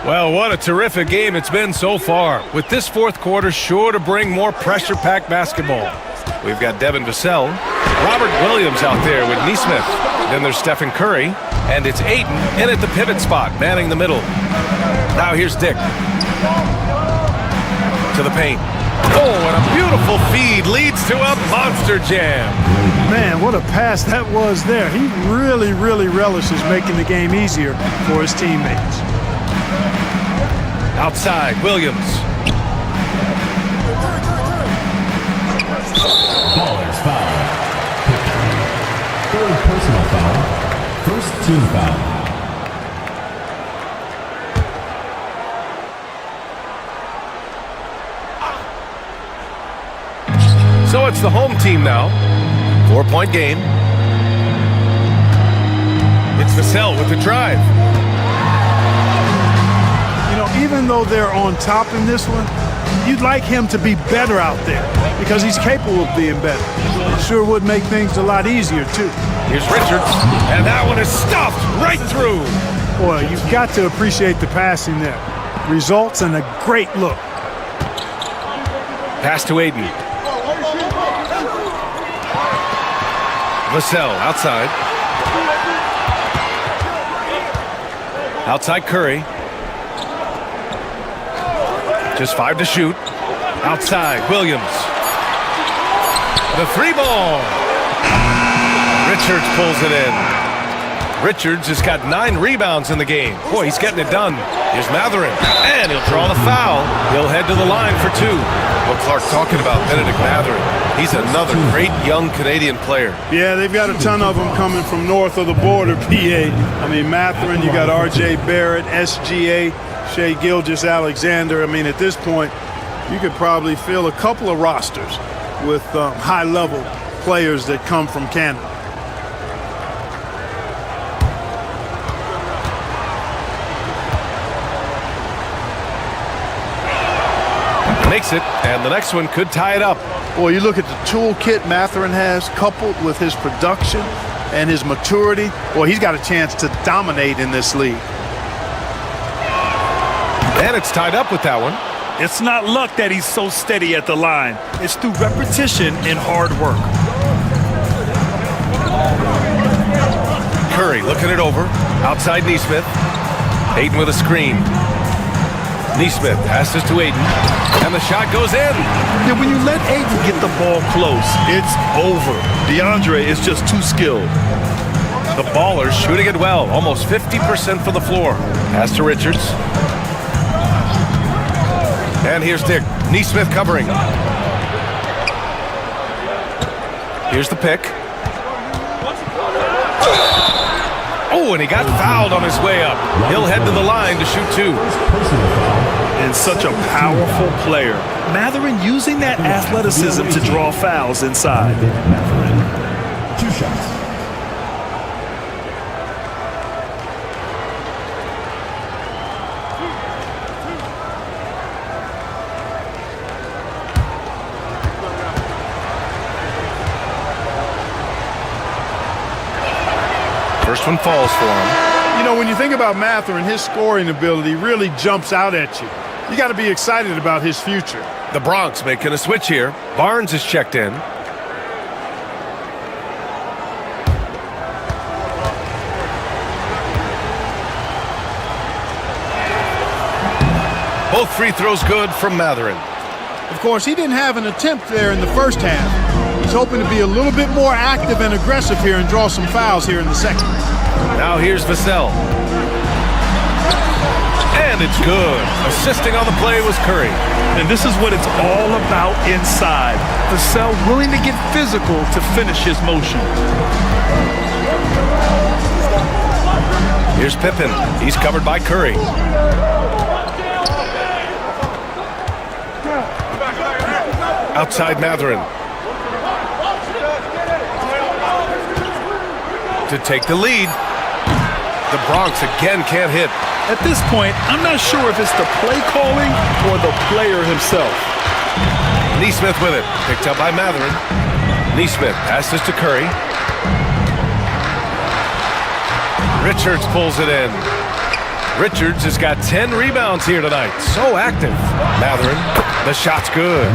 Well, what a terrific game it's been so far, with this fourth quarter sure to bring more pressure-packed basketball. We've got Devin Vassell, Robert Williams out there with Neesmith. Then there's Stephen Curry, and it's Ayton in at the pivot spot, manning the middle. Now here's Dick. To the paint. Oh, and a beautiful feed leads to a monster jam. Man, what a pass that was there. He really, really relishes making the game easier for his teammates. Outside, Williams. Baller's foul. Third personal foul. First team foul. So it's the home team now. 4-point game. It's Vassell with the drive. You know, even though they're on top in this one, you'd like him to be better out there because he's capable of being better. It sure would make things a lot easier, too. Here's Richards, and that one is stuffed right through. Boy, you've got to appreciate the passing there. Results in a great look. Pass to Ayton. Vassell outside. Outside Curry. Just 5 to shoot. Outside Williams. The 3-ball. Richards pulls it in. Richards has got 9 rebounds in the game. Boy, he's getting it done. Here's Mathurin, and he'll draw the foul. He'll head to the line for 2. Well, Clark, talking about Benedict Mathurin, he's another great young Canadian player. Yeah, they've got a ton of them coming from north of the border, PA. I mean, Mathurin, you got R.J. Barrett, SGA, Shai Gilgeous-Alexander. I mean, at this point, you could probably fill a couple of rosters with high-level players that come from Canada. Makes it, and the next one could tie it up. Well, you look at the toolkit Mathurin has, coupled with his production and his maturity. Well, he's got a chance to dominate in this league. And it's tied up with that one. It's not luck that he's so steady at the line. It's through repetition and hard work. Curry looking it over. Outside Neesmith. Ayton with a screen. Neesmith passes to Ayton, and the shot goes in. Yeah, when you let Ayton get the ball close, it's over. DeAndre is just too skilled. The Ballers shooting it well, almost 50% from the floor. Pass to Richards. And here's Dick. Neesmith covering. Here's the pick. Oh, and he got fouled on his way up. He'll head to the line to shoot 2. And such a powerful player. Mathurin using that athleticism to draw fouls inside. Mathurin. 2 shots. First one falls for him. You know, when you think about Mathurin, his scoring ability really jumps out at you. You got to be excited about his future. The Bronx making a switch here. Barnes is checked in. Both free throws good from Mathurin. Of course, he didn't have an attempt there in the first half. He's hoping to be a little bit more active and aggressive here and draw some fouls here in the second. Now here's Vassell. And it's good. Assisting on the play was Curry. And this is what it's all about inside. Vassell willing to get physical to finish his motion. Here's Pippen. He's covered by Curry. Outside Mathurin. To take the lead. The Bronx again can't hit. At this point, I'm not sure if it's the play calling or the player himself. Neesmith with it. Picked up by Mathurin. Neesmith passes to Curry. Richards pulls it in. Richards has got 10 rebounds here tonight. So active. Matherin, the shot's good.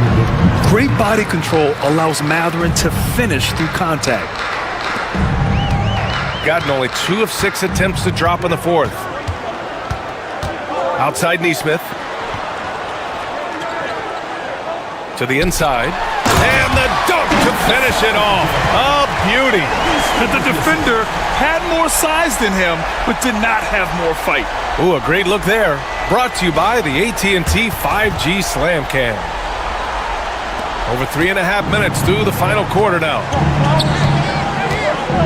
Great body control allows Matherin to finish through contact. Gotten only 2 of 6 attempts to drop in the fourth. Outside Neesmith. To the inside. And the dunk to finish it off. A beauty. The defender had more size than him, but did not have more fight. Ooh, a great look there. Brought to you by the AT&T 5G Slam Cam. Over 3.5 minutes through the final quarter now.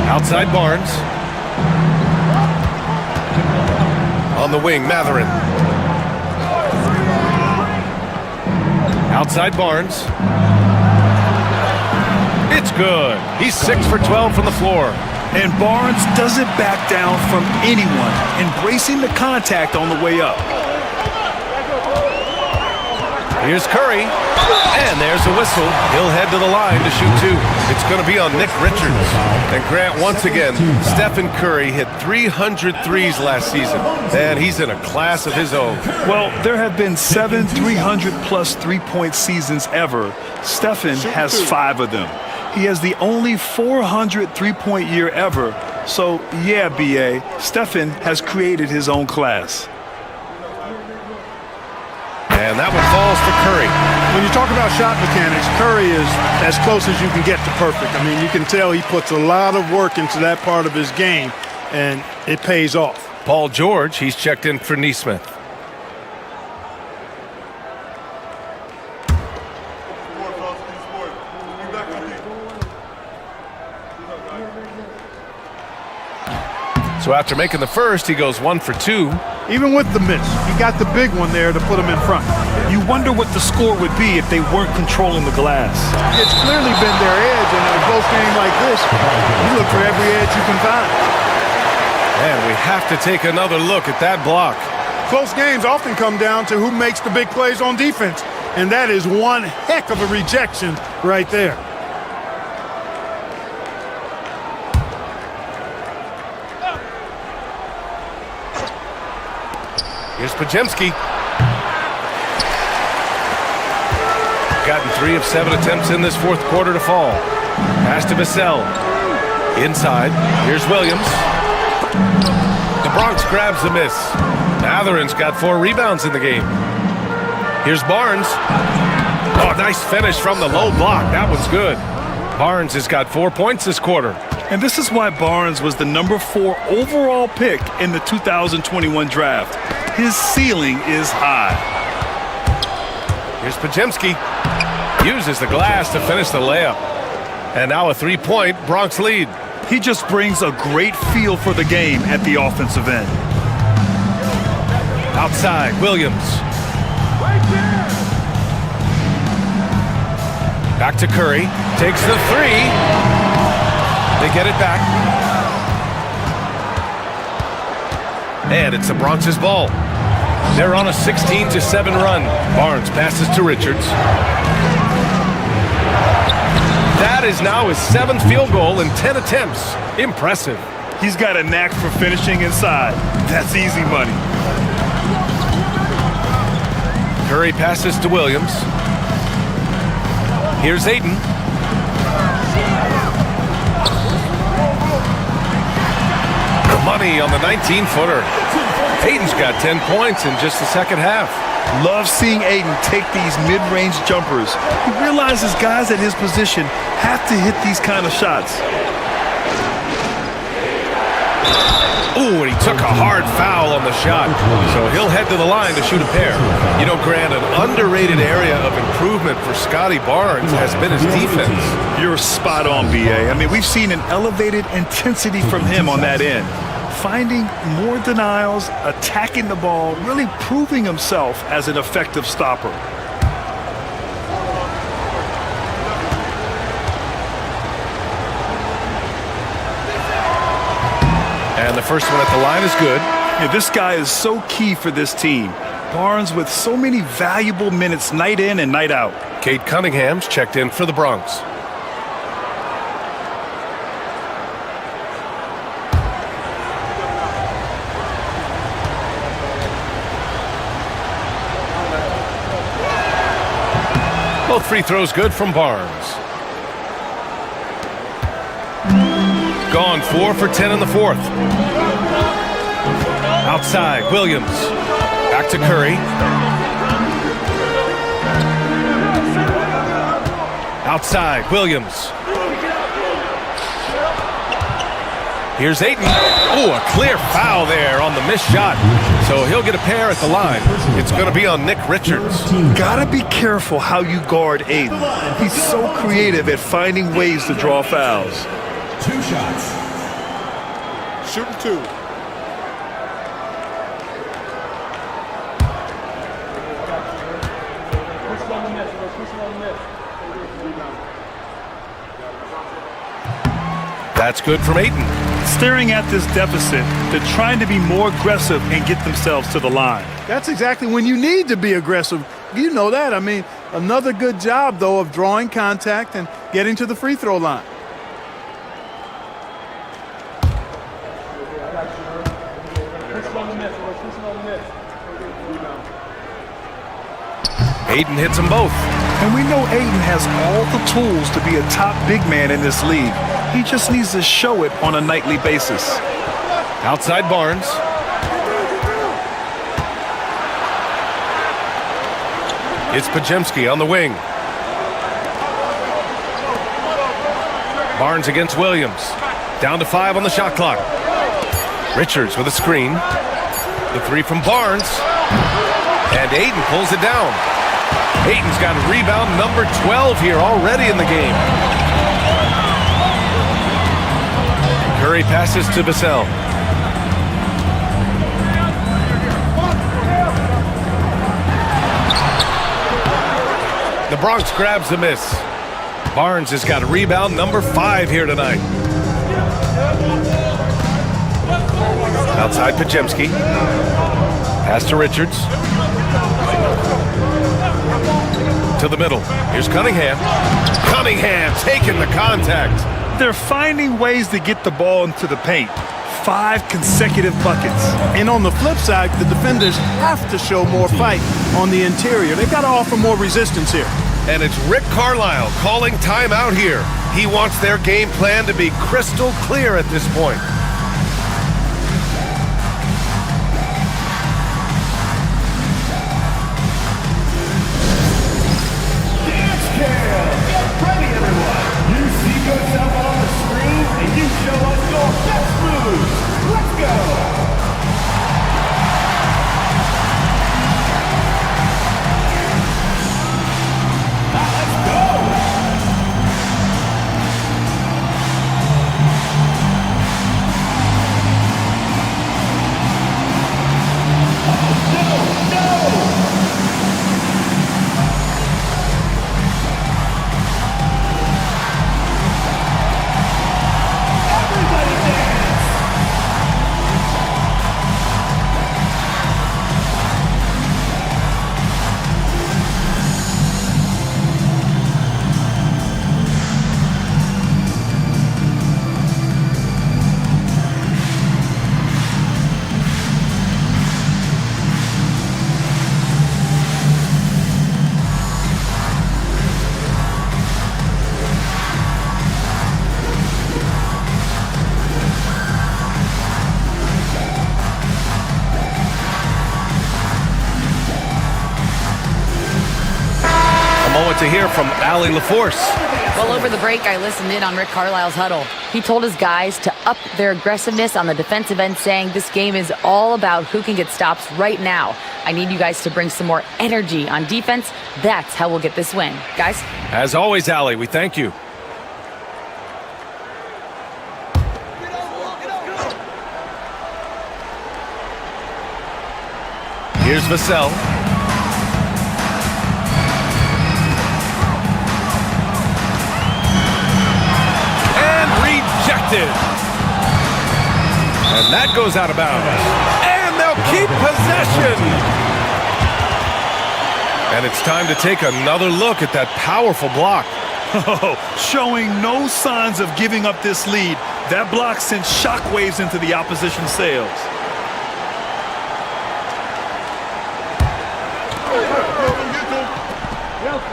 Outside Barnes. On the wing, Matherin. Outside Barnes. It's good. He's 6 for 12 from the floor. And Barnes doesn't back down from anyone, embracing the contact on the way up. Here's Curry. And there's a whistle. He'll head to the line to shoot 2. It's going to be on Nick Richards. And Grant, once again, Stephen Curry hit 300 threes last season. And he's in a class of his own. Well, there have been 7 300-plus three-point seasons ever. Stephen has 5 of them. He has the only 400 three-point year ever. So, yeah, B.A., Stephen has created his own class. And that one falls to Curry. When you talk about shot mechanics, Curry is as close as you can get to perfect. I mean, you can tell he puts a lot of work into that part of his game, and it pays off. Paul George, he's checked in for Neesmith. So after making the first, he goes 1 for 2. Even with the miss, he got the big one there to put him in front. You wonder what the score would be if they weren't controlling the glass. It's clearly been their edge, and in a close game like this, you look for every edge you can find. And we have to take another look at that block. Close games often come down to who makes the big plays on defense, and that is one heck of a rejection right there. Here's Pajemski. Gotten 3 of 7 attempts in this fourth quarter to fall. Pass to Vassell. Inside. Here's Williams. The Bronx grabs the miss. Matherin's got 4 rebounds in the game. Here's Barnes. Oh, nice finish from the low block. That one's good. Barnes has got 4 points this quarter. And this is why Barnes was the number 4 overall pick in the 2021 draft. His ceiling is high. Here's Pajemski. Uses the glass to finish the layup. And now a 3-point Bronx lead. He just brings a great feel for the game at the offensive end. Outside, Williams. Back to Curry. Takes the 3. They get it back. And it's the Bronx's ball. They're on a 16-7 run. Barnes passes to Richards. That is now his 7th field goal in 10 attempts. Impressive. He's got a knack for finishing inside. That's easy money. Curry passes to Williams. Here's Ayton. Money on the 19-footer. Ayton's got 10 points in just the second half. Love seeing Ayton take these mid-range jumpers. He realizes guys at his position have to hit these kind of shots. Ooh, and he took a hard foul on the shot. So he'll head to the line to shoot a pair. You know, Grant, an underrated area of improvement for Scotty Barnes has been his defense. You're spot on, B.A. I mean, we've seen an elevated intensity from him on that end. Finding more denials, attacking the ball, really proving himself as an effective stopper. And the first one at the line is good. Yeah, this guy is so key for this team. Barnes with so many valuable minutes night in and night out. Kate Cunningham's checked in for the Bronx. Both free throws good from Barnes. Gone 4 for 10 in the fourth. Outside, Williams. Back to Curry. Outside, Williams. Here's Ayton. Oh, a clear foul there on the missed shot. So he'll get a pair at the line. It's going to be on Nick Richards. Gotta be careful how you guard Ayton. He's so creative at finding ways to draw fouls. 2 shots. Shooting 2. That's good from Ayton. Staring at this deficit, they're trying to be more aggressive and get themselves to the line. That's exactly when you need to be aggressive. You know that. I mean, another good job, though, of drawing contact and getting to the free throw line. Ayton hits them both. And we know Ayton has all the tools to be a top big man in this league. He just needs to show it on a nightly basis. Outside Barnes. It's Pajemski on the wing. Barnes against Williams. Down to 5 on the shot clock. Richards with a screen. The 3 from Barnes. And Ayton pulls it down. Ayton's got rebound number 12 here already in the game. Curry passes to Vassell. The Bronx grabs the miss. Barnes has got rebound number 5 here tonight. Outside Pajemski. Pass to Richards. To the middle. Here's Cunningham. Cunningham taking the contact. They're finding ways to get the ball into the paint. 5 consecutive buckets. And on the flip side, the defenders have to show more fight on the interior. They've got to offer more resistance here. And it's Rick Carlisle calling timeout here. He wants their game plan to be crystal clear at this point. To hear from Allie LaForce. Well, over the break, I listened in on Rick Carlisle's huddle. He told his guys to up their aggressiveness on the defensive end, saying this game is all about who can get stops right now. I need you guys to bring some more energy on defense. That's how we'll get this win. Guys? As always, Allie, we thank you. Here's Vassell. And that goes out of bounds. And they'll keep possession. And it's time to take another look at that powerful block. Showing no signs of giving up this lead. That block sent shockwaves into the opposition sails.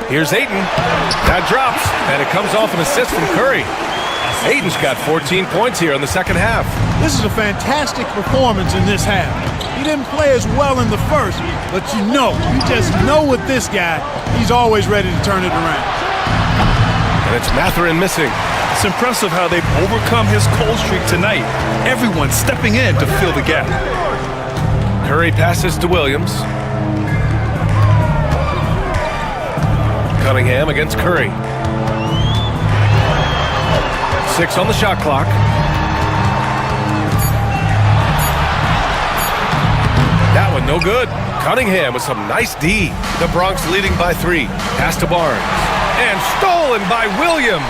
Here's Ayton. That drops, and it comes off an assist from Curry. Ayton's got 14 points here in the second half. This is a fantastic performance in this half. He didn't play as well in the first, but you just know with this guy, he's always ready to turn it around. And it's Mathurin missing. It's impressive how they've overcome his cold streak tonight. Everyone stepping in to fill the gap. Curry passes to Williams. Cunningham against Curry. 6 on the shot clock. That one no good. Cunningham with some nice D. The Bronx leading by 3. Pass to Barnes. And stolen by Williams.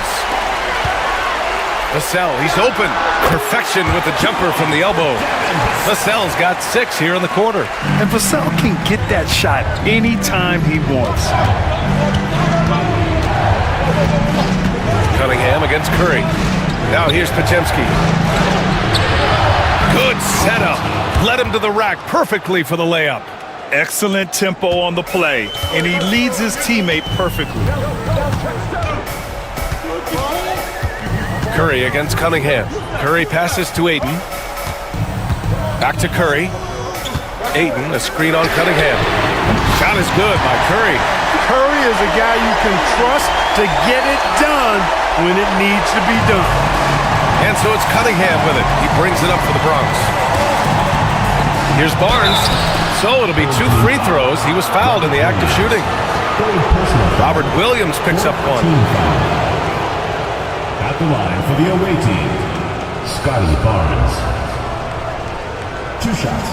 Vassell, he's open. Perfection with the jumper from the elbow. Vassell's got 6 here in the quarter. And Vassell can get that shot anytime he wants. Cunningham against Curry. Now here's Podziemski. Good setup. Led him to the rack perfectly for the layup. Excellent tempo on the play, and he leads his teammate perfectly. Curry against Cunningham. Curry passes to Ayton. Back to Curry. Ayton, a screen on Cunningham. Shot is good by Curry. Curry is a guy you can trust to get it done when it needs to be done. And so it's Cunningham with it. He brings it up for the Bronx. Here's Barnes. So it'll be 2 free throws. He was fouled in the act of shooting. Robert Williams picks up 1. At the line for the away team, Scotty Barnes. 2 shots.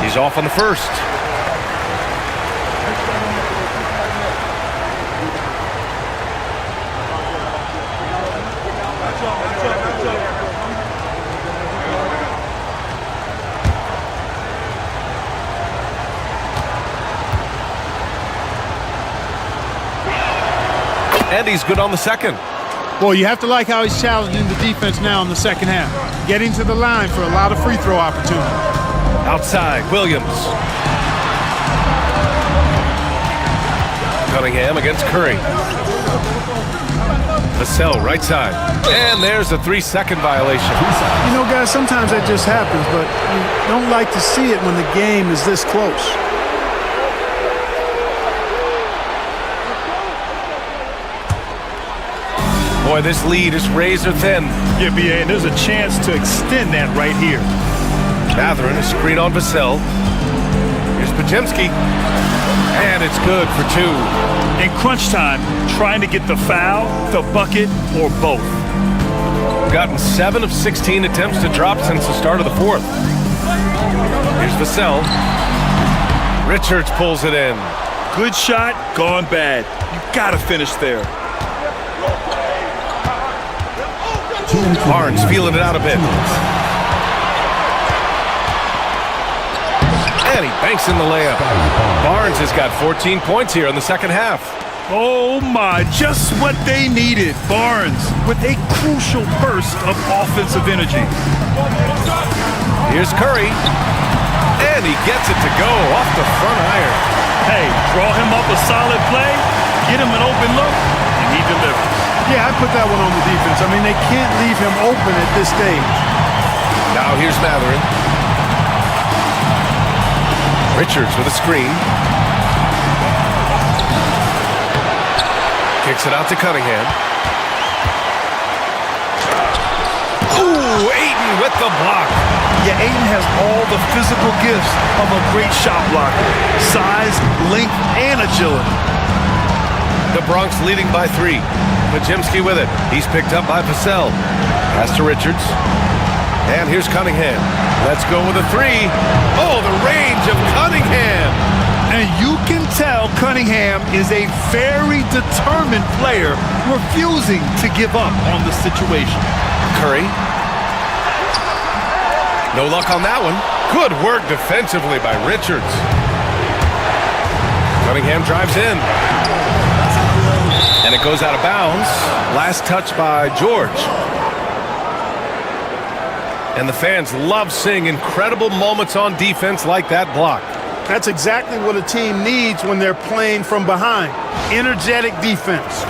He's off on the first. And he's good on the second. Boy, you have to like how he's challenging the defense now in the second half. Getting to the line for a lot of free throw opportunities. Outside, Williams. Cunningham against Curry. Vassell, right side. And there's a 3-second violation. You know, guys, sometimes that just happens, but you don't like to see it when the game is this close. Boy, this lead is razor thin. Yeah, BA, and there's a chance to extend that right here. Mathurin, a screen on Vassell. Here's Podziemski. And it's good for 2. In crunch time, trying to get the foul, the bucket, or both. Gotten 7 of 16 attempts to drop since the start of the fourth. Here's Vassell. Richards pulls it in. Good shot, gone bad. You gotta finish there. Barnes feeling it out a bit. And he banks in the layup. Barnes has got 14 points here in the second half. Oh my, just what they needed. Barnes with a crucial burst of offensive energy. Here's Curry. And he gets it to go off the front iron. Hey, draw him up a solid play, get him an open look, and he delivers. Yeah, I put that one on the defense. I mean, they can't leave him open at this stage. Now here's Mathurin. Richards with a screen. Kicks it out to Cunningham. Ooh, Ayton with the block. Yeah, Ayton has all the physical gifts of a great shot blocker. Size, length, and agility. The Bronx leading by 3. Podziemski with it. He's picked up by Vassell. Pass to Richards. And here's Cunningham. Let's go with a 3. Oh, the range of Cunningham. And you can tell Cunningham is a very determined player, refusing to give up on the situation. Curry. No luck on that one. Good work defensively by Richards. Cunningham drives in. And it goes out of bounds. Last touch by George. And the fans love seeing incredible moments on defense like that block. That's exactly what a team needs when they're playing from behind. Energetic defense.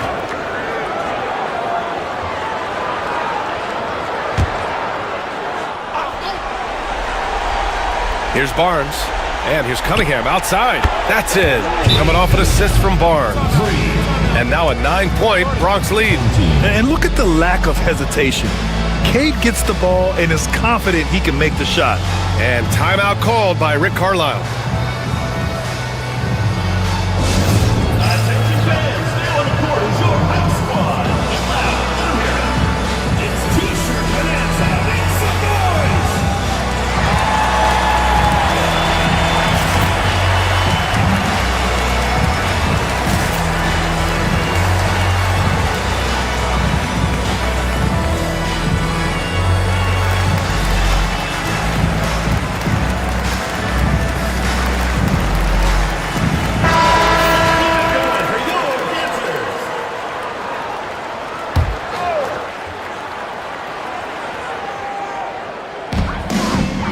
Here's Barnes. And here's Cunningham outside. That's it. Coming off an assist from Barnes. And now a 9-point Bronx lead. And look at the lack of hesitation. Cade gets the ball and is confident he can make the shot. And timeout called by Rick Carlisle.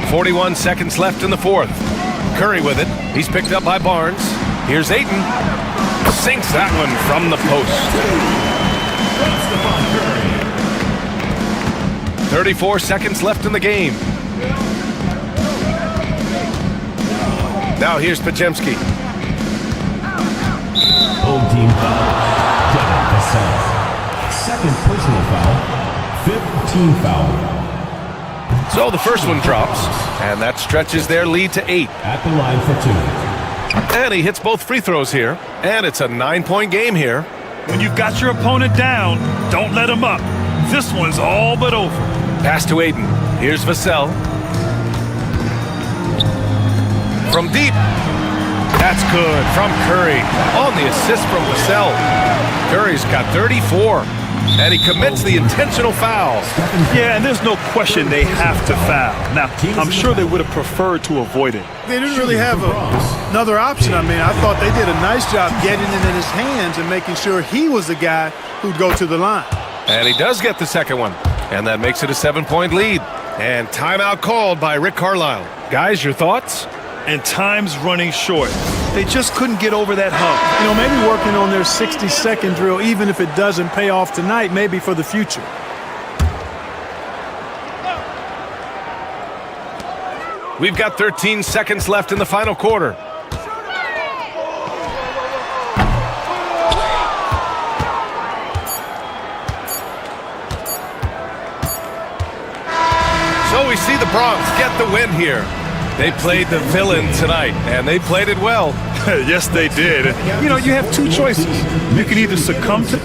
.41 seconds left in the fourth. Curry with it. He's picked up by Barnes. Here's Ayton. Sinks that one from the post. 34 seconds left in the game. Now here's Pajemski. Home team foul. Devin Vassell. Second personal foul. Fifth team foul. So the first one drops, and that stretches their lead to 8. At the line for 2. And he hits both free throws here, and it's a 9-point game here. When you've got your opponent down, don't let him up. This one's all but over. Pass to Ayton. Here's Vassell. From deep. That's good from Curry. On the assist from Vassell. Curry's got 34. And he commits the intentional foul. Yeah, and there's no question they have to foul. Now, I'm sure they would have preferred to avoid it. They didn't really have another option. I mean, I thought they did a nice job getting it in his hands and making sure he was the guy who'd go to the line. And he does get the second one. And that makes it a 7-point lead. And timeout called by Rick Carlisle. Guys, your thoughts? And time's running short. They just couldn't get over that hump. You know, maybe working on their 60-second drill, even if it doesn't pay off tonight, maybe for the future. We've got 13 seconds left in the final quarter. So we see the Bronx get the win here. They played the villain tonight, and they played it well. Yes, they did. You know, you have two choices. You can either succumb to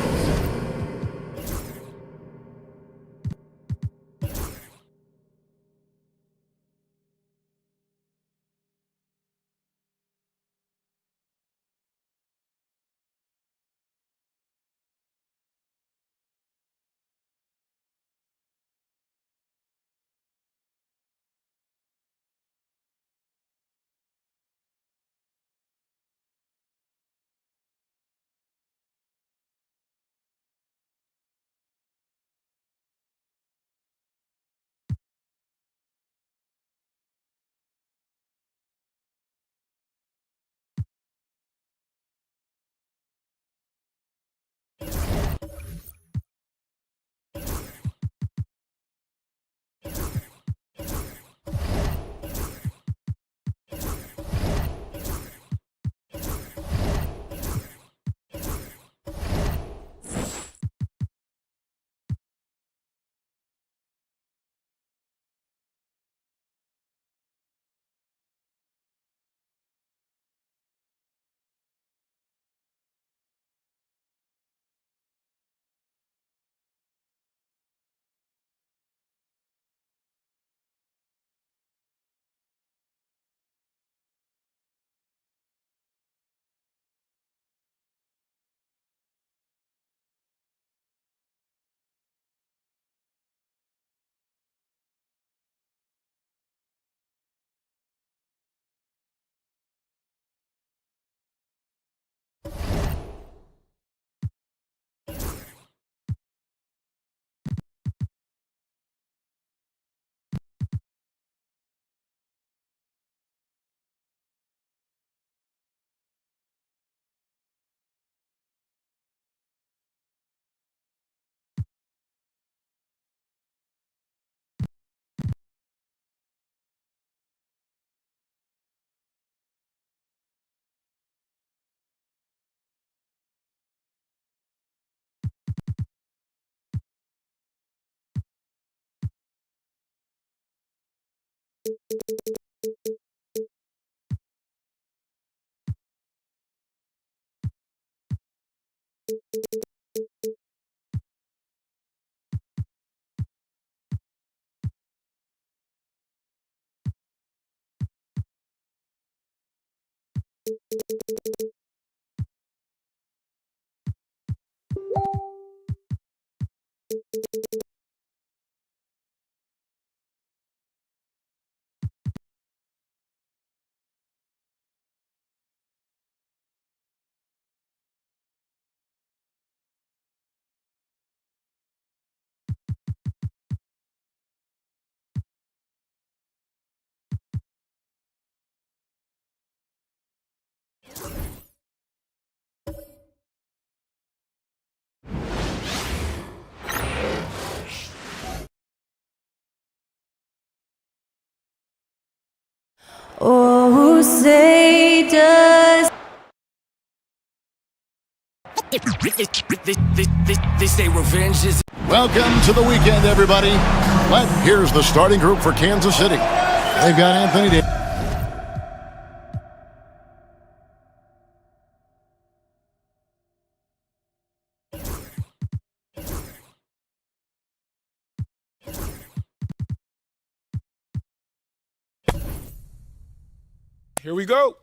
Oh, say does they say revenge is. Welcome to the weekend, everybody. But here's the starting group for Kansas City. They've got Anthony Davis. Here we go.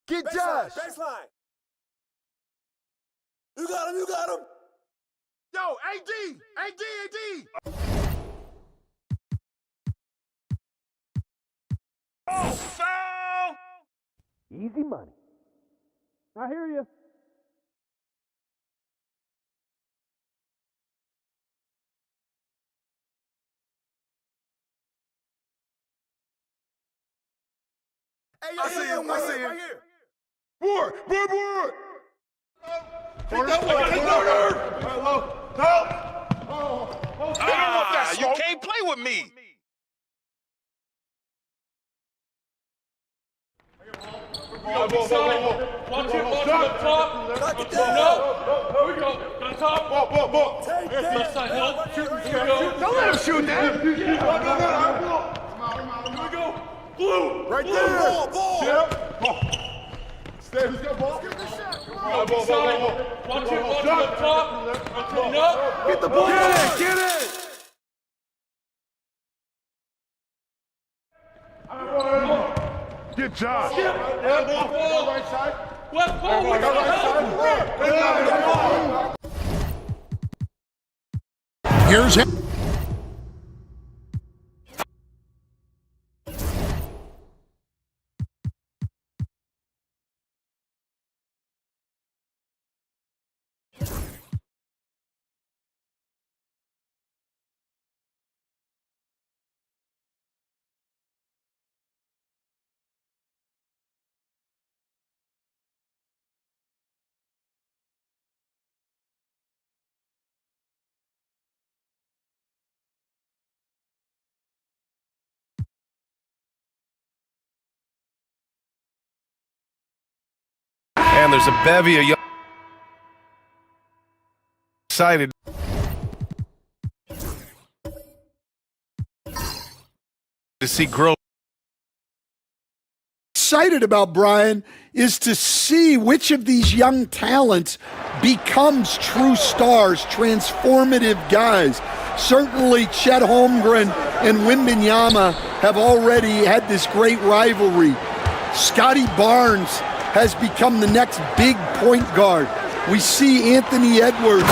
Get Josh. Baseline. You got him. You got him. Yo, AD. AD. Oh, foul! Easy money. I hear you. Hey, I see him. I see him. Right here. Board. Take that one. Take that one. You can't play with me. Watch it up top. No. Here we go. On top. Take that. Don't let him shoot that. Here we go. Blue. Right there. Ball. Stay. Who's got ball? Get the shot. Watch it up top. Turn up. Get the ball. Get it. Get Josh. Right side. Left ball. Here's him. And there's a bevy of young excited to see growth. Excited about, Brian, is to see which of these young talents becomes true stars, transformative guys. Certainly Chet Holmgren and Wembanyama have already had this great rivalry. Scotty Barnes has become the next big point guard. We see Anthony Edwards,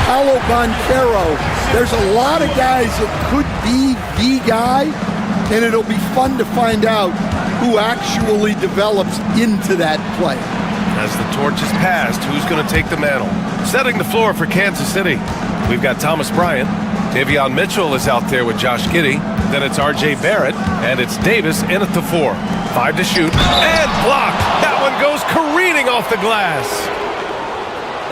Paolo Banchero. There's a lot of guys that could be the guy, and it'll be fun to find out who actually develops into that play. As the torch is passed, who's going to take the mantle? Setting the floor for Kansas City, we've got Thomas Bryant. Davion Mitchell is out there with Josh Giddey. Then it's R.J. Barrett, and it's Davis in at the 4. 5 to shoot, and blocked. That one goes careening off the glass.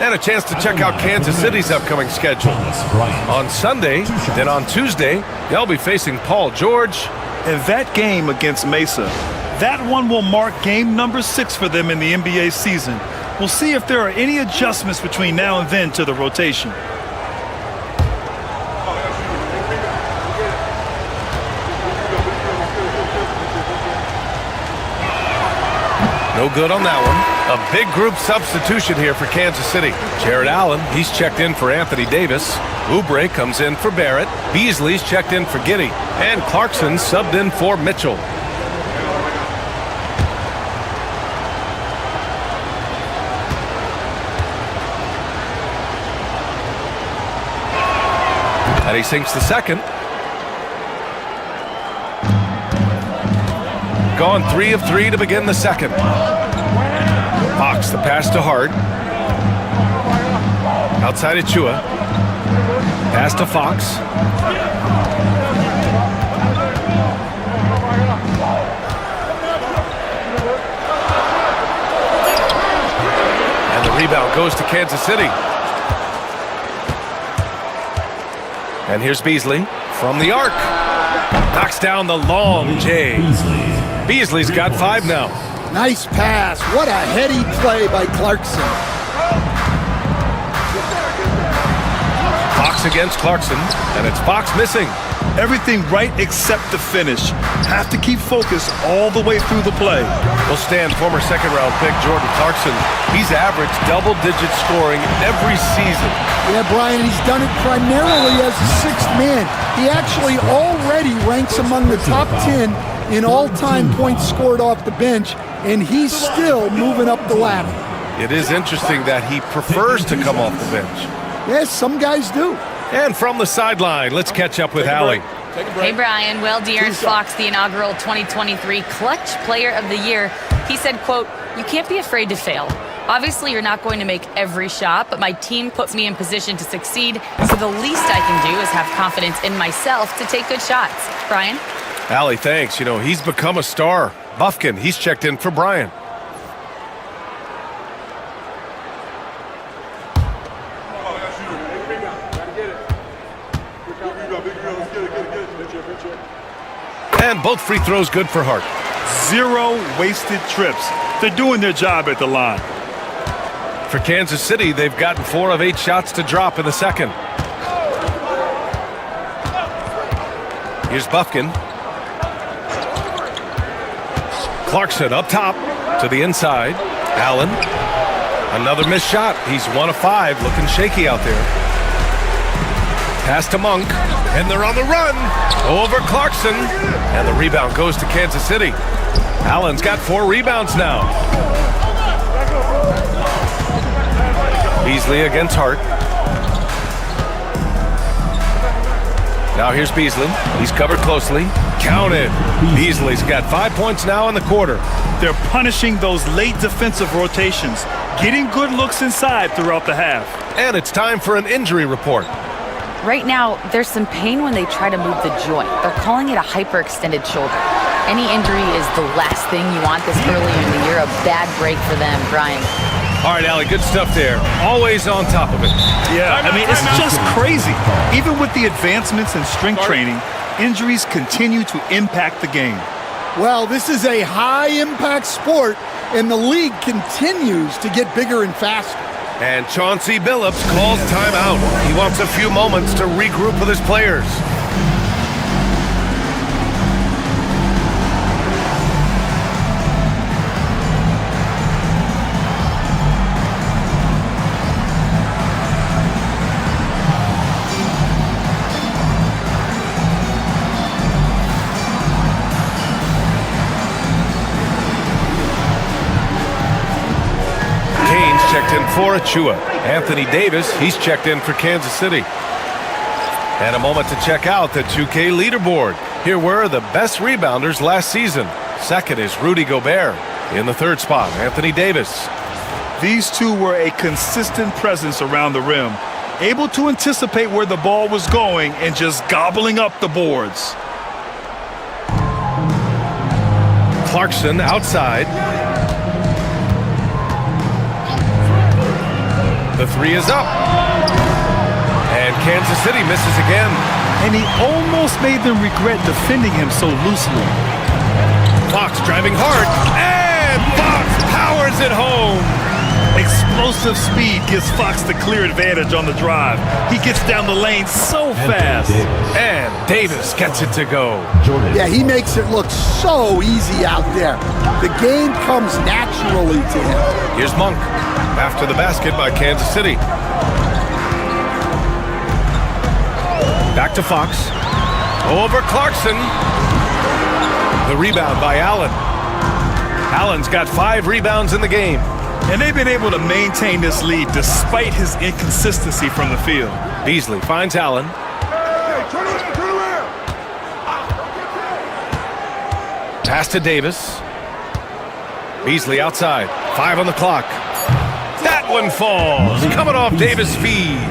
And a chance to check out Kansas City's upcoming schedule. On Sunday, then on Tuesday, they'll be facing Paul George. And that game against Mesa, that one will mark game number 6 for them in the NBA season. We'll see if there are any adjustments between now and then to the rotation. No good on that one. A big group substitution here for Kansas City. Jared Allen, he's checked in for Anthony Davis. Oubre comes in for Barrett. Beasley's checked in for Giddey. And Clarkson subbed in for Mitchell. And he sinks the second. Gone 3 of 3 to begin the second. Fox, the pass to Hart. Outside Achua. Pass to Fox. And the rebound goes to Kansas City. And here's Beasley from the arc. Knocks down the long J. Beasley's got 5 now. Nice pass. What a heady play by Clarkson. Fox against Clarkson, and it's Fox missing. Everything right except the finish. Have to keep focused all the way through the play. We'll stand former second-round pick Jordan Clarkson. He's averaged double-digit scoring every season. Yeah, Brian, he's done it primarily as a sixth man. He actually already ranks among the top 10 in all-time points scored off the bench, and he's still moving up the ladder. It is interesting that he prefers to come off the bench. Yes, some guys do. And from the sideline, let's catch up with Allie. Hey, Brian. Well, De'Aaron Fox, the inaugural 2023 Clutch Player of the Year, he said, quote, "You can't be afraid to fail. Obviously, you're not going to make every shot, but my team puts me in position to succeed, so the least I can do is have confidence in myself to take good shots." Brian? Allie, thanks. You know, he's become a star. Bufkin, he's checked in for Brian. And both free throws good for Hart. 0 wasted trips. They're doing their job at the line. For Kansas City, they've gotten 4 of 8 shots to drop in the second. Here's Bufkin. Clarkson up top to the inside. Allen. Another missed shot. He's 1 of 5, looking shaky out there. Pass to Monk, and they're on the run. Over Clarkson, and the rebound goes to Kansas City. Allen's got 4 rebounds now. Beasley against Hart. Now here's Beasley. He's covered closely. Counted. Beasley's got 5 points now in the quarter. They're punishing those late defensive rotations, getting good looks inside throughout the half. And it's time for an injury report. Right now, there's some pain when they try to move the joint. They're calling it a hyperextended shoulder. Any injury is the last thing you want this early in the year. A bad break for them, Brian. All right, Allie, good stuff there. Always on top of it. Yeah, I mean, it's just crazy. Even with the advancements in strength training, injuries continue to impact the game. Well, this is a high-impact sport, and the league continues to get bigger and faster. And Chauncey Billups calls timeout. He wants a few moments to regroup with his players. Checked in for Achua. Anthony Davis, he's checked in for Kansas City. And a moment to check out the 2K leaderboard. Here were the best rebounders last season. Second is Rudy Gobert. In the third spot, Anthony Davis. These two were a consistent presence around the rim, able to anticipate where the ball was going and just gobbling up the boards. Clarkson outside. The 3 is up. And Kansas City misses again. And he almost made them regret defending him so loosely. Fox driving hard. And Fox powers it home. explosive speed gives Fox the clear advantage on the drive. He gets down the lane so fast. And Davis gets it to go. Yeah, he makes it look so easy out there. The game comes naturally to him. Here's Monk after the basket by Kansas City. Back to Fox. Over Clarkson. The rebound by Allen. Allen's got 5 rebounds in the game. And they've been able to maintain this lead despite his inconsistency from the field. Beasley finds Allen. Hey, turn around. Pass to Davis. Beasley outside. 5 on the clock. That one falls. Coming off Davis' feed.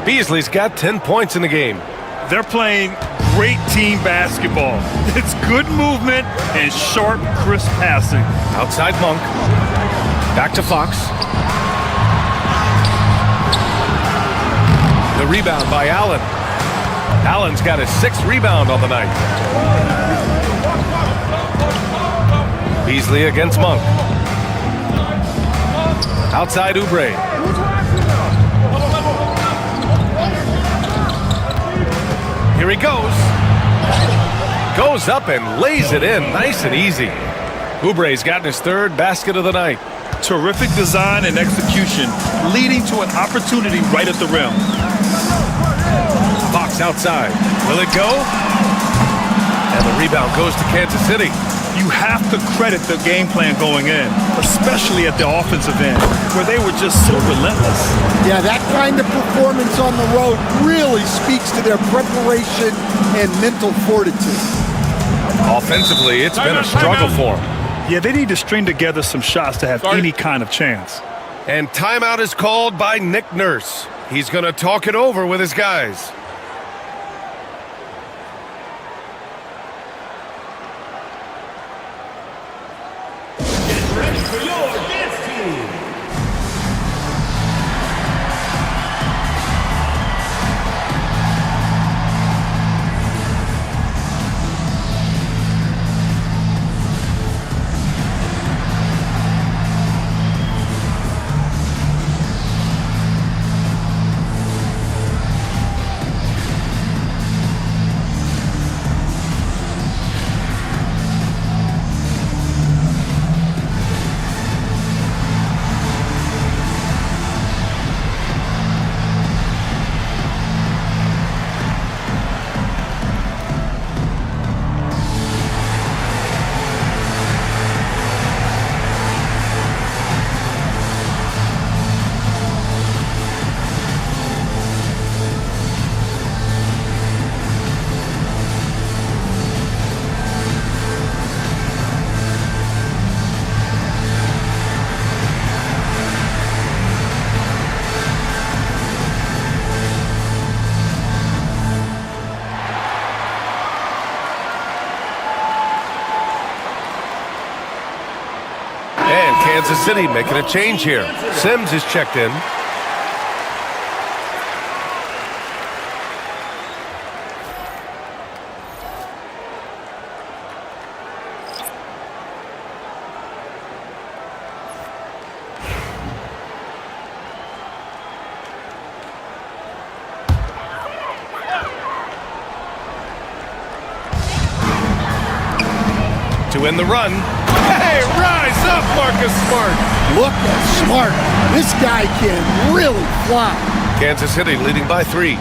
Beasley's got 10 points in the game. They're playing great team basketball. It's good movement and sharp, crisp passing. Outside Monk. Back to Fox. The rebound by Allen. Allen's got his 6th rebound on the night. Beasley against Monk. Outside Oubre. Here he goes. Goes up and lays it in nice and easy. Oubre's gotten his 3rd basket of the night. Terrific design and execution, leading to an opportunity right at the rim. Fox outside. Will it go? And the rebound goes to Kansas City. You have to credit the game plan going in, especially at the offensive end, where they were just so relentless. Yeah, that kind of performance on the road really speaks to their preparation and mental fortitude. Offensively, it's been a struggle for them. Yeah, they need to string together some shots to have any kind of chance. And timeout is called by Nick Nurse. He's going to talk it over with his guys. Ready for your dance team. Kansas City making a change here. Sims is checked in. To win the run. Hey, rise up, Marcus Smart. Look at Smart. This guy can really fly. Kansas City leading by 3.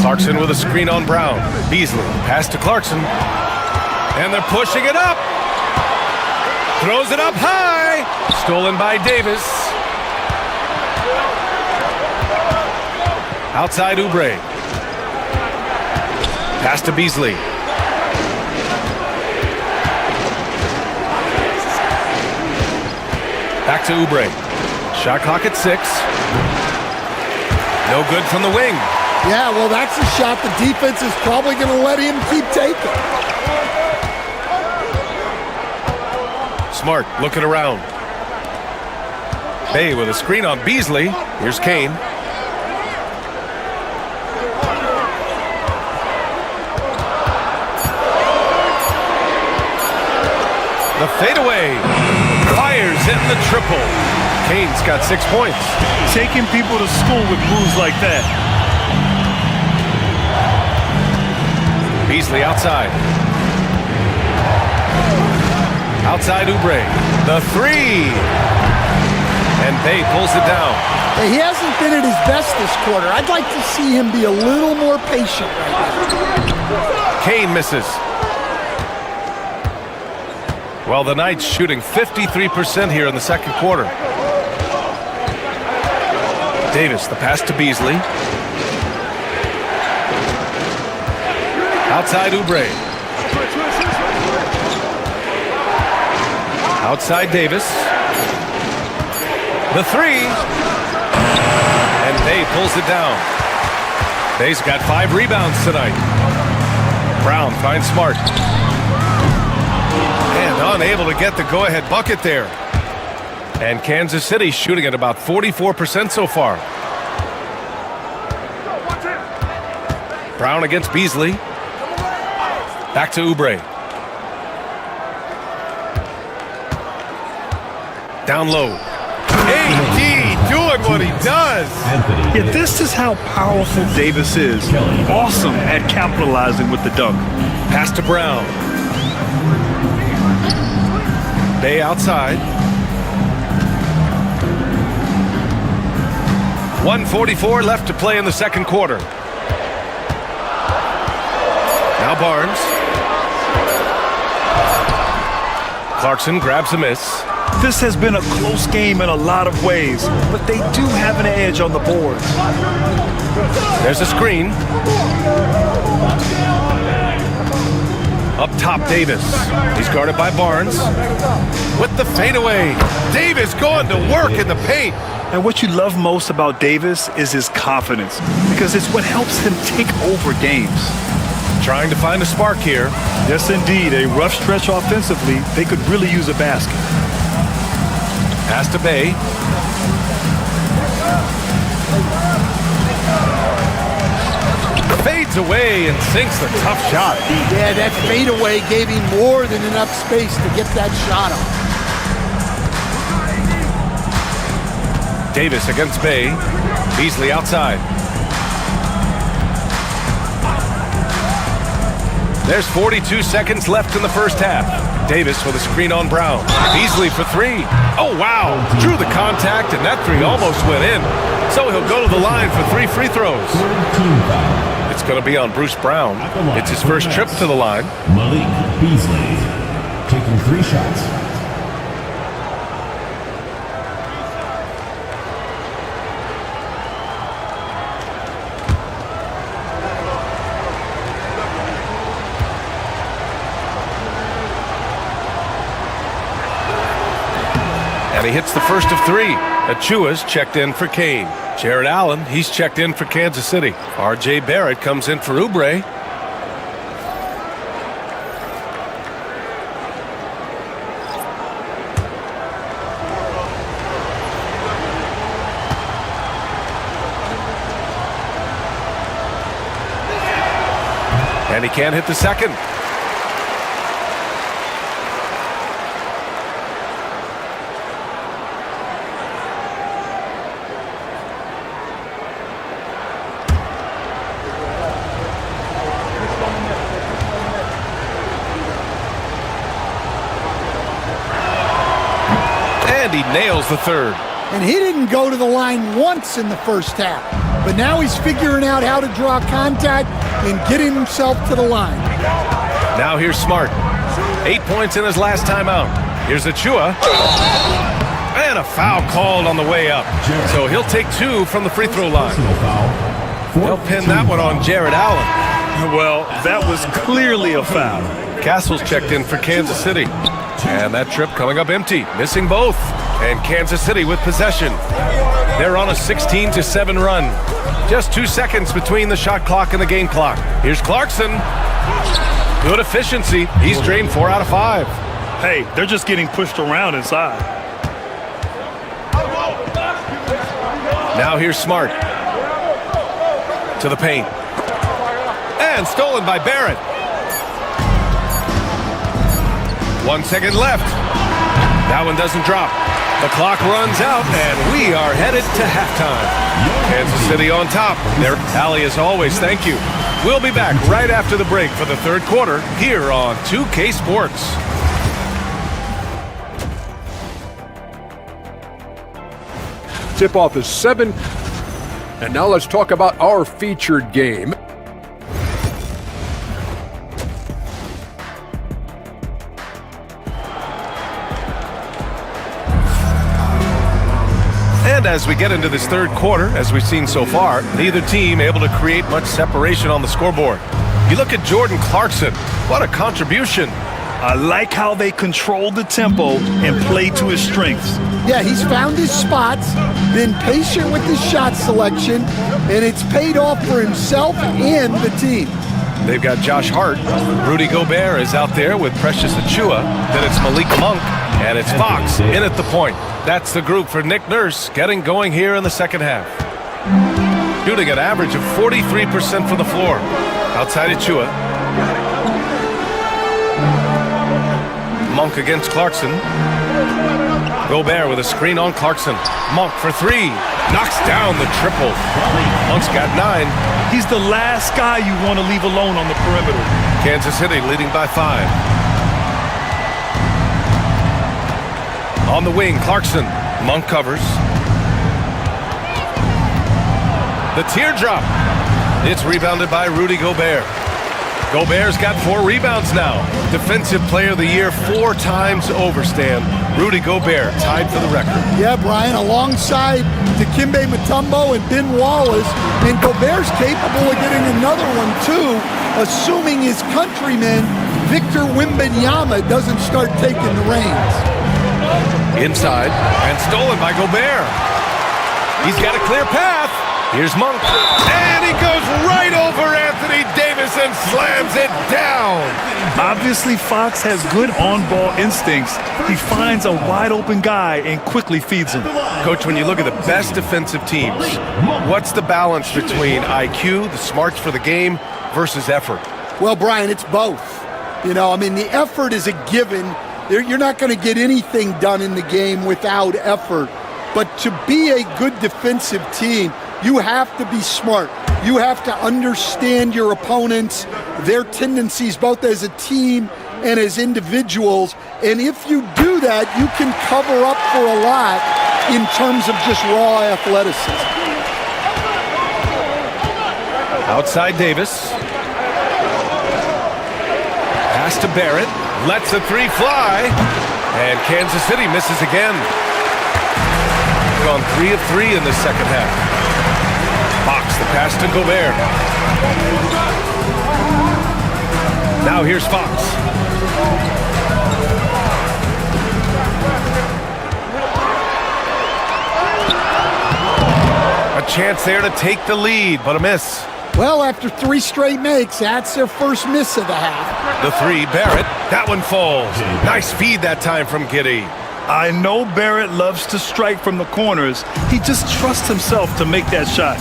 Clarkson with a screen on Brown. Beasley pass to Clarkson. And they're pushing it up. Throws it up high. Stolen by Davis. Outside Oubre. Pass to Beasley. Back to Oubre. Shot clock at 6. No good from the wing. Yeah, well, that's a shot the defense is probably going to let him keep taking. Smart looking around. Bay with a screen on Beasley. Here's Kane. The fadeaway. Fires in the triple. Kane's got 6 points. Taking people to school with moves like that. Beasley outside. Outside Oubre. The three. And Bay pulls it down. He hasn't been at his best this quarter. I'd like to see him be a little more patient right now. Kane misses. Well, the Knights shooting 53% here in the second quarter. Davis, the pass to Beasley. Outside Oubre. Outside Davis. The three. And Bay pulls it down. Bay's got 5 rebounds tonight. Brown finds Smart. And unable to get the go-ahead bucket there. And Kansas City shooting at about 44% so far. Brown against Beasley. Back to Oubre. Down low. AD doing what he does. Yeah, this is how powerful Davis is. Awesome at capitalizing with the dunk. Pass to Brown. Bay outside. 1:44 left to play in the second quarter. Now Barnes. Clarkson grabs a miss. This has been a close game in a lot of ways, but they do have an edge on the boards. There's a screen. Up top, Davis. He's guarded by Barnes. With the fadeaway. Davis going to work in the paint. And what you love most about Davis is his confidence, because it's what helps him take over games. Trying to find a spark here. Yes, indeed. A rough stretch offensively. They could really use a basket. Pass to Bay. Fades away and sinks the tough shot. Yeah, that fadeaway gave him more than enough space to get that shot off. Davis against Bay. Beasley outside. There's 42 seconds left in the first half. Davis with a screen on Brown. Beasley for three. Oh, wow. Drew the contact, and that three almost went in. So he'll go to the line for 3 free throws. It's going to be on Bruce Brown. It's his first trip to the line. Malik Beasley taking 3 shots. And he hits the first of 3. Achua's checked in for Kane. Jared Allen, he's checked in for Kansas City. RJ Barrett comes in for Oubre. And he can't hit the second. And he nails the third. And he didn't go to the line once in the first half. But now he's figuring out how to draw contact and getting himself to the line. Now here's Smart. 8 points in his last time out. Here's Achua. And a foul called on the way up. So he'll take 2 from the free throw line. They'll pin that one on Jared Allen. Well, that was clearly a foul. Castle's checked in for Kansas City. And that trip coming up empty, missing both. And Kansas City with possession. They're on a 16-7 run. Just 2 seconds between the shot clock and the game clock. Here's Clarkson. Good efficiency. He's drained 4 out of 5. Hey, they're just getting pushed around inside. Now here's Smart. To the paint. And stolen by Barrett. 1 second left. That one doesn't drop. The clock runs out, and we are headed to halftime. Kansas City on top. There, Allie, as always, thank you. We'll be back right after the break for the third quarter here on 2K Sports. Tip-off is 7. And now let's talk about our featured game. And as we get into this third quarter, as we've seen so far, neither team able to create much separation on the scoreboard. You look at Jordan Clarkson. What a contribution. I like how they control the tempo and play to his strengths. Yeah, he's found his spots, been patient with his shot selection, and it's paid off for himself and the team. They've got Josh Hart. Rudy Gobert is out there with Precious Achiuwa. Then it's Malik Monk, and it's Fox in at the point. That's the group for Nick Nurse getting going here in the second half. Shooting an average of 43% from the floor. Outside Achiuwa. Monk against Clarkson. Gobert with a screen on Clarkson. Monk for three. Knocks down the triple. Monk's got 9. He's the last guy you want to leave alone on the perimeter. Kansas City leading by 5. On the wing, Clarkson. Monk covers. The teardrop. It's rebounded by Rudy Gobert. Gobert's got 4 rebounds now. Defensive Player of the Year 4 times over, Stan. Rudy Gobert tied for the record. Yeah, Brian, alongside Dikembe Mutombo and Ben Wallace, and Gobert's capable of getting another one too, assuming his countryman Victor Wembanyama doesn't start taking the reins. Inside, and stolen by Gobert. He's got a clear path. Here's Monk, and he goes right over Anthony Davis and slams it down. Obviously, Fox has good on-ball instincts. He finds a wide-open guy and quickly feeds him. Coach, when you look at the best defensive teams, what's the balance between IQ, the smarts for the game, versus effort? Well, Brian, it's both. You know, I mean, the effort is a given. You're not going to get anything done in the game without effort. But to be a good defensive team, you have to be smart. You have to understand your opponents, their tendencies, both as a team and as individuals. And if you do that, you can cover up for a lot in terms of just raw athleticism. Outside Davis. Pass to Barrett. Lets the 3 fly. And Kansas City misses again. Gone 3 of 3 in the second half. Fox, the pass to Gobert. Now here's Fox. A chance there to take the lead, but a miss. Well, after 3 straight makes, that's their first miss of the half. The 3, Barrett. That one falls. Nice feed that time from Giddey. I know Barrett loves to strike from the corners. He just trusts himself to make that shot.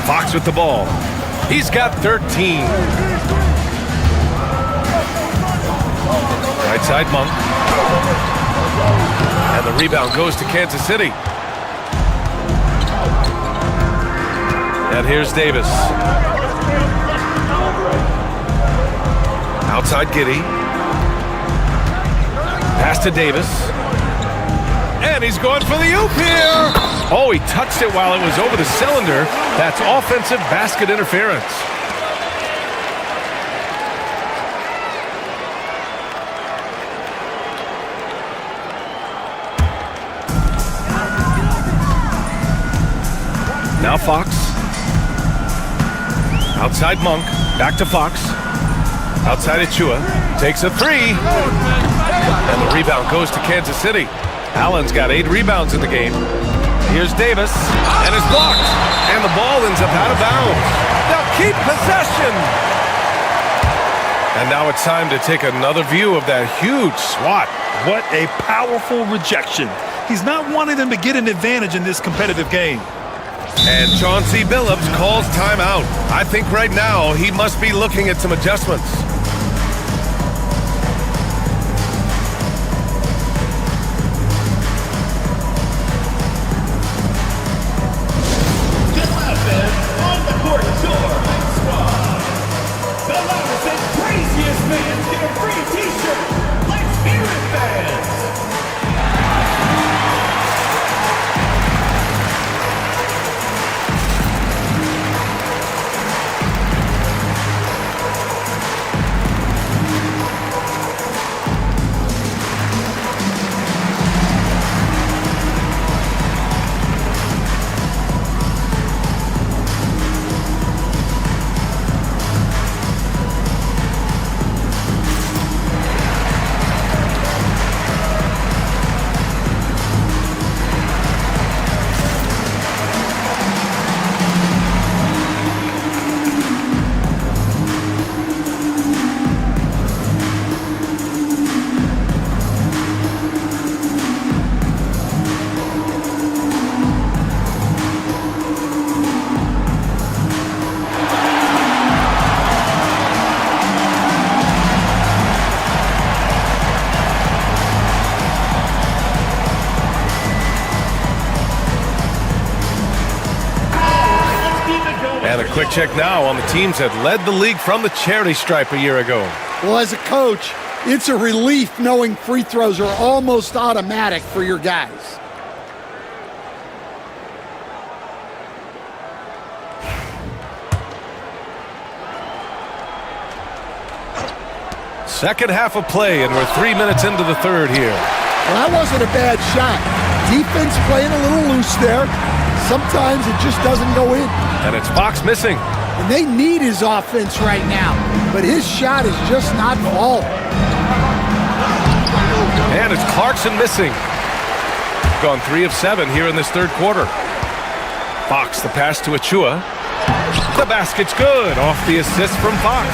Fox with the ball. He's got 13. Right side Monk. And the rebound goes to Kansas City. And here's Davis. Outside Giddey. Pass to Davis. And he's going for the oop here. Oh, he touched it while it was over the cylinder. That's offensive basket interference. Now Fox. Outside Monk. Back to Fox. Outside Achiuwa. Takes a 3. And the rebound goes to Kansas City. Allen's got 8 rebounds in the game. Here's Davis, and it's blocked. And the ball ends up out of bounds. They'll keep possession. And now it's time to take another view of that huge swat. What a powerful rejection. He's not wanting them to get an advantage in this competitive game. And Chauncey Billups calls timeout. I think right now he must be looking at some adjustments. free t-shirt. Let's hear it, fans. And a quick check now on the teams that led the league from the charity stripe a year ago. Well, as a coach, it's a relief knowing free throws are almost automatic for your guys. Second half of play, and we're 3 minutes into the third here. Well, that wasn't a bad shot. Defense playing a little loose there. Sometimes it just doesn't go in. And it's Fox missing. And they need his offense right now, but his shot is just not falling. And it's Clarkson missing. Gone 3 of 7 here in this third quarter. Fox, the pass to Achua. The basket's good. Off the assist from Fox.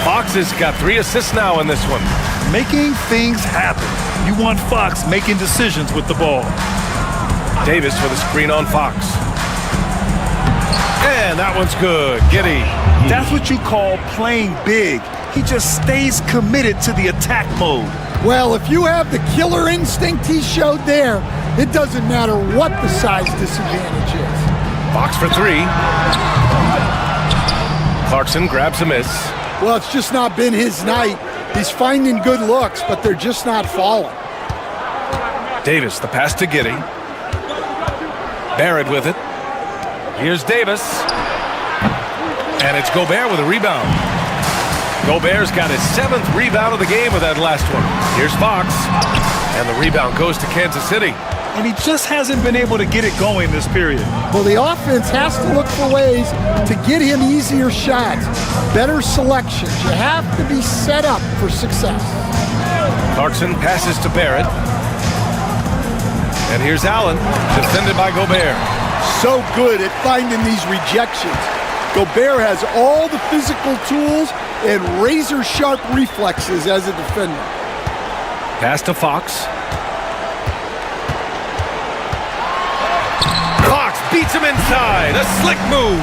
Fox has got 3 assists now in this one. Making things happen. You want Fox making decisions with the ball. Davis for the screen on Fox. And that one's good. Giddey. That's what you call playing big. He just stays committed to the attack mode. Well, if you have the killer instinct he showed there, it doesn't matter what the size disadvantage is. Fox for 3. Clarkson grabs a miss. Well, it's just not been his night. He's finding good looks, but they're just not falling. Davis, the pass to Giddey. Barrett with it. Here's Davis. And it's Gobert with a rebound. Gobert's got his 7th rebound of the game with that last one. Here's Fox. And the rebound goes to Kansas City. And he just hasn't been able to get it going this period. Well, the offense has to look for ways to get him easier shots, better selections. You have to be set up for success. Clarkson passes to Barrett. And here's Allen, defended by Gobert. So good at finding these rejections. Gobert has all the physical tools and razor-sharp reflexes as a defender. Pass to Fox. Fox beats him inside. A slick move.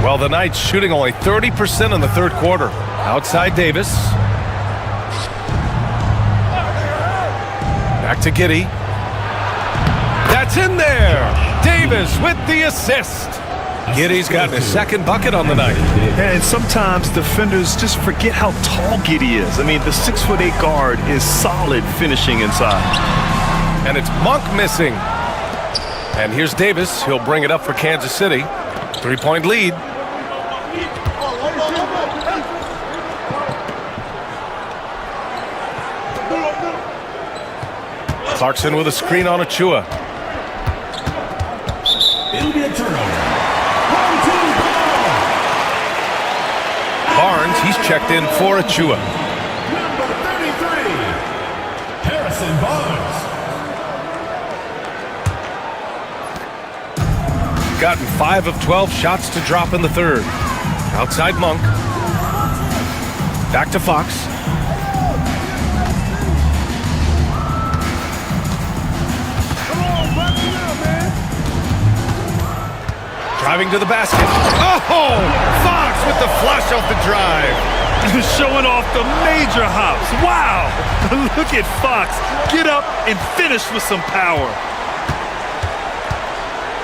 Well, the Knights shooting only 30% in the third quarter. Outside Davis. Back to Giddey. That's in there. Davis with the assist. Giddey's gotten his 2nd bucket on the night. And sometimes defenders just forget how tall Giddey is. I mean, the 6'8" guard is solid finishing inside. And it's Monk missing. And here's Davis. He'll bring it up for Kansas City. 3-point lead. Clarkson with a screen on Achua. It'll be a turnover. Barnes, he's checked in for Achua. Number 33, Harrison Barnes. Gotten 5 of 12 shots to drop in the third. Outside Monk. Back to Fox. Driving to the basket. Oh! Fox with the flush off the drive. Showing off the major hops. Wow! Look at Fox. Get up and finish with some power.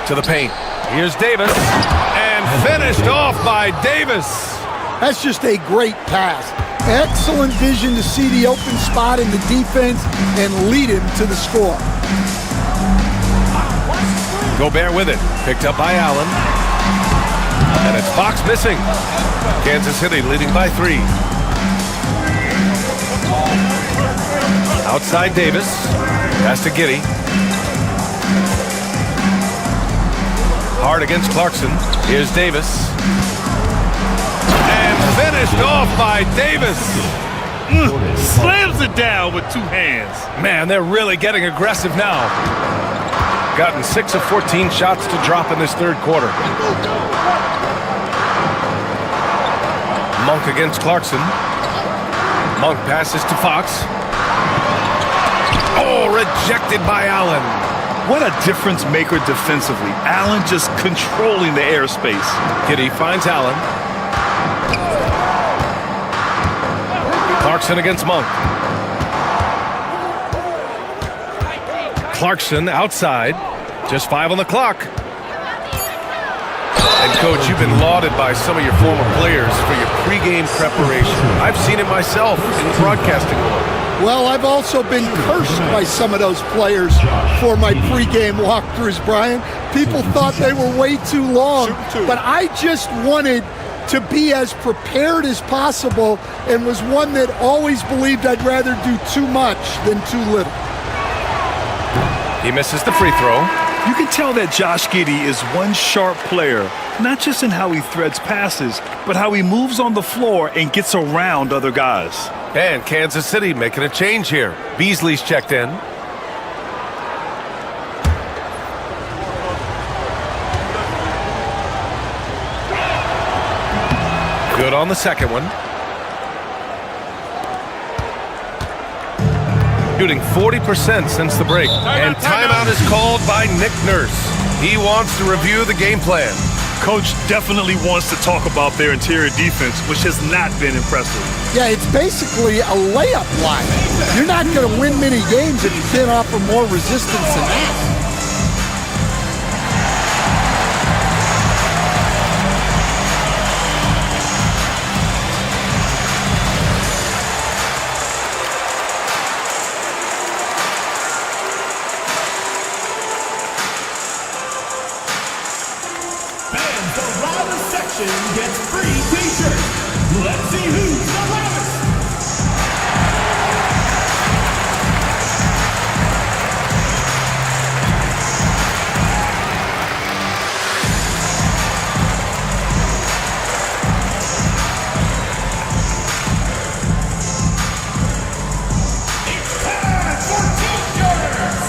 To the paint. Here's Davis. And finished off by Davis. That's just a great pass. Excellent vision to see the open spot in the defense and lead him to the score. Gobert with it. Picked up by Allen. And it's Fox missing. Kansas City leading by 3. Outside Davis. Pass to Giddey. Hard against Clarkson. Here's Davis. And finished off by Davis. Slams it down with 2 hands. Man, they're really getting aggressive now. Gotten 6 of 14 shots to drop in this third quarter. Monk against Clarkson. Monk passes to Fox. Oh, rejected by Allen. What a difference maker defensively. Allen just controlling the airspace. Giddey finds Allen. Clarkson against Monk. Clarkson outside. Just 5 on the clock. And, Coach, you've been lauded by some of your former players for your pregame preparation. I've seen it myself in the broadcasting world. Well, I've also been cursed by some of those players for my pregame walkthroughs, Brian. People thought they were way too long, but I just wanted to be as prepared as possible and was one that always believed I'd rather do too much than too little. He misses the free throw. You can tell that Josh Giddey is one sharp player, not just in how he threads passes, but how he moves on the floor and gets around other guys. And Kansas City making a change here. Beasley's checked in. Good on the second one. Shooting 40% since the break. And timeout is called by Nick Nurse. He wants to review the game plan. Coach definitely wants to talk about their interior defense, which has not been impressive. Yeah, it's basically a layup line. You're not going to win many games if you can't offer more resistance than that. Gets free t-shirts. Let's see who's the loudest. It's time for t-shirts.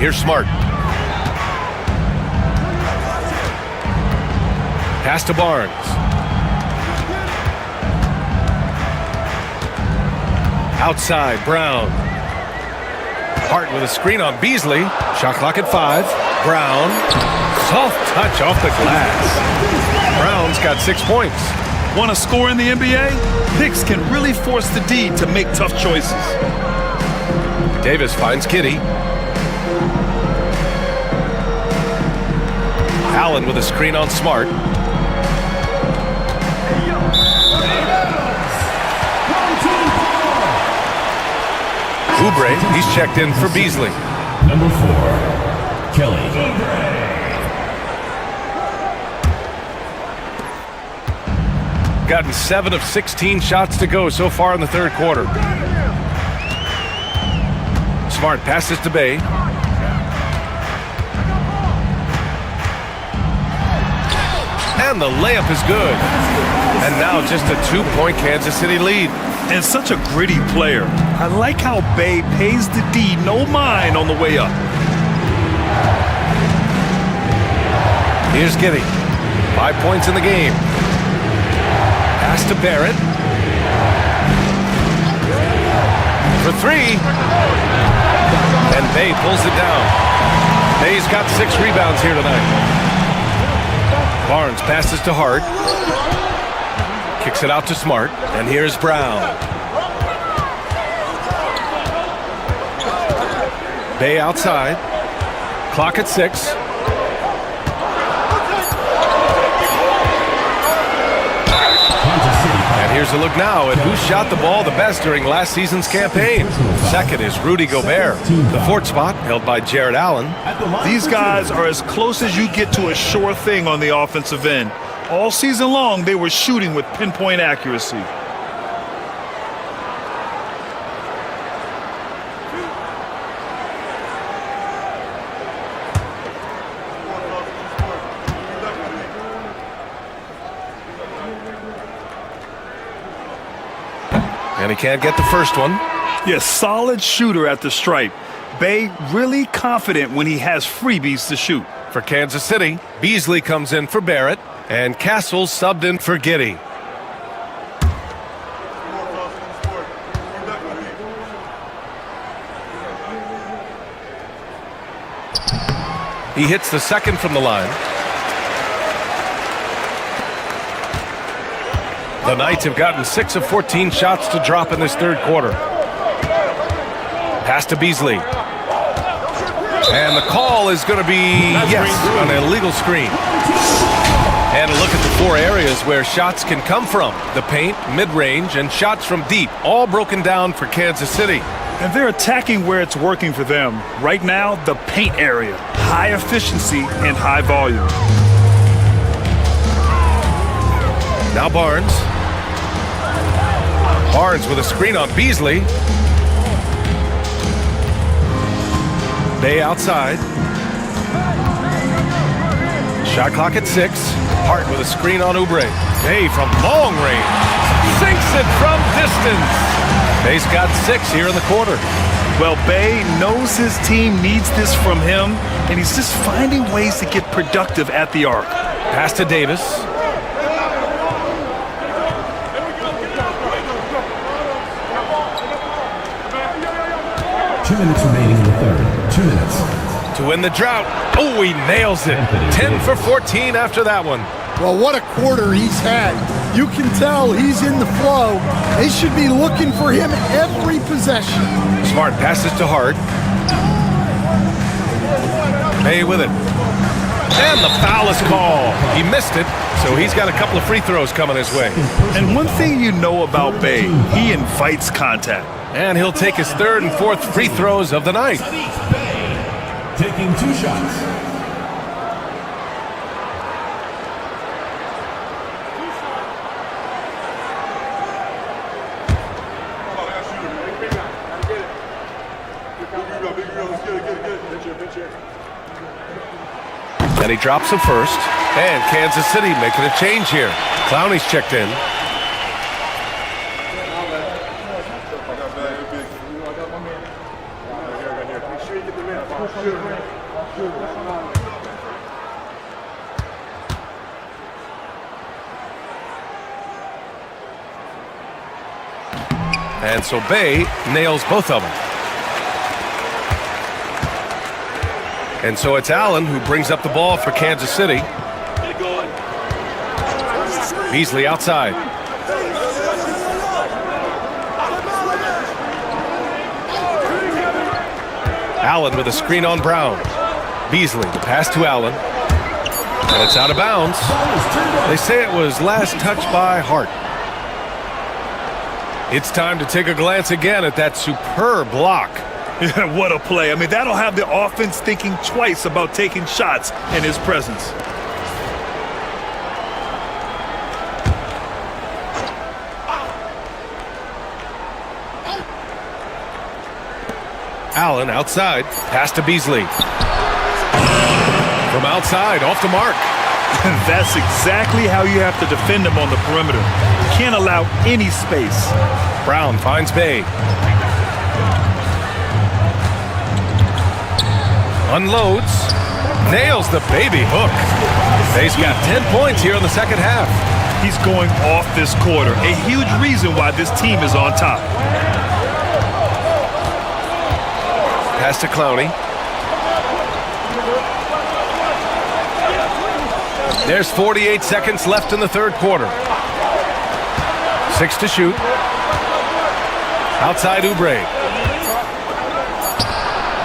Here's Smart. Pass to Barnes. Outside, Brown. Hart with a screen on Beasley. Shot clock at 5. Brown. Soft touch off the glass. Brown's got 6 points. Want to score in the NBA? Picks can really force the D to make tough choices. Davis finds Giddey. Allen with a screen on Smart. Oubre, he's checked in for Beasley. Number 4, Kelly. Gotten 7 of 16 shots to go so far in the third quarter. Smart passes to Bay. And the layup is good. And now just a 2-point Kansas City lead. And such a gritty player. I like how Bay pays the D no mind on the way up. Here's Giddy. 5 points in the game. Pass to Barrett. For 3. And Bay pulls it down. Bay's got 6 rebounds here tonight. Barnes passes to Hart. Kicks it out to Smart. And here's Brown. Bay outside. Clock at 6. And here's a look now at who shot the ball the best during last season's campaign. Second is Rudy Gobert. The 4th spot held by Jared Allen. These guys are as close as you get to a sure thing on the offensive end. All season long, they were shooting with pinpoint accuracy. And he can't get the first one. Yes, solid shooter at the stripe. Bay really confident when he has freebies to shoot. For Kansas City, Beasley comes in for Barrett, and Castles subbed in for Giddy. He hits the second from the line. The Knights have gotten 6 of 14 shots to drop in this third quarter. Pass to Beasley. And the call is going to be, yes, an illegal screen. And a look at the 4 areas where shots can come from. The paint, mid-range, and shots from deep, all broken down for Kansas City. And they're attacking where it's working for them. Right now, the paint area. High efficiency and high volume. Now Barnes. Barnes with a screen on Beasley. Bay outside. Shot clock at 6. Hart with a screen on Oubre. Bay from long range. Sinks it from distance. Bay's got 6 here in the quarter. Well, Bay knows his team needs this from him, and he's just finding ways to get productive at the arc. Pass to Davis. Minutes remaining in the third. 2 minutes. To win the drought. Oh, he nails it. 10 for 14 after that one. Well, what a quarter he's had. You can tell he's in the flow. They should be looking for him every possession. Smart passes to Hart. Bay with it. And the foul is called. He missed it, so he's got a couple of free throws coming his way. And one thing you know about Bay, he invites contact. And he'll take his 3rd and 4th free throws of the night. Taking 2 shots. And he drops the first. And Kansas City making a change here. Clowney's checked in. And so Bay nails both of them. And so it's Allen who brings up the ball for Kansas City. Beasley outside. Allen with a screen on Brown. Beasley, the pass to Allen. And it's out of bounds. They say it was last touched by Hart. It's time to take a glance again at that superb block. What a play. I mean, that'll have the offense thinking twice about taking shots in his presence. Allen outside. Pass to Beasley. From outside, off the mark. That's exactly how you have to defend him on the perimeter. Can't allow any space. Brown finds Bay. Unloads. Nails the baby hook. Bay's got 10 points here in the second half. He's going off this quarter. A huge reason why this team is on top. Pass to Clowney. There's 48 seconds left in the third quarter. 6 to shoot. Outside Oubre.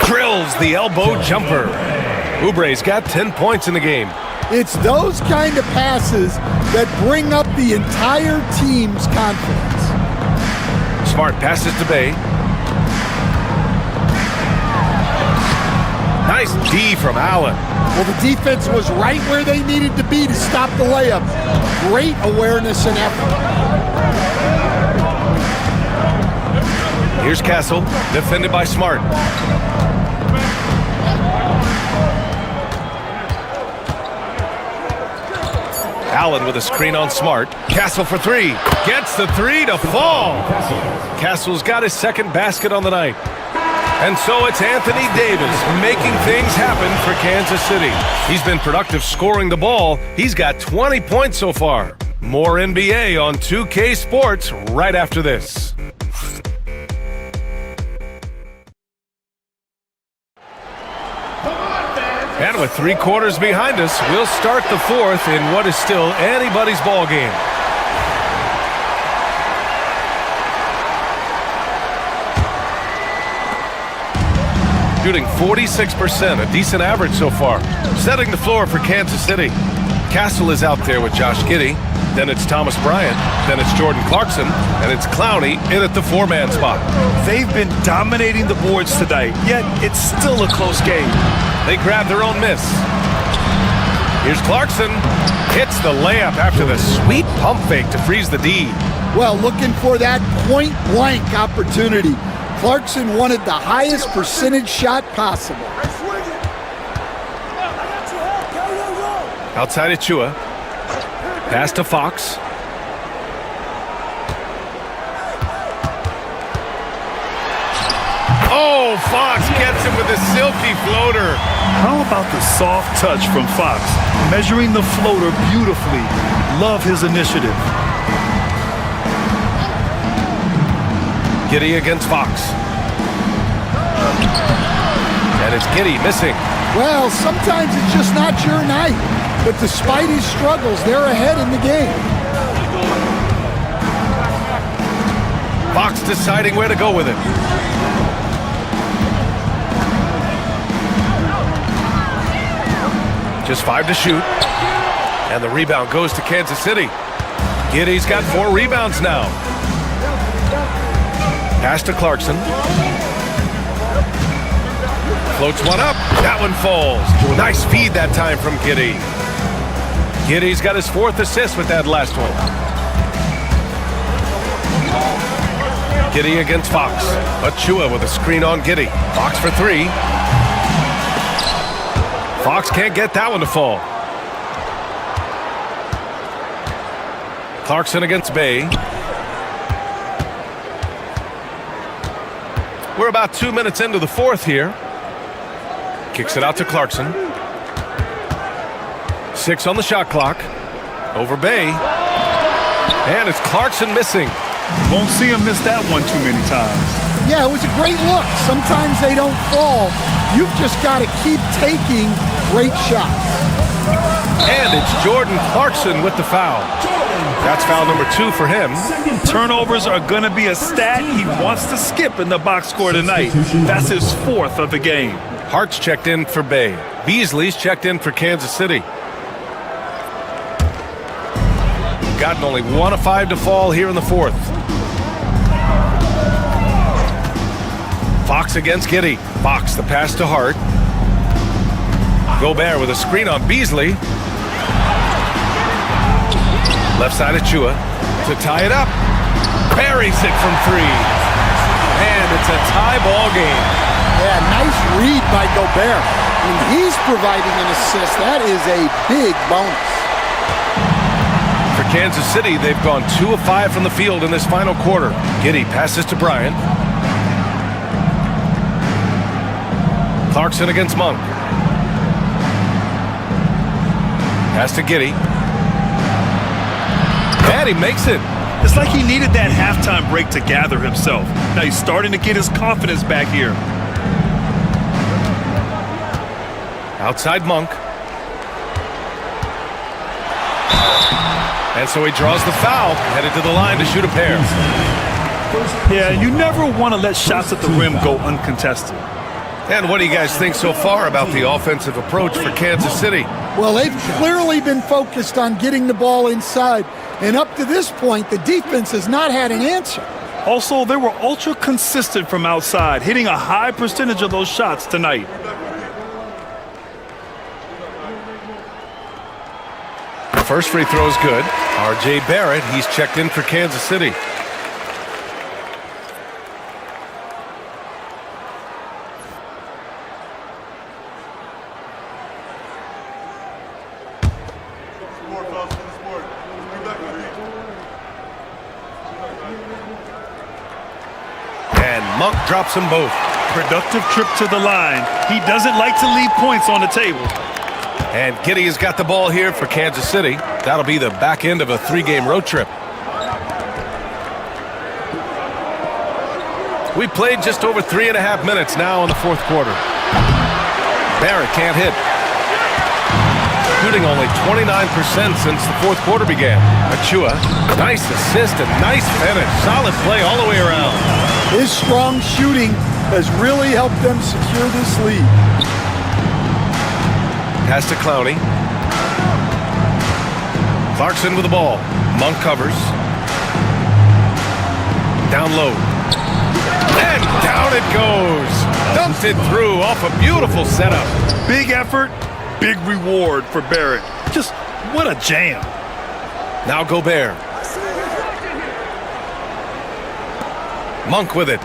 Drills the elbow jumper. Oubre's got 10 points in the game. It's those kind of passes that bring up the entire team's confidence. Smart passes to Bay. Nice D from Allen. Well, the defense was right where they needed to be to stop the layup. Great awareness and effort. Here's Castle, defended by Smart. Allen with a screen on Smart. Castle for three. Gets the three to fall. Castle's got his second basket on the night. And so it's Anthony Davis making things happen for Kansas City. He's been productive scoring the ball. He's got 20 points so far. More NBA on 2K Sports right after this. And with 3 quarters behind us, we'll start the fourth in what is still anybody's ball game. Shooting 46%, a decent average so far. Setting the floor for Kansas City. Castle is out there with Josh Giddey. Then it's Thomas Bryant. Then it's Jordan Clarkson. And it's Clowney in at the 4-man spot. They've been dominating the boards tonight, yet it's still a close game. They grab their own miss. Here's Clarkson. Hits the layup after the sweet pump fake to freeze the D. Well, looking for that point-blank opportunity. Clarkson wanted the highest percentage shot possible. Outside Achua. Pass to Fox. Oh, Fox gets him with a silky floater. How about the soft touch from Fox? Measuring the floater beautifully. Love his initiative. Giddey against Fox. And it's Giddey missing. Well, sometimes it's just not your night. But despite his struggles, they're ahead in the game. Fox deciding where to go with it. Just 5 to shoot. And the rebound goes to Kansas City. Giddey's got 4 rebounds now. Pass to Clarkson. Floats one up. That one falls. Nice feed that time from Giddey. Giddey's got his 4th assist with that last one. Giddey against Fox. Achua with a screen on Giddey. Fox for 3. Fox can't get that one to fall. Clarkson against Bay. We're about 2 minutes into the fourth here. Kicks it out to Clarkson. 6 on the shot clock. Over Bay. And it's Clarkson missing. Won't see him miss that one too many times. Yeah, it was a great look. Sometimes they don't fall. You've just got to keep taking great shots. And it's Jordan Clarkson with the foul. That's foul number 2 for him. Turnovers are going to be a stat he wants to skip in the box score tonight. That's his 4th of the game. Hart's checked in for Bay. Beasley's checked in for Kansas City. Gotten only 1 of 5 to fall here in the fourth. Fox against Giddey. Fox the pass to Hart. Gobert with a screen on Beasley. Left side of Achua to tie it up. Buries it from 3. And it's a tie ball game. Yeah, nice read by Gobert. When he's providing an assist, that is a big bonus. For Kansas City, they've gone 2 of 5 from the field in this final quarter. Giddey passes to Bryant. Clarkson against Monk. Pass to Giddey. And he makes it. It's like he needed that halftime break to gather himself. Now he's starting to get his confidence back here. Outside Monk. And so he draws the foul, headed to the line to shoot a pair. Yeah, you never want to let shots at the rim go uncontested. And what do you guys think so far about the offensive approach for Kansas City? Well, they've clearly been focused on getting the ball inside. And up to this point, the defense has not had an answer. Also, they were ultra consistent from outside, hitting a high percentage of those shots tonight. The first free throw is good. R.J. Barrett, he's checked in for Kansas City. And Monk drops them both. Productive trip to the line. He doesn't like to leave points on the table. And Giddey has got the ball here for Kansas City. That'll be the back end of a 3-game road trip. We played just over 3.5 minutes now in the fourth quarter. Barrett can't hit. Shooting only 29% since the fourth quarter began. Achua, nice assist and nice finish. Solid play all the way around. His strong shooting has really helped them secure this lead. Pass to Clowney. Clarkson with the ball. Monk covers. Down low. And down it goes. Dumps it through off a beautiful setup. Big effort, big reward for Barrett. Just what a jam. Now Gobert. Monk with it.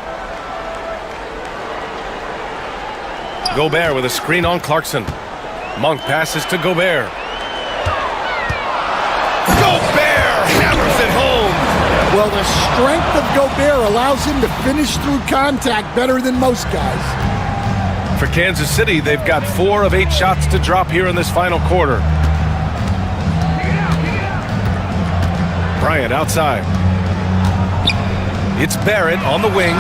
Gobert with a screen on Clarkson. Monk passes to Gobert. Gobert hammers it home. Well, the strength of Gobert allows him to finish through contact better than most guys. For Kansas City, they've got 4 of 8 shots to drop here in this final quarter. Bryant outside. It's Barrett on the wing.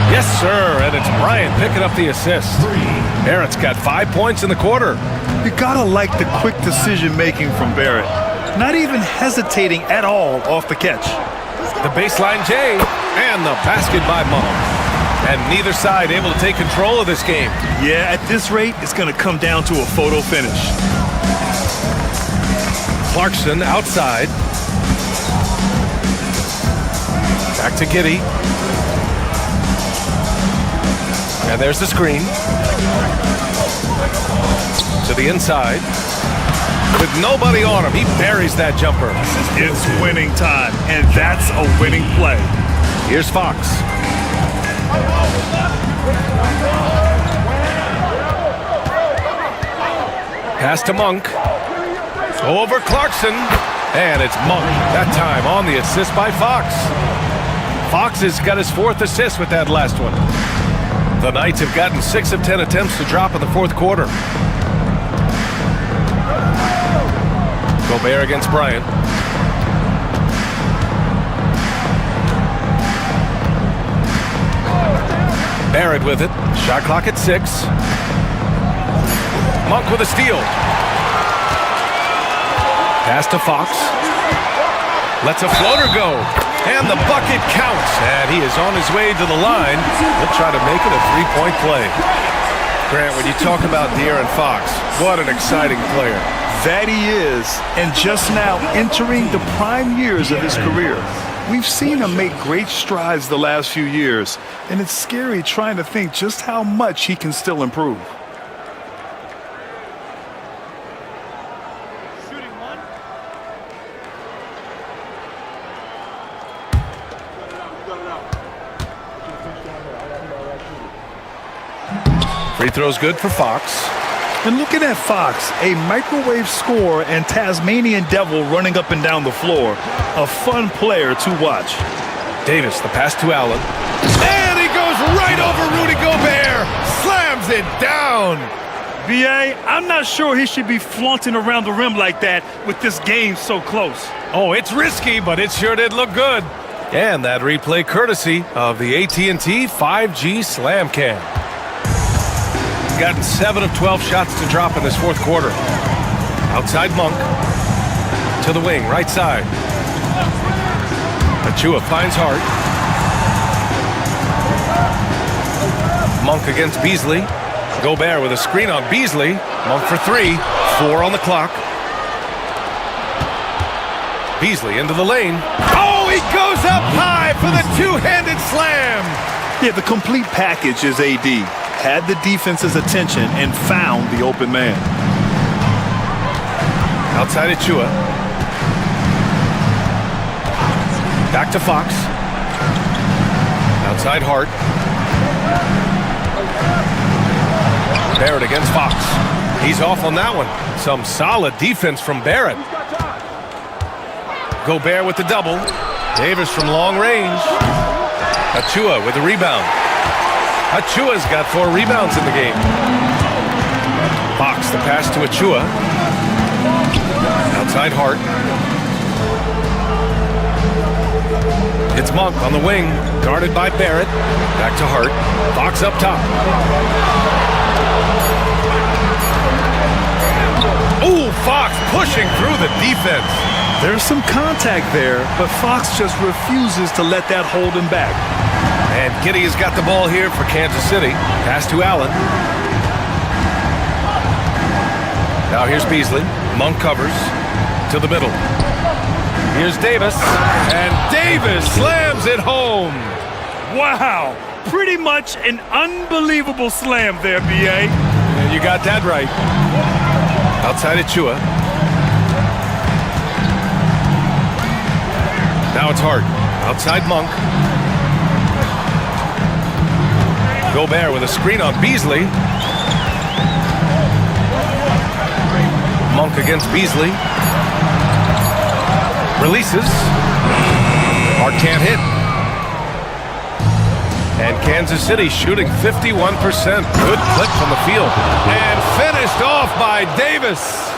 Yes, sir, and it's Bryant picking up the assist. Barrett's got 5 points in the quarter. You gotta like the quick decision-making from Barrett. Not even hesitating at all off the catch. The baseline J and the basket by Monk. And neither side able to take control of this game. Yeah, at this rate, it's gonna come down to a photo finish. Clarkson outside. Back to Giddey. And there's the screen. To the inside. With nobody on him, he buries that jumper. It's winning time, and that's a winning play. Here's Fox. Pass to Monk. Over Clarkson. And it's Monk, that time on the assist by Fox. Fox has got his 4th assist with that last one. The Knights have gotten 6 of 10 attempts to drop in the fourth quarter. Gobert against Bryant. Barrett with it. Shot clock at 6. Monk with a steal. Pass to Fox. Lets a floater go. And the bucket counts. And he is on his way to the line. He'll try to make it a 3-point play. Grant, when you talk about De'Aaron Fox, what an exciting player. That he is, and just now entering the prime years of his career. We've seen him make great strides the last few years, and it's scary trying to think just how much he can still improve. Free throw's good for Fox. And looking at Fox, a microwave scorer and Tasmanian devil running up and down the floor. A fun player to watch. Davis, the pass to Allen. And he goes right over Rudy Gobert. Slams it down. B.A., I'm not sure he should be flaunting around the rim like that with this game so close. Oh, it's risky, but it sure did look good. And that replay courtesy of the AT&T 5G Slam Cam. He's gotten 7 of 12 shots to drop in this fourth quarter. Outside Monk. To the wing, right side. Achua finds Hart. Monk against Beasley. Gobert with a screen on Beasley. Monk for 3. 4 on the clock. Beasley into the lane. Oh, he goes up high for the two-handed slam. Yeah, the complete package is AD. Had the defense's attention and found the open man. Outside Achua. Back to Fox. Outside Hart. Barrett against Fox. He's off on that one. Some solid defense from Barrett. Gobert with the double. Davis from long range. Achua with the rebound. Achua's got 4 rebounds in the game. Fox, the pass to Achua. Outside Hart. It's Monk on the wing, guarded by Barrett. Back to Hart. Fox up top. Ooh, Fox pushing through the defense. There's some contact there, but Fox just refuses to let that hold him back. And Giddey has got the ball here for Kansas City. Pass to Allen. Now here's Beasley. Monk covers to the middle. Here's Davis. And Davis slams it home. Wow. Pretty much an unbelievable slam there, B.A. And you got that right. Outside Achua. Now it's Hart. Outside Monk. Gobert with a screen on Beasley. Monk against Beasley. Releases. Hart can't hit. And Kansas City shooting 51%. Good clip from the field. And finished off by Davis.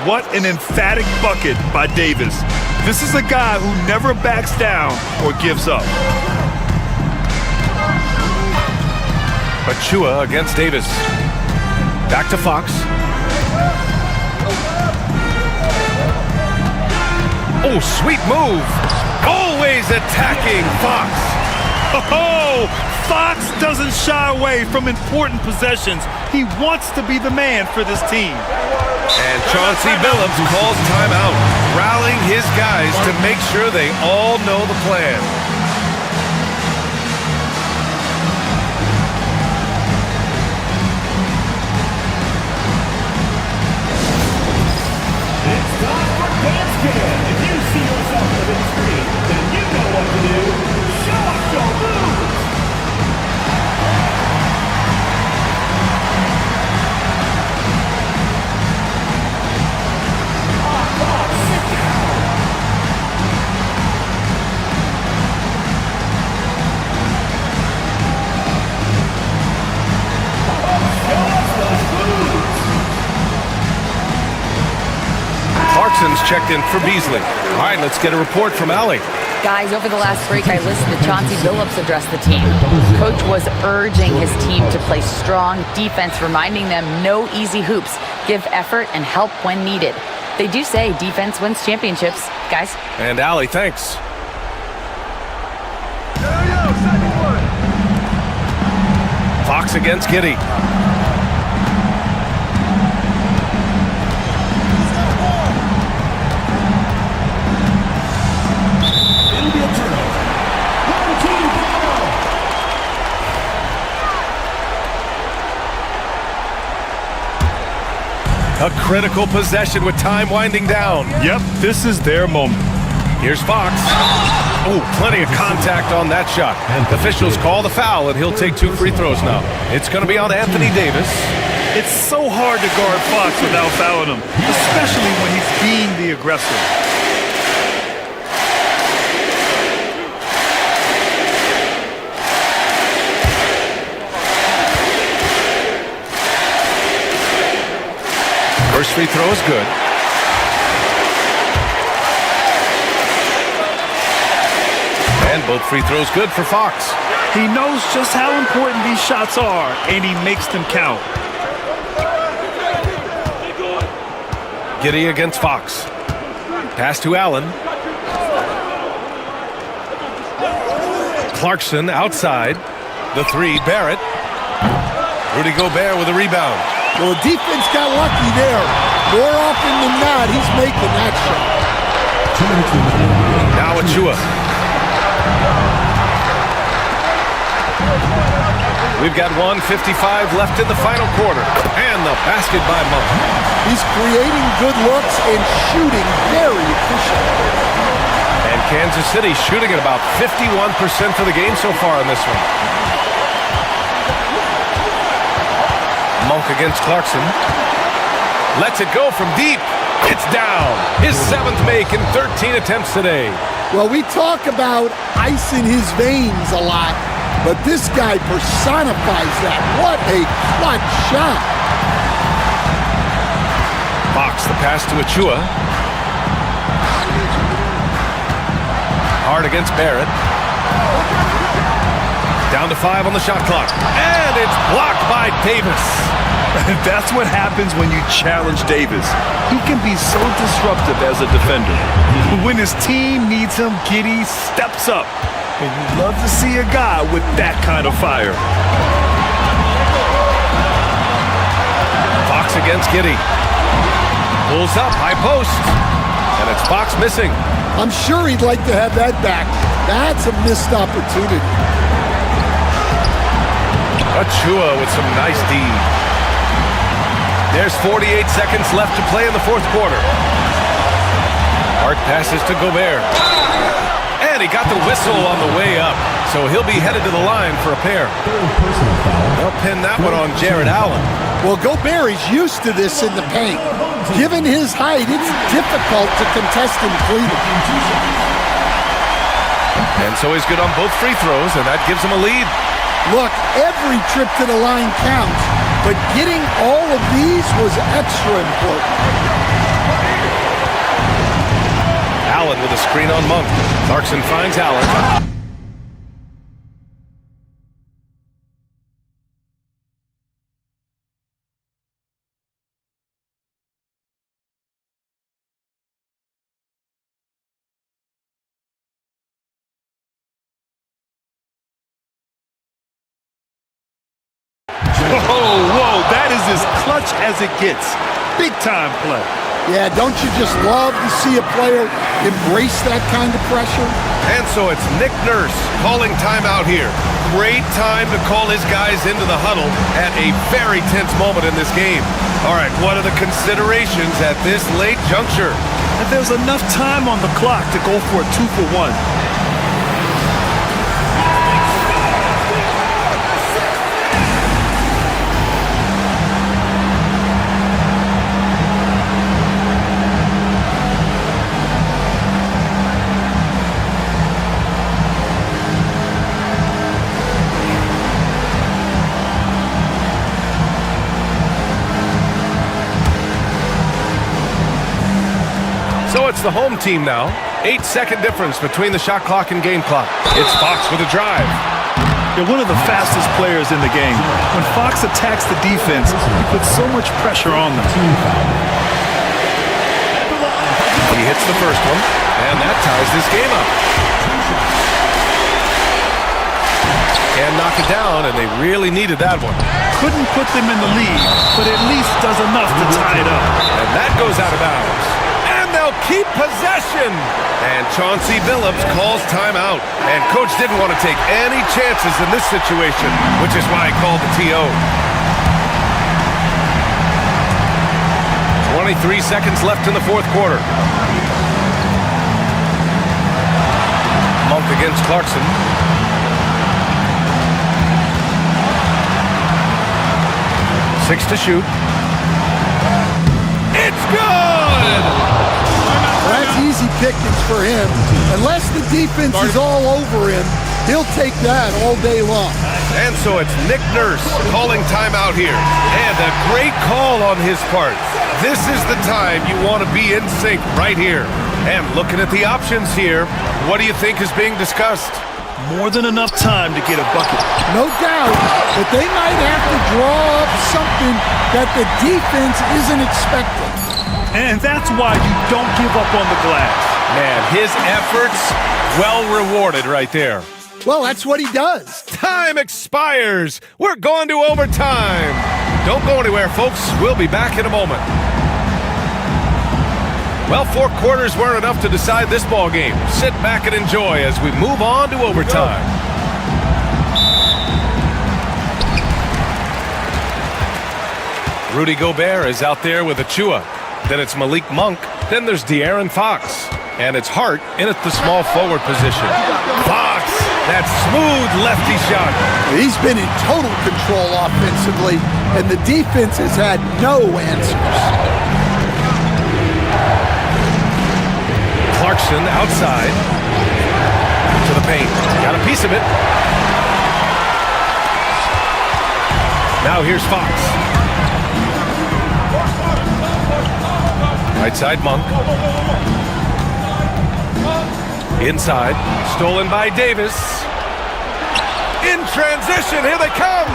What an emphatic bucket by Davis. This is a guy who never backs down or gives up. Achua against Davis. Back to Fox. Oh, sweet move. Always attacking Fox. Oh, Fox doesn't shy away from important possessions. He wants to be the man for this team. And Chauncey Billups calls timeout, rallying his guys to make sure they all know the plan. It's time for Dance Cam. If you see yourself on the big screen, then you know what to do. Show us your moves. Clarkson's checked in for Beasley. All right, let's get a report from Allie. Guys, over the last break, I listened to Chauncey Billups address the team. Coach was urging his team to play strong defense, reminding them no easy hoops, give effort, and help when needed. They do say defense wins championships, guys. And Allie, thanks. Fox against Giddey. A critical possession with time winding down. Yep, this is their moment. Here's Fox. Oh, plenty of contact on that shot. Officials call the foul, and he'll take 2 free throws now. It's going to be on Anthony Davis. It's so hard to guard Fox without fouling him, especially when he's being the aggressor. First free throw is good. And both free throws good for Fox. He knows just how important these shots are, and he makes them count. Giddey against Fox. Pass to Allen. Clarkson outside. The 3, Barrett. Rudy Gobert with a rebound. Well, the defense got lucky there. More often than not, he's making that shot. Now Achua. We've got 1:55 left in the final quarter. And the basket by Monk. He's creating good looks and shooting very efficiently. And Kansas City shooting at about 51% for the game so far in this one. Monk against Clarkson. Lets it go from deep. It's down. His 7th make in 13 attempts today. Well, we talk about ice in his veins a lot, but this guy personifies that. What a clutch shot. Fox, the pass to Achua. Hard against Barrett. Down to 5 on the shot clock. And it's blocked by Davis. That's what happens when you challenge Davis. He can be so disruptive as a defender. When his team needs him, Giddey steps up. And you love to see a guy with that kind of fire. Fox against Giddey. Pulls up, high post. And it's Fox missing. I'm sure he'd like to have that back. That's a missed opportunity. Achua with some nice D. There's 48 seconds left to play in the 4th quarter. Hart passes to Gobert. And he got the whistle on the way up. So he'll be headed to the line for a pair. They'll pin that one on Jared Allen. Well, Gobert is used to this in the paint. Given his height, it's difficult to contest in Cleveland. And so he's good on both free throws, and that gives him a lead. Look, every trip to the line counts, but getting all of these was extra important. Allen with a screen on Monk. Clarkson finds Allen. Whoa, that is as clutch as it gets. Big time play. Yeah, don't you just love to see a player embrace that kind of pressure? And so it's Nick Nurse calling timeout here. Great time to call his guys into the huddle at a very tense moment in this game. All right, what are the considerations at this late juncture? And there's enough time on the clock to go for a 2-for-1. So it's the home team now. 8-second difference between the shot clock and game clock. It's Fox with a drive. They're one of the fastest players in the game. When Fox attacks the defense, he puts so much pressure on them. He hits the first one, and that ties this game up. Can knock it down, and they really needed that one. Couldn't put them in the lead, but at least does enough to tie it up. And that goes out of bounds. And they'll keep possession. And Chauncey Billups calls timeout. And coach didn't want to take any chances in this situation, which is why he called the TO. 23 seconds left in the 4th quarter. Monk against Clarkson. Six to shoot. It's good! That's easy pickings for him. Unless the defense is all over him, he'll take that all day long. And so it's Nick Nurse calling timeout here. And a great call on his part. This is the time you want to be in sync right here. And looking at the options here, what do you think is being discussed? More than enough time to get a bucket. No doubt, but they might have to draw up something that the defense isn't expecting. And that's why you don't give up on the glass. Man, his efforts well rewarded right there. Well, that's what he does. Time expires. We're going to overtime. Don't go anywhere, folks. We'll be back in a moment. Well, 4 quarters weren't enough to decide this ball game. Sit back and enjoy as we move on to overtime. Rudy Gobert is out there with Achua. Then it's Malik Monk. Then there's De'Aaron Fox. And it's Hart in at the small forward position. Fox, that smooth lefty shot. He's been in total control offensively, and the defense has had no answers. Clarkson outside to the paint. Got a piece of it. Now here's Fox. Right side Monk. Inside. Stolen by Davis. In transition. Here they come.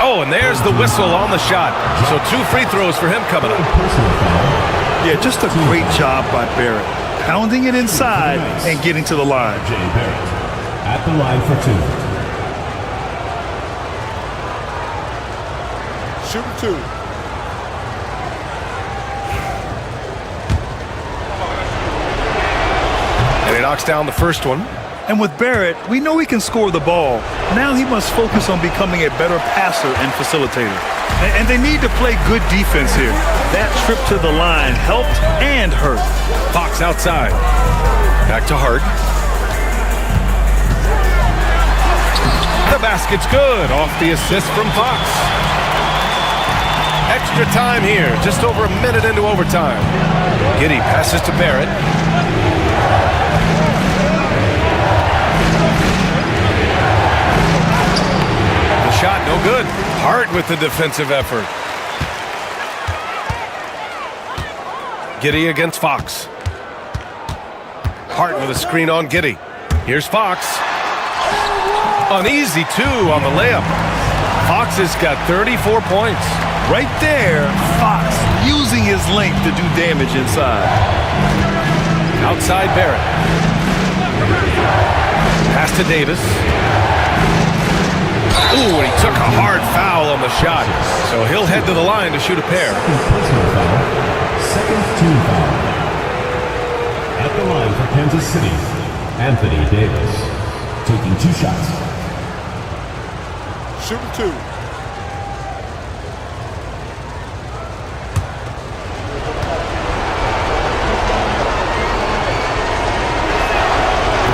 Oh, and there's the whistle on the shot. So 2 free throws for him coming up. Yeah, just a great job by Barrett. Pounding it inside and getting to the line. Jay Barrett at the line for 2. Shooting 2. And he knocks down the first one. And with Barrett, we know he can score the ball. Now he must focus on becoming a better passer and facilitator. And they need to play good defense here. That trip to the line helped and hurt. Fox outside. Back to Hart. The basket's good. Off the assist from Fox. Extra time here. Just over a minute into overtime. Giddey passes to Barrett. Shot no good. Hart with the defensive effort. Giddey against Fox. Hart with a screen on Giddey. Here's Fox. An easy 2 on the layup. Fox has got 34 points. Right there, Fox using his length to do damage inside. Outside Barrett. Pass to Davis. Ooh, and he took a hard foul on the shot. So he'll head to the line to shoot a pair. Second team foul. At the line for Kansas City, Anthony Davis, taking 2 shots. Shooting 2.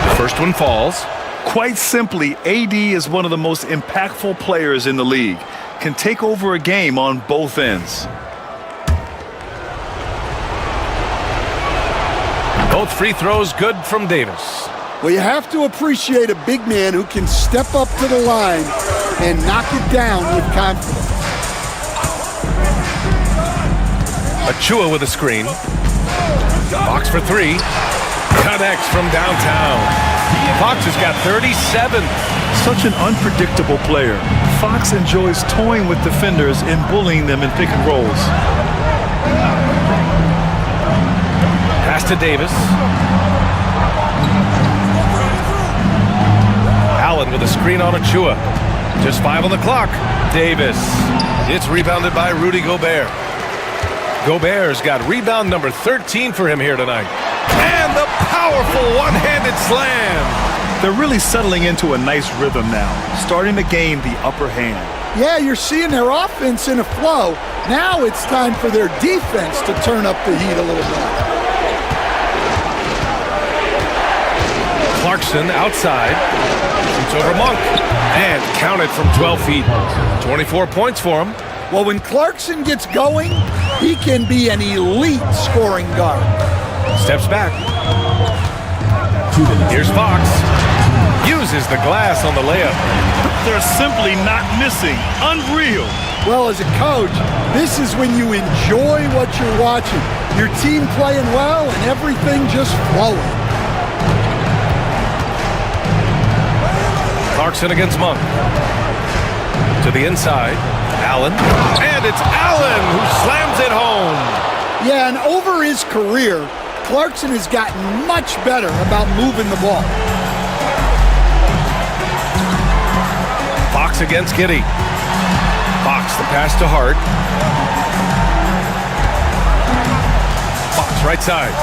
The first one falls. Quite simply, AD is one of the most impactful players in the league. Can take over a game on both ends. Both free throws good from Davis. Well, you have to appreciate a big man who can step up to the line and knock it down with confidence. Achua with a screen. Fox for 3. Connects from downtown. Fox has got 37. Such an unpredictable player. Fox enjoys toying with defenders and bullying them in pick and rolls. Pass to Davis. Allen with a screen on Achua. Just 5 on the clock. Davis. It's rebounded by Rudy Gobert. Gobert's got rebound number 13 for him here tonight. And the powerful one-handed slam. They're really settling into a nice rhythm now, starting to gain the upper hand. Yeah, you're seeing their offense in a flow. Now it's time for their defense to turn up the heat a little bit. Clarkson outside. Shoots over Monk. And counted from 12 feet. 24 points for him. Well, when Clarkson gets going, he can be an elite scoring guard. Steps back. Here's Fox. Uses the glass on the layup. They're simply not missing. Unreal. Well, as a coach, this is when you enjoy what you're watching. Your team playing well and everything just flowing. Clarkson against Monk. To the inside. Allen. And it's Allen who slams it home. Yeah, and over his career, Clarkson has gotten much better about moving the ball. Fox against Giddey. Fox, the pass to Hart. Fox, right side.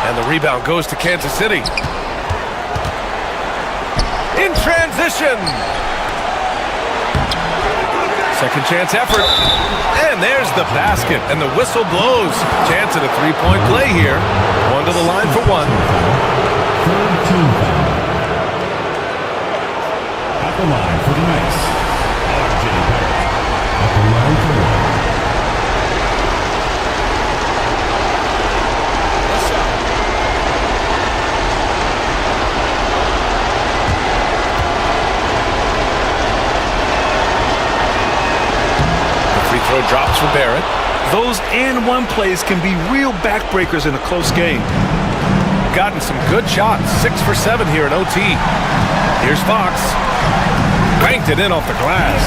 And the rebound goes to Kansas City. In transition. Second chance effort. And there's the basket. And the whistle blows. Chance at a three-point play here. Going to the line for one. Third team foul. At the line for the Knights, RJ Barrett. At the line for one. Throw drops for Barrett. Those and one plays can be real backbreakers in a close game. Gotten some good shots. 6 for 7 here in OT. Here's Fox. Banked it in off the glass.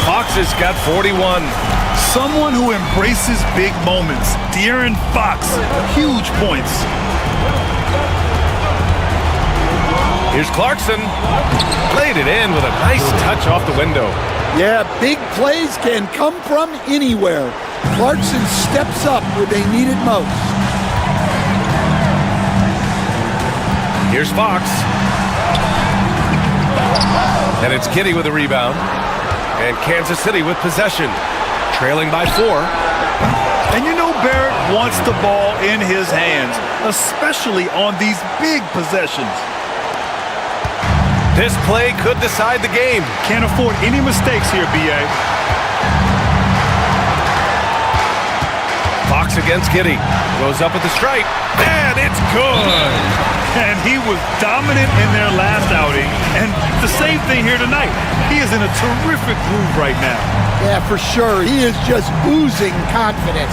Fox has got 41. Someone who embraces big moments. De'Aaron Fox. Huge points. Here's Clarkson. Laid it in with a nice touch off the window. Yeah, big plays can come from anywhere. Clarkson steps up where they need it most. Here's Fox. And it's Giddey with a rebound. And Kansas City with possession. Trailing by 4. And you know Barrett wants the ball in his hands, especially on these big possessions. This play could decide the game. Can't afford any mistakes here, B.A. Fox against Giddey. Goes up at the stripe. And it's good. And he was dominant in their last outing. And the same thing here tonight. He is in a terrific groove right now. Yeah, for sure. He is just oozing confidence.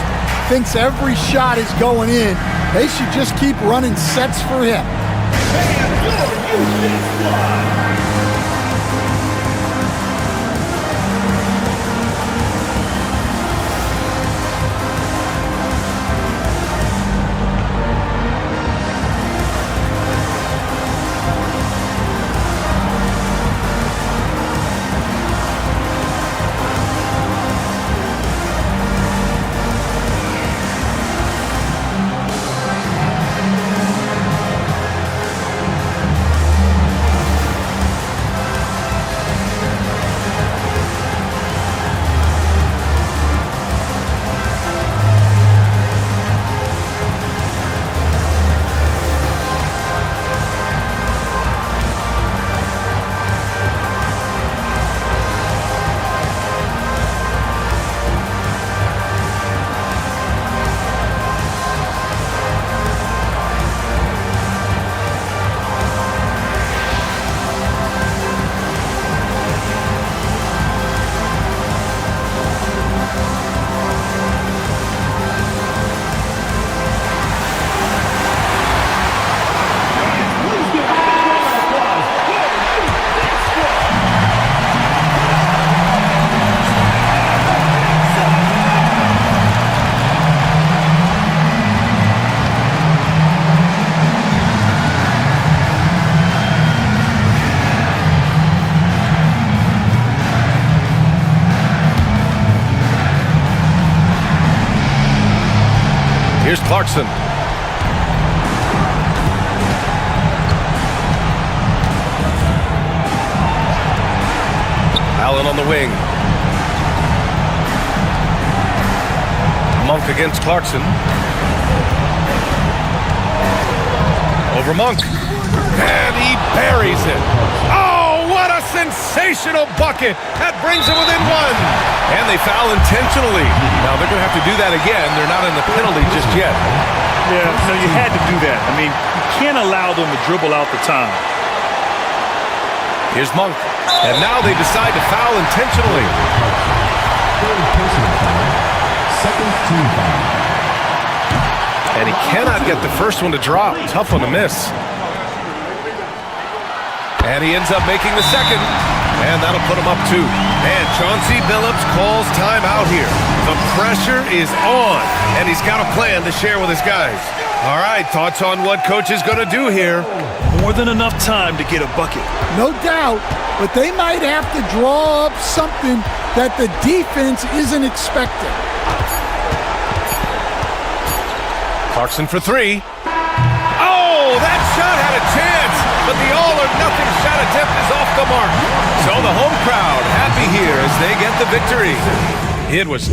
Thinks every shot is going in. They should just keep running sets for him. Here's Clarkson. Allen on the wing. Monk against Clarkson. Over Monk. And he buries it. Oh, what a sensational bucket. That brings it within one. And they foul intentionally. Now, they're going to have to do that again. They're not in the penalty just yet. Yeah, no, you had to do that. I mean, you can't allow them to dribble out the time. Here's Monk. And now they decide to foul intentionally. Second team foul. And he cannot get the first one to drop. Tough one to miss. And he ends up making the second. And that'll put him up 2. And Chauncey Billups calls timeout here. The pressure is on. And he's got a plan to share with his guys. All right, thoughts on what coach is going to do here? More than enough time to get a bucket. No doubt, but they might have to draw up something that the defense isn't expecting. Clarkson for 3. Oh, that shot had a chance, but the all-or-nothing shot attempt is off the mark. So the home crowd happy here as they get the victory. It was...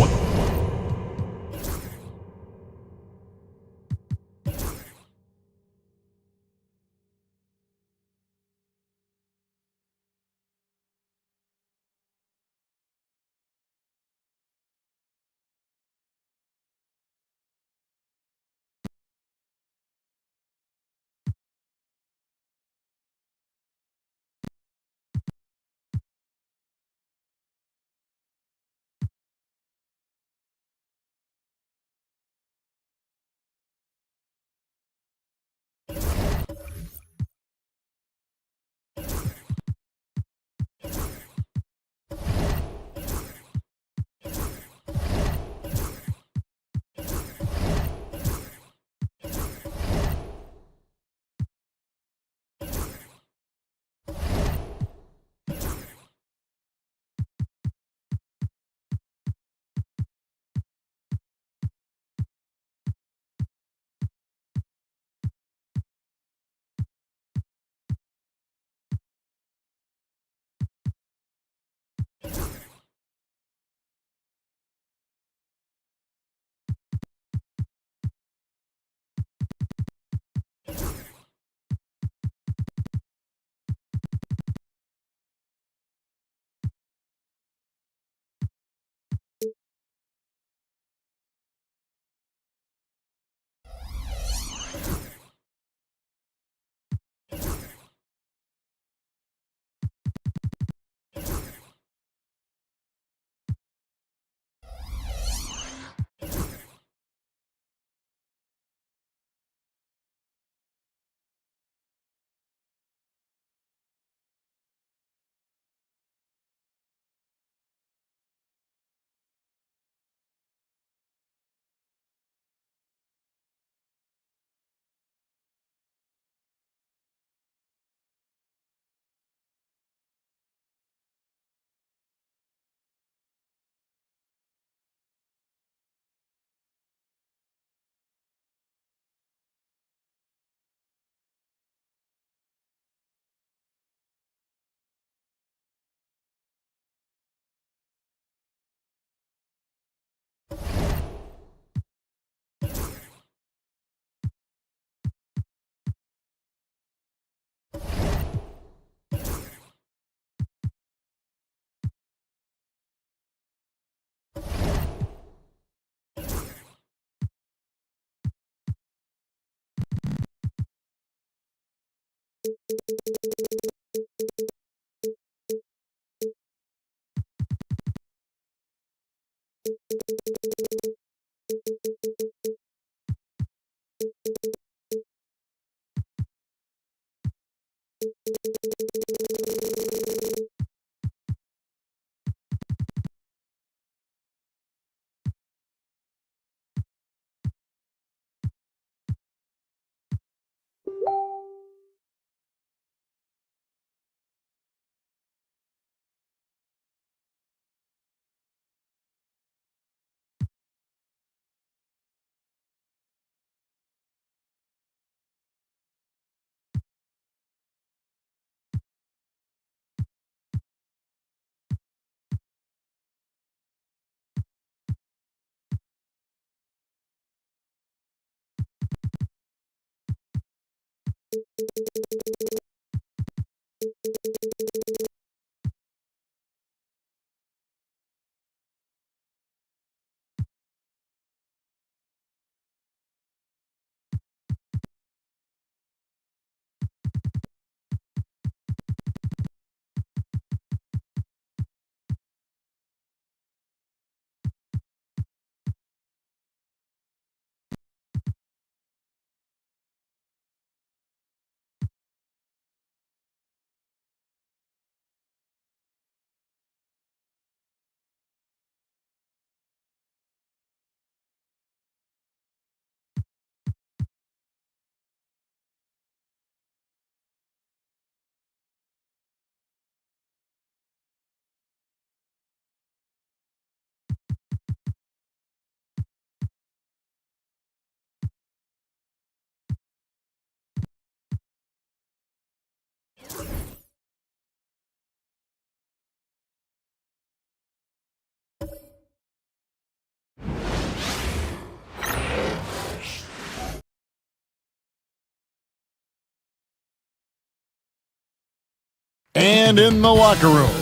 And in the locker room,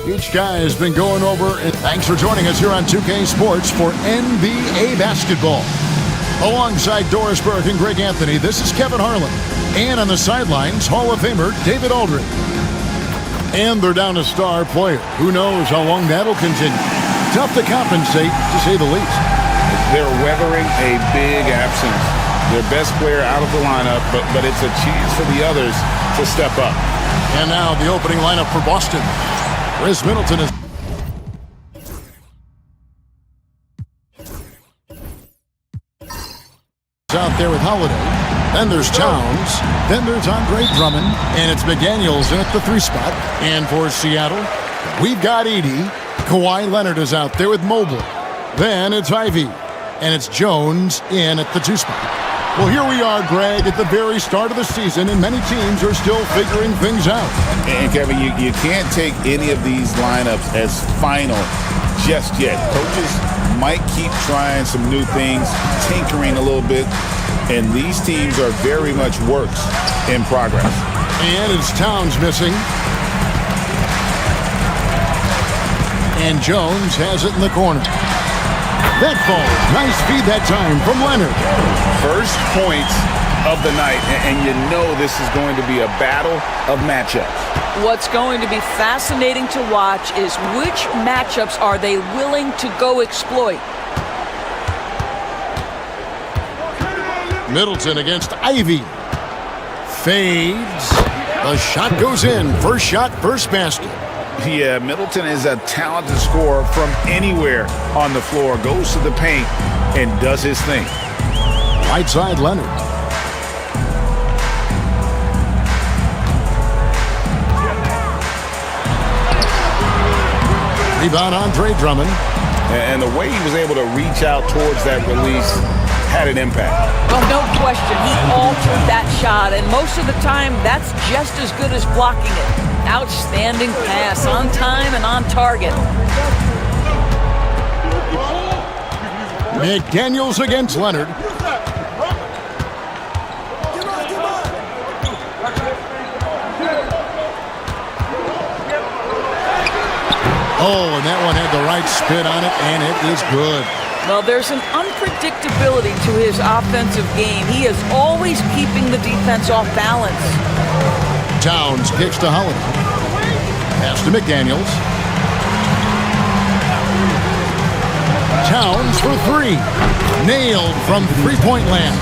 each guy has been going over. And thanks for joining us here on 2K Sports for NBA basketball. Alongside Doris Burke and Greg Anthony, this is Kevin Harlan. And on the sidelines, Hall of Famer David Aldridge. And they're down a star player. Who knows how long that'll continue. Tough to compensate, to say the least. They're weathering a big absence. Their best player out of the lineup, but it's a chance for the others to step up. And now the opening lineup for Boston. Chris Middleton is out there with Holiday. Then there's Towns. Then there's Andre Drummond. And it's McDaniels in at the 3 spot. And for Seattle, we've got Edey. Kawhi Leonard is out there with Mobley. Then it's Ivy. And it's Jones in at the 2 spot. Well, here we are, Greg, at the very start of the season, and many teams are still figuring things out. And, Kevin, you can't take any of these lineups as final just yet. Coaches might keep trying some new things, tinkering a little bit, and these teams are very much works in progress. And it's Towns missing. And Jones has it in the corner. That falls. Nice feed that time from Leonard. First points of the night, and you know this is going to be a battle of matchups. What's going to be fascinating to watch is which matchups are they willing to go exploit. Middleton against Ivy. Fades. The shot goes in. First shot, first basket. Yeah, Middleton is a talented scorer from anywhere on the floor. Goes to the paint and does his thing. Right side, Leonard. Rebound, Andre Drummond. And the way he was able to reach out towards that release had an impact. Well, no question. He altered that shot, and most of the time, that's just as good as blocking it. Outstanding pass, on time and on target. McDaniels against Leonard. Oh, and that one had the right spin on it, and it is good. Well, there's an unpredictability to his offensive game. He is always keeping the defense off balance. Towns kicks to Holiday. Pass to McDaniels. Towns for 3. Nailed from three-point land.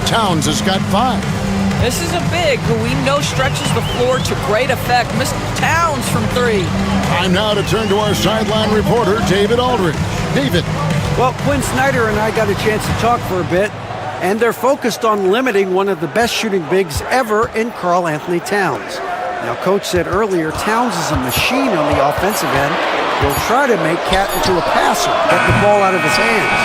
Towns has got 5. This is a big who we know stretches the floor to great effect. Mr. Towns from 3. Time now to turn to our sideline reporter, David Aldridge. David. Well, Quinn Snyder and I got a chance to talk for a bit, and they're focused on limiting one of the best shooting bigs ever in Karl Anthony Towns. Now, Coach said earlier, Towns is a machine on the offensive end. He'll try to make Cat into a passer, get the ball out of his hands.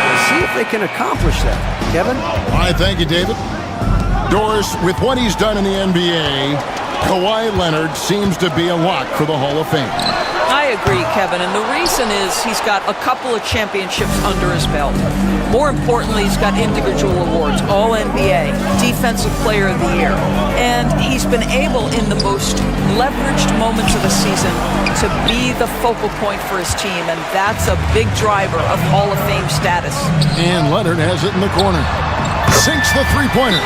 We'll see if they can accomplish that. Kevin? All right, thank you, David. Doris, with what he's done in the NBA, Kawhi Leonard seems to be a lock for the Hall of Fame. I agree, Kevin, and the reason is he's got a couple of championships under his belt. More importantly, he's got individual awards, All-NBA, Defensive Player of the Year, and he's been able in the most leveraged moments of the season to be the focal point for his team, and that's a big driver of Hall of Fame status. And Leonard has it in the corner. Sinks the three-pointer.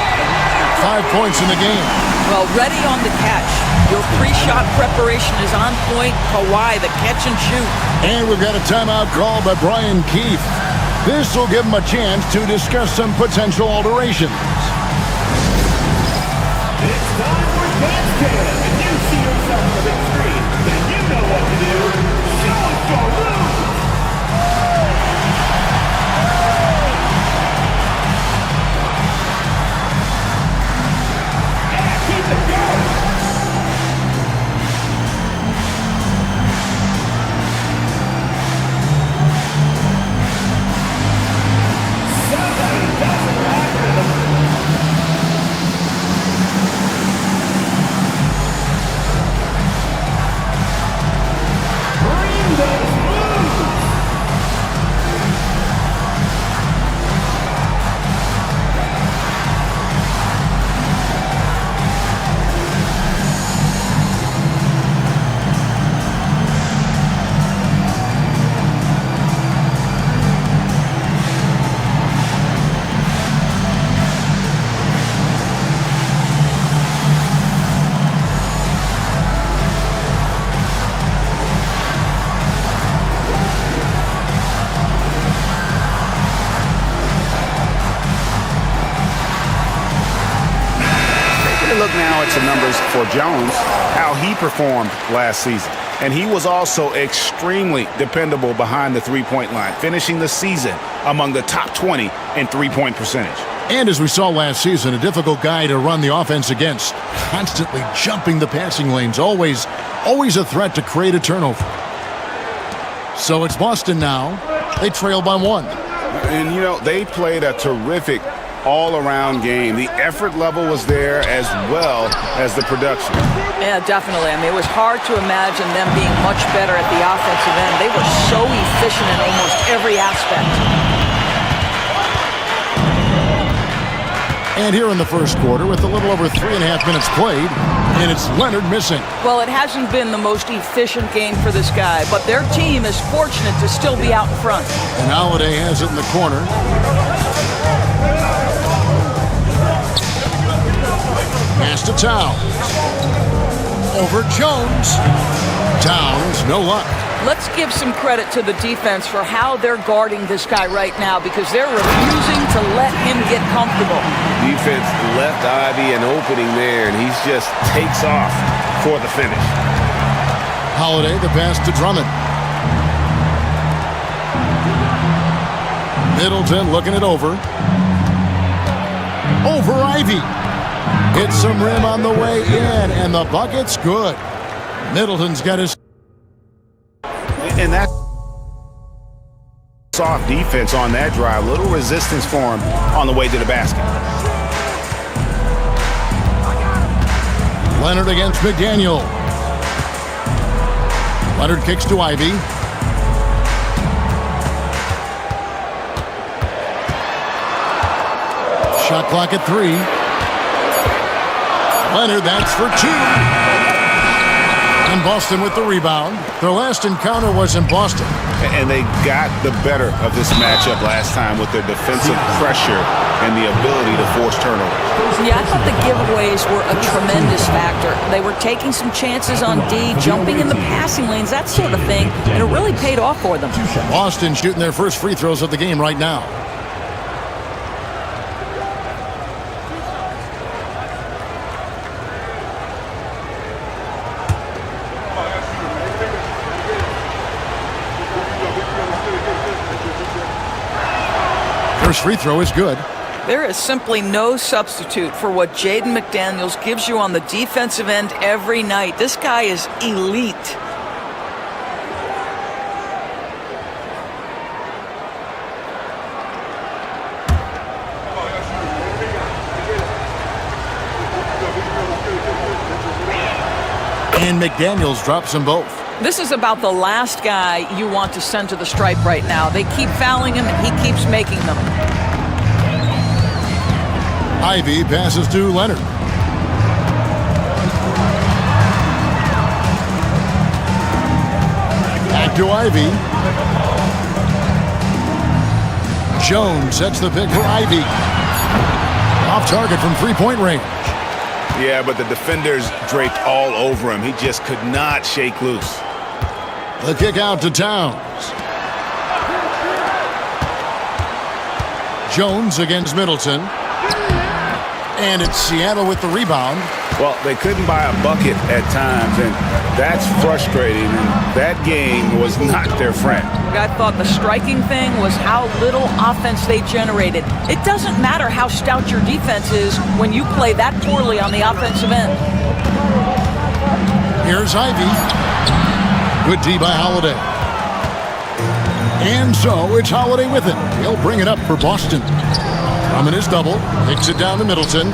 5 points in the game. Well, ready on the catch. Your pre-shot preparation is on point. Kawhi, the catch and shoot. And we've got a timeout call by Brian Keefe. This will give him a chance to discuss some potential alterations. It's time for Dance Cam. If you see yourself on the big screen, then you know what to do. Show us your moves. highlights the numbers for Jones, how he performed last season. And he was also extremely dependable behind the three-point line, finishing the season among the top 20 in three-point percentage. And as we saw last season, a difficult guy to run the offense against, constantly jumping the passing lanes, always a threat to create a turnover. So it's Boston now. They trail by 1. And, you know, they played a terrific all-around game. The effort level was there as well as the production. Yeah, definitely. I mean, it was hard to imagine them being much better at the offensive end. They were so efficient in almost every aspect. And here in the first quarter, with a little over 3.5 minutes played, and it's Leonard missing. Well, it hasn't been the most efficient game for this guy, but their team is fortunate to still be out in front. And Holiday has it in the corner. Pass to Towns. Over Jones. Towns, no luck. Let's give some credit to the defense for how they're guarding this guy right now, because they're refusing to let him get comfortable. Defense left Ivy an opening there, and he just takes off for the finish. Holiday, the pass to Drummond. Middleton looking it over. Over Ivy. Hits some rim on the way in, and the bucket's good. Middleton's got his... And that soft defense on that drive. Little resistance for him on the way to the basket. Leonard against McDaniel. Leonard kicks to Ivy. Shot clock at 3. Leonard, that's for 2. And Boston with the rebound. Their last encounter was in Boston. And they got the better of this matchup last time with their defensive pressure and the ability to force turnovers. Yeah, I thought the giveaways were a tremendous factor. They were taking some chances on D, jumping in the passing lanes, that sort of thing, and it really paid off for them. Boston shooting their first free throws of the game right now. First free throw is good. There is simply no substitute for what Jaden McDaniels gives you on the defensive end every night. This guy is elite. And McDaniels drops them both. This is about the last guy you want to send to the stripe right now. They keep fouling him, and he keeps making them. Ivy passes to Leonard. Back to Ivy. Jones sets the pick for Ivy. Off target from three-point range. Yeah, but the defenders draped all over him. He just could not shake loose. The kick out to Towns. Jones against Middleton. And it's Seattle with the rebound. Well, they couldn't buy a bucket at times, and that's frustrating. And that game was not their friend. I thought the striking thing was how little offense they generated. It doesn't matter how stout your defense is when you play that poorly on the offensive end. Here's Ivy. Good D by Holiday. And so it's Holiday with it. He'll bring it up for Boston. Drummond is double. Kicks it down to Middleton.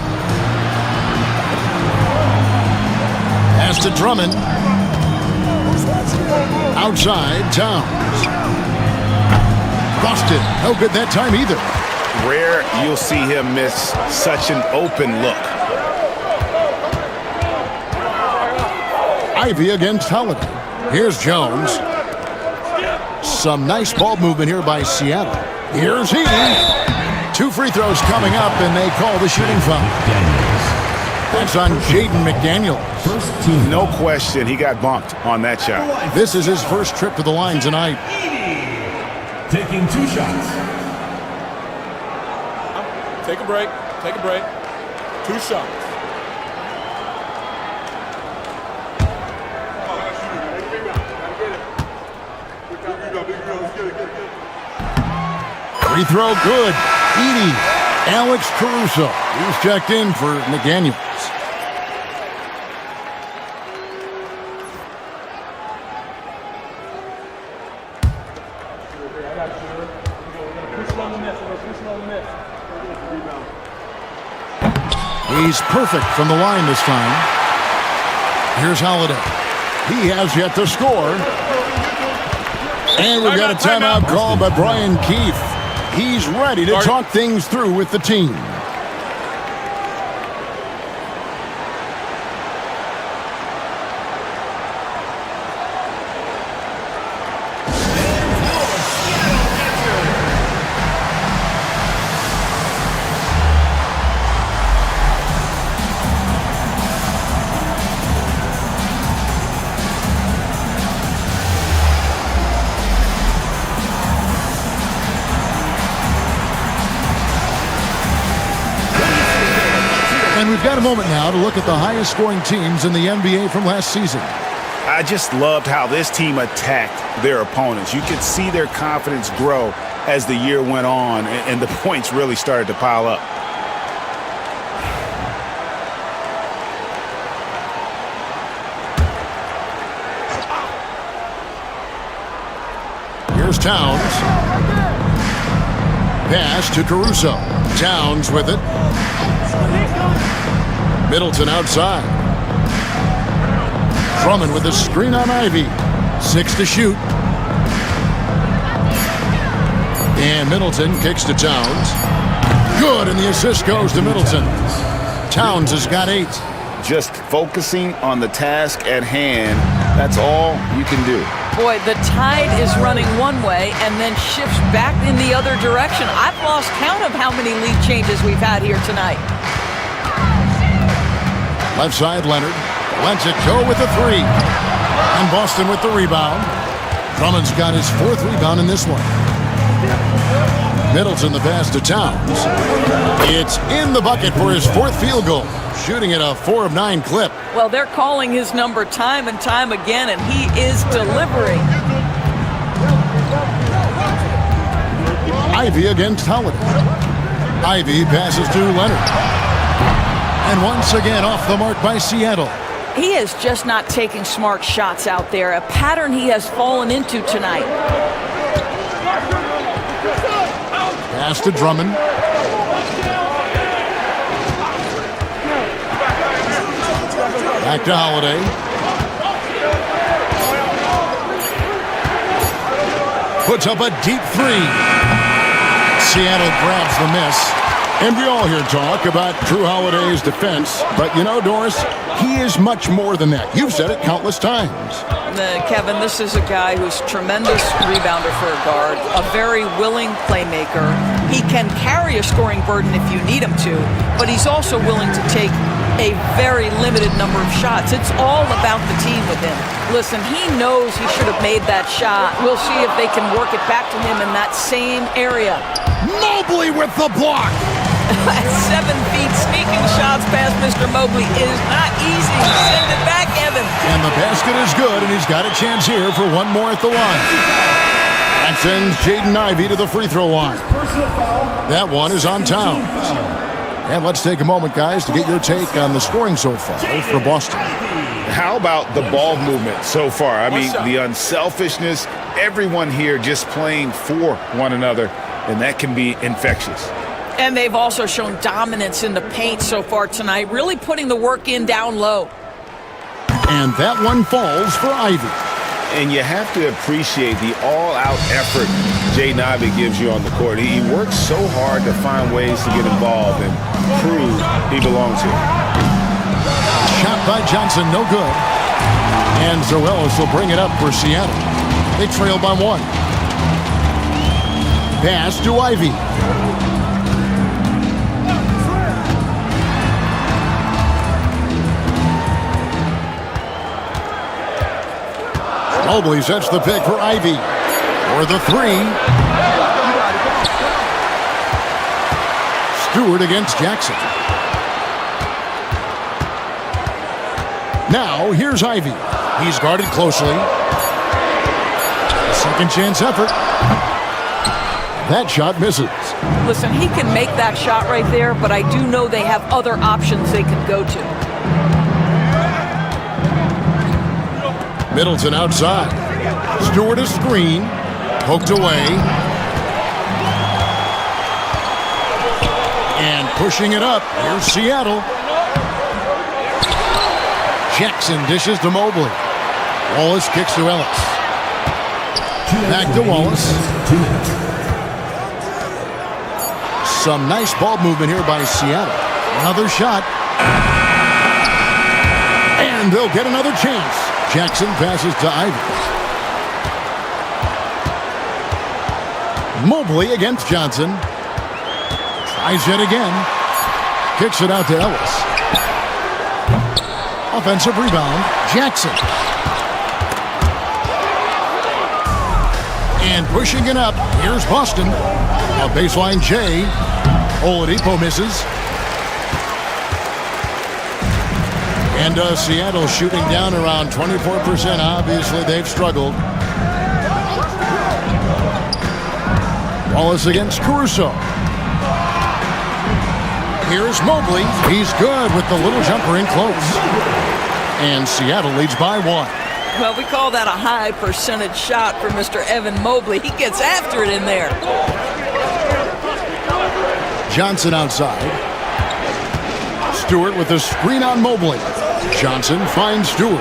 Pass to Drummond. Outside, Towns. Boston, no good that time either. Rare you'll see him miss such an open look. Ivy against Holiday. Here's Jones. Some nice ball movement here by Seattle. Here's he. 2 free throws coming up, and they call the shooting foul. That's on Jaden McDaniels. No question, he got bumped on that shot. This is his first trip to the line tonight. Taking 2 shots. Take a break. Take a break. 2 shots. Free throw, good. Edie. Alex Caruso. He's checked in for McDaniels. He's perfect from the line this time. Here's Holiday. He has yet to score. And we've got a timeout call by Brian Keefe. He's ready to talk things through with the team. And we've got a moment now to look at the highest scoring teams in the NBA from last season. I just loved how this team attacked their opponents. You could see their confidence grow as the year went on, and the points really started to pile up. Here's Towns. Pass to Caruso. Towns with it. Middleton outside. Drummond with a screen on Ivy. 6 to shoot. And Middleton kicks to Towns. Good, and the assist goes to Middleton. Towns has got 8. Just focusing on the task at hand, that's all you can do. Boy, the tide is running one way and then shifts back in the other direction. I've lost count of how many lead changes we've had here tonight. Left side, Leonard. Lets it go with the 3. And Boston with the rebound. Drummond's got his 4th rebound in this one. Middleton the pass to Towns. It's in the bucket for his 4th field goal. Shooting at a 4 of 9 clip. Well, they're calling his number time and time again, and he is delivering. Ivy against Holiday. Ivy passes to Leonard. And once again off the mark by Seattle. He is just not taking smart shots out there, a pattern he has fallen into tonight. Pass to Drummond. Back to Holiday. Puts up a deep 3. Seattle grabs the miss. And we all hear talk about Drew Holiday's defense. But you know, Doris, he is much more than that. You've said it countless times. Kevin, this is a guy who's tremendous rebounder for a guard, a very willing playmaker. He can carry a scoring burden if you need him to, but he's also willing to take a very limited number of shots. It's all about the team with him. Listen, he knows he should have made that shot. We'll see if they can work it back to him in that same area. Mobley with the block. At 7 feet, sneaking shots past Mr. Mobley is not easy. Send it back, Evan. And the basket is good, and he's got a chance here for one more at the line. That sends Jaden Ivey to the free throw line. That one is on Towns. And let's take a moment, guys, to get your take on the scoring so far for Boston. How about the ball movement so far? I mean, the unselfishness, everyone here just playing for one another, and that can be infectious. And they've also shown dominance in the paint so far tonight, really putting the work in down low. And that one falls for Ivy. And you have to appreciate the all-out effort Jaden Ivey gives you on the court. He works so hard to find ways to get involved and prove he belongs here. Shot by Johnson, no good. And Zoelis will bring it up for Seattle. They trail by 1. Pass to Ivy. Mobley sets the pick for Ivy. For the 3. Stewart against Jackson. Now, here's Ivy. He's guarded closely. Second chance effort. That shot misses. Listen, he can make that shot right there, but I do know they have other options they can go to. Middleton outside. Stewart a screen. Poked away. And pushing it up. Here's Seattle. Jackson dishes to Mobley. Wallace kicks to Ellis. Back to Wallace. Some nice ball movement here by Seattle. Another shot. And they'll get another chance. Jackson passes to Ivers. Mobley against Johnson. Tries it again. Kicks it out to Ellis. Offensive rebound. Jackson. And pushing it up. Here's Boston. A baseline J. Oladipo misses. And Seattle shooting down around 24%. Obviously, they've struggled. Wallace against Caruso. Here's Mobley. He's good with the little jumper in close. And Seattle leads by 1. Well, we call that a high percentage shot for Mr. Evan Mobley. He gets after it in there. Johnson outside. Stewart with a screen on Mobley. Johnson finds Stewart.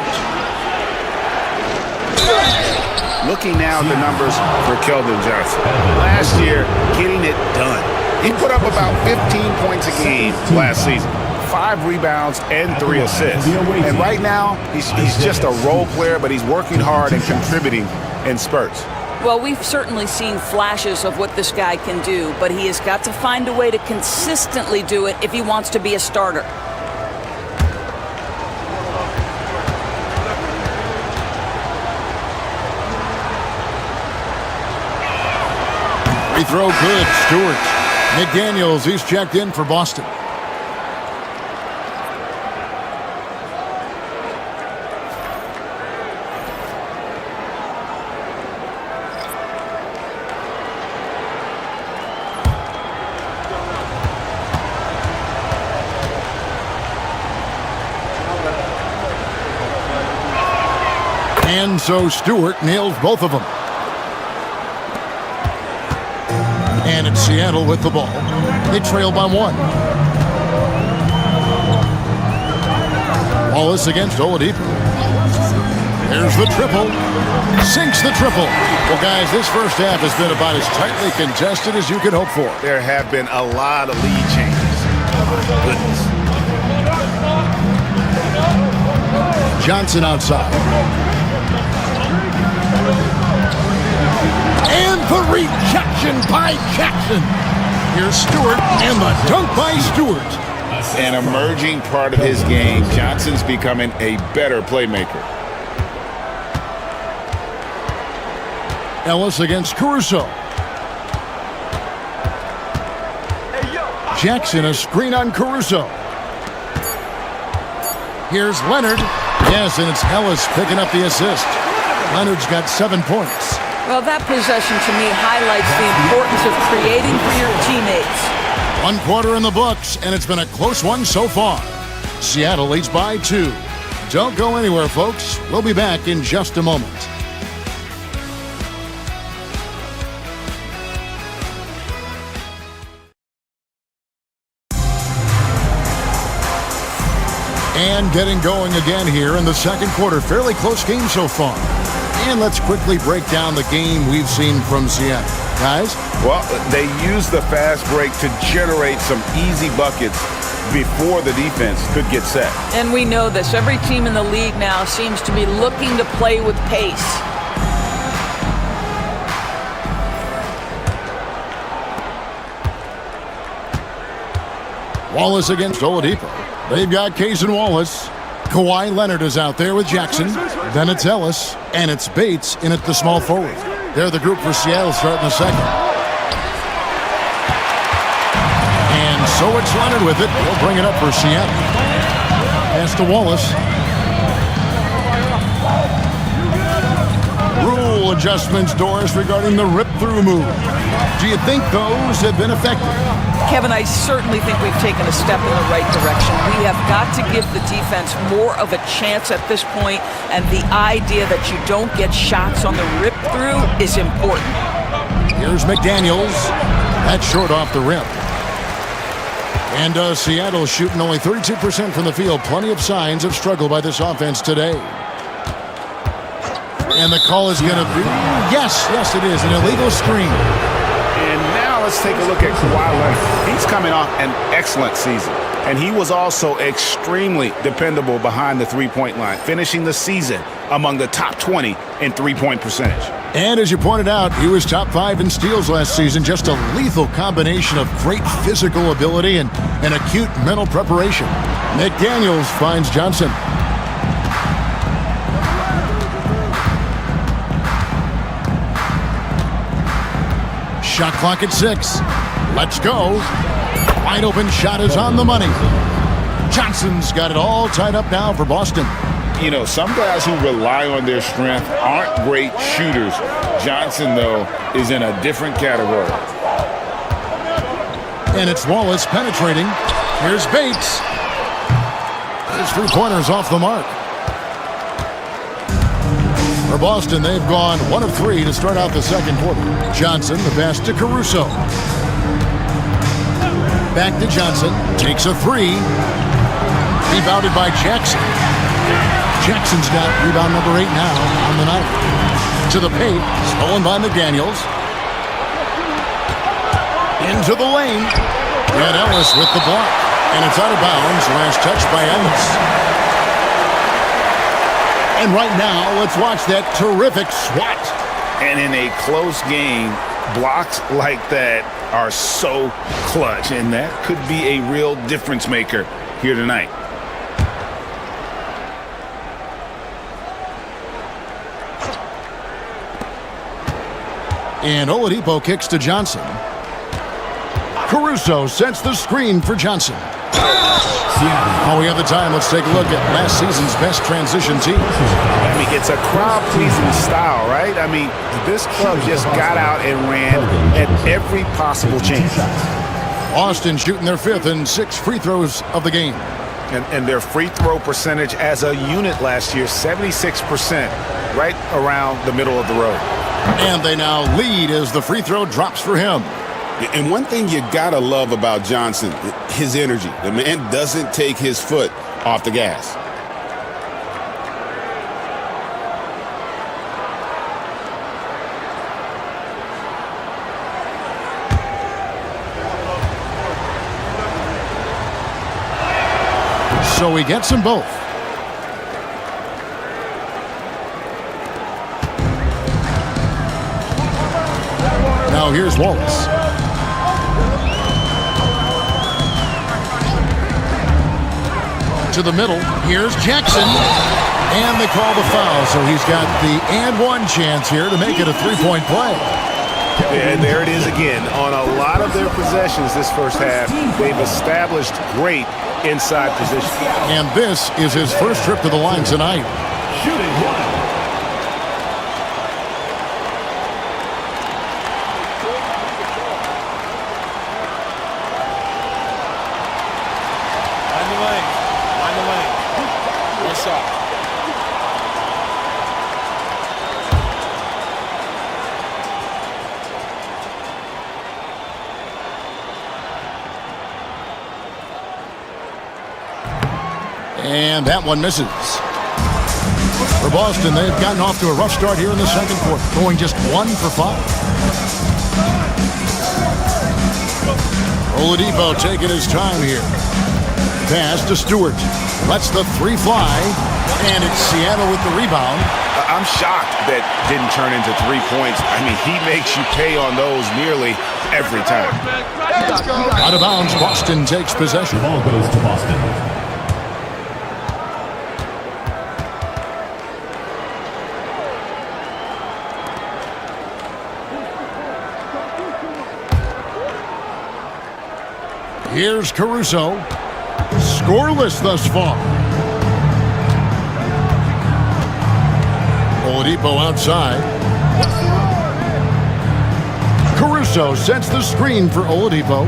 Looking now at the numbers for Keldon Johnson. Last year, getting it done. He put up about 15 points a game last season. 5 rebounds and 3 assists. And right now, he's just a role player, but he's working hard and contributing in spurts. Well, we've certainly seen flashes of what this guy can do, but he has got to find a way to consistently do it if he wants to be a starter. Free throw good. Stewart. McDaniels, he's checked in for Boston. And so Stewart nails both of them. And it's Seattle with the ball. They trail by 1. Wallace against Oladipo. There's the triple. Sinks the triple. Well, guys, this first half has been about as tightly contested as you could hope for. There have been a lot of lead changes. Oh, goodness. Johnson outside. And the rejection by Jackson. Here's Stewart, and the dunk by Stewart. An emerging part of his game. Johnson's becoming a better playmaker. Ellis against Caruso. Jackson, a screen on Caruso. Here's Leonard. Yes, and it's Ellis picking up the assist. Leonard's got 7 points. Well, that possession to me highlights the importance of creating for your teammates. 1 quarter in the books, and it's been a close one so far. Seattle leads by 2. Don't go anywhere, folks. We'll be back in just a moment. And getting going again here in the second quarter. Fairly close game so far. And let's quickly break down the game we've seen from Seattle. Guys? Well, they use the fast break to generate some easy buckets before the defense could get set. And we know this. Every team in the league now seems to be looking to play with pace. Wallace against Oladipo. They've got Case and Wallace. Kawhi Leonard is out there with Jackson. Then it's Ellis, and it's Bates in at the small forward. They're the group for Seattle starting the second. And so it's Leonard with it. He'll bring it up for Seattle. Pass to Wallace. Rule Couple adjustments, Doris, regarding the rip-through move. Do you think those have been effective? Kevin, I certainly think we've taken a step in the right direction. We have got to give the defense more of a chance at this point, and the idea that you don't get shots on the rip-through is important. Here's McDaniels. That's short off the rim. And Seattle shooting only 32% from the field. Plenty of signs of struggle by this offense today. And the call is going to be, yes, it is, an illegal screen. And now let's take a look at Kawhi Leonard. He's coming off an excellent season. And he was also extremely dependable behind the three-point line, finishing the season among the top 20 in three-point percentage. And as you pointed out, he was top 5 in steals last season. Just a lethal combination of great physical ability and acute mental preparation. McDaniels finds Johnson. Shot clock at 6. Let's go. Wide open shot is on the money. Johnson's got it all tied up now for Boston. You know, some guys who rely on their strength aren't great shooters. Johnson, though, is in a different category. And it's Wallace penetrating. Here's Bates. His three-pointers off the mark. For Boston, they've gone 1 of 3 to start out the second quarter. Johnson, the pass to Caruso. Back to Johnson. Takes a 3. Rebounded by Jackson. Jackson's got rebound number 8 now on the night. To the paint. Stolen by McDaniels. Into the lane. And Ellis with the block. And it's out of bounds. Last touch by Ellis. And right now, let's watch that terrific swat. And in a close game, blocks like that are so clutch. And that could be a real difference maker here tonight. And Oladipo kicks to Johnson. Caruso sets the screen for Johnson. Oh, we have the time. Let's take a look at last season's best transition team. I mean, it's a crowd-pleasing style, right? I mean, this club just got out and ran at every possible chance. Austin shooting their 5th and 6th free throws of the game. And their free throw percentage as a unit last year, 76%, right around the middle of the road. And they now lead as the free throw drops for him. And one thing you gotta love about Johnson, his energy. The man doesn't take his foot off the gas. So he gets them both. Now here's Wallace. To the middle. Here's Jackson. And they call the foul. So he's got the and one chance here to make it a three-point play. And there it is again. On a lot of their possessions this first half, they've established great inside position. And this is his first trip to the line tonight. Shooting one. And that one misses. For Boston, they've gotten off to a rough start here in the second quarter, going just 1 for 5. Oladipo taking his time here. Pass to Stewart. Lets the 3 fly. And it's Seattle with the rebound. I'm shocked that didn't turn into 3 points. I mean, he makes you pay on those nearly every time. Out of bounds, Boston takes possession. Ball goes to Boston. Here's Caruso. Scoreless thus far. Oladipo outside. Caruso sets the screen for Oladipo.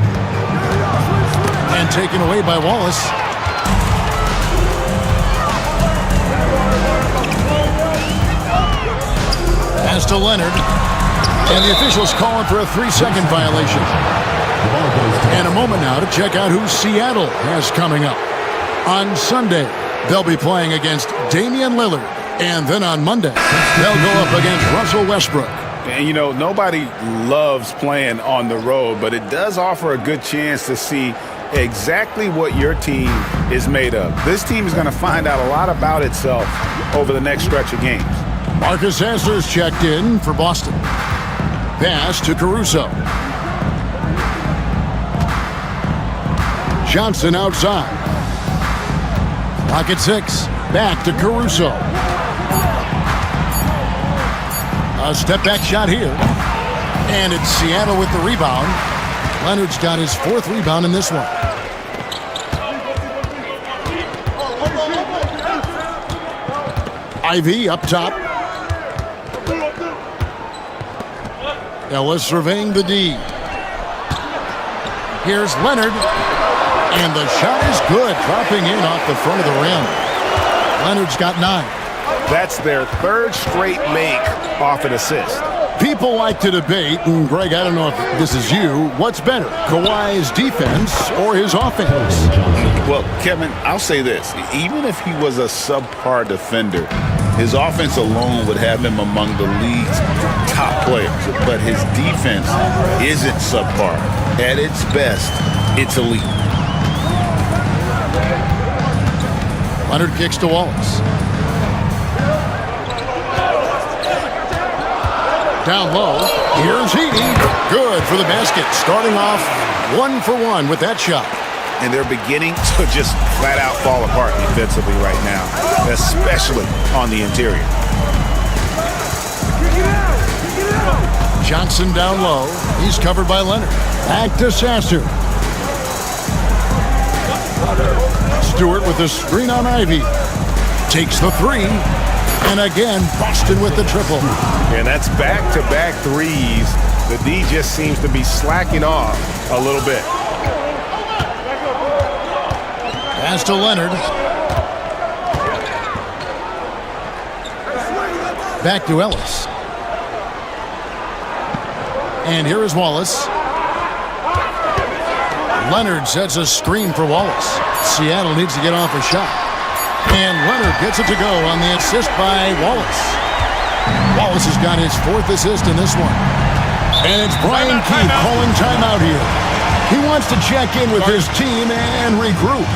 And taken away by Wallace. Pass to Leonard. And the officials calling for a 3-second violation. And a moment now to check out who Seattle has coming up. On Sunday, they'll be playing against Damian Lillard. And then on Monday, they'll go up against Russell Westbrook. And, you know, nobody loves playing on the road, but it does offer a good chance to see exactly what your team is made of. This team is going to find out a lot about itself over the next stretch of games. Marcus Sasser's checked in for Boston. Pass to Caruso. Johnson outside. Pocket 6. Back to Caruso. A step-back shot here. And it's Seattle with the rebound. Leonard's got his 4th rebound in this one. Ivy up top. Ellis surveying the D. Here's Leonard. And the shot is good, dropping in off the front of the rim. Leonard's got 9. That's their 3rd straight make off an assist. People like to debate, and Greg, I don't know if this is you, what's better, Kawhi's defense or his offense? Well, Kevin, I'll say this. Even if he was a subpar defender, his offense alone would have him among the league's top players. But his defense isn't subpar. At its best, it's elite. Leonard kicks to Wallace. Down low, here's Heaney. Good for the basket. Starting off 1 for 1 with that shot. And they're beginning to just flat out fall apart defensively right now, especially on the interior. Johnson down low. He's covered by Leonard. Back to Sasser. Stewart with the screen on Ivy. Takes the 3. And again, Boston with the triple. And that's back-to-back threes. The D just seems to be slacking off a little bit. Pass to Leonard. Back to Ellis. And here is Wallace. Leonard sets a screen for Wallace. Seattle needs to get off a shot. And Leonard gets it to go on the assist by Wallace. Wallace has got his 4th assist in this one. And it's Brian Keith calling timeout here. He wants to check in with his team and regroup.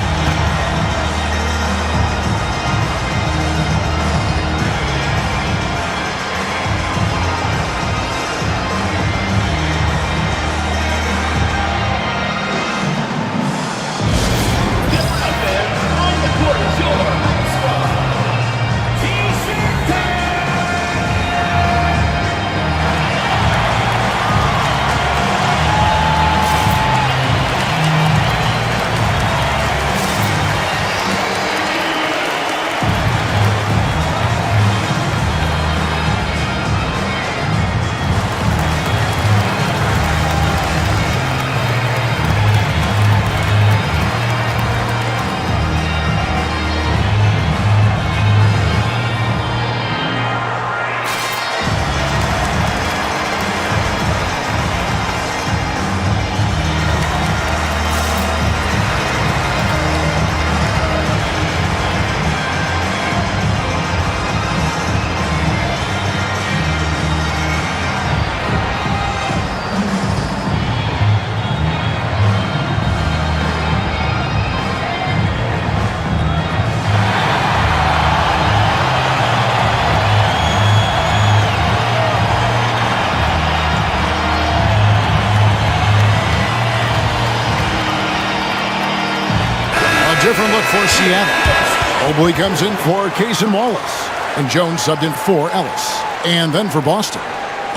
Different look for Seattle. Mobley comes in for Cason Wallace. And Jones subbed in for Ellis. And then for Boston,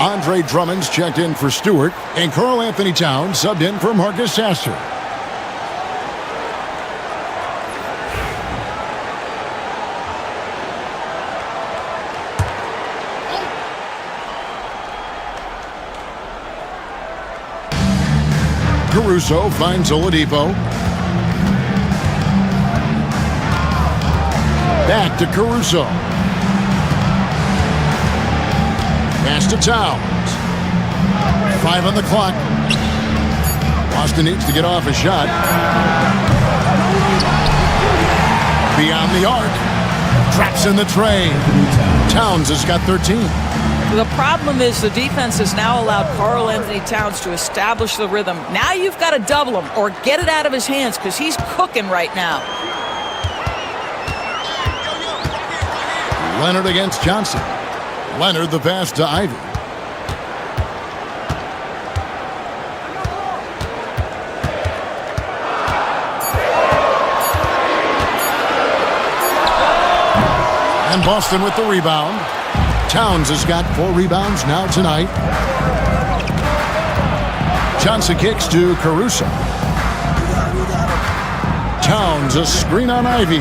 Andre Drummond's checked in for Stewart. And Karl Anthony Towns subbed in for Marcus Sasser. Caruso finds Oladipo. Back to Caruso. Pass to Towns. 5 on the clock. Boston needs to get off a shot. Beyond the arc. Traps in the tray. Towns has got 13. The problem is the defense has now allowed Karl Anthony Towns to establish the rhythm. Now you've got to double him or get it out of his hands because he's cooking right now. Leonard against Johnson. Leonard the pass to Ivy. And Boston with the rebound. Towns has got 4 rebounds now tonight. Johnson kicks to Caruso. Towns a screen on Ivy.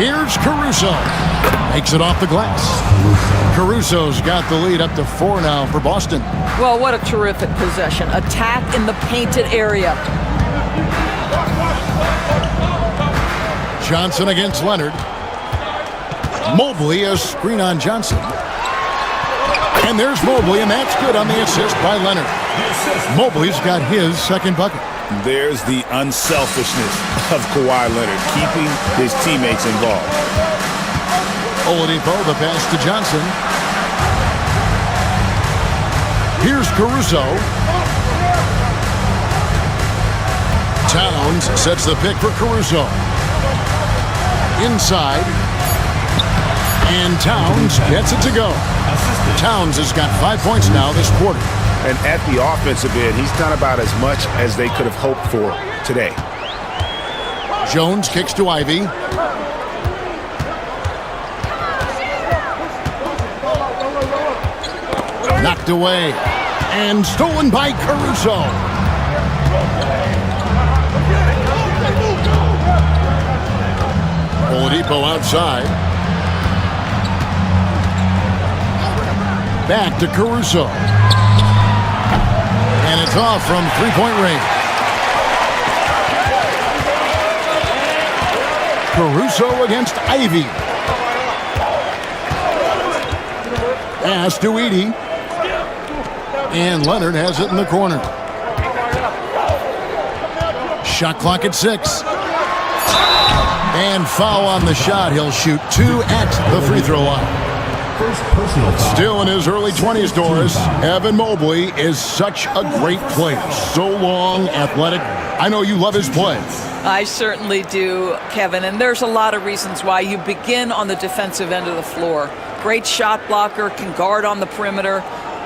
Here's Caruso. Makes it off the glass. Caruso's got the lead up to 4 now for Boston. Well, what a terrific possession. Attack in the painted area. Johnson against Leonard. Mobley, a screen on Johnson. And there's Mobley, and that's good on the assist by Leonard. Mobley's got his second bucket. There's the unselfishness of Kawhi Leonard, keeping his teammates involved. Oladipo, the pass to Johnson. Here's Caruso. Towns sets the pick for Caruso. Inside. And Towns gets it to go. Towns has got 5 points now this quarter. And at the offensive end, he's done about as much as they could have hoped for today. Jones kicks to Ivy. Knocked away. And stolen by Caruso. Oladipo outside. Back to Caruso. And it's off from three-point range. Caruso against Ivy. Pass to Edey. And Leonard has it in the corner. Shot clock at 6. And foul on the shot. He'll shoot 2 at the free throw line. Still in his early 20s, Doris, Evan Mobley is such a great player. So long, athletic. I know you love his play. I certainly do, Kevin, and there's a lot of reasons why. You begin on the defensive end of the floor. Great shot blocker, can guard on the perimeter,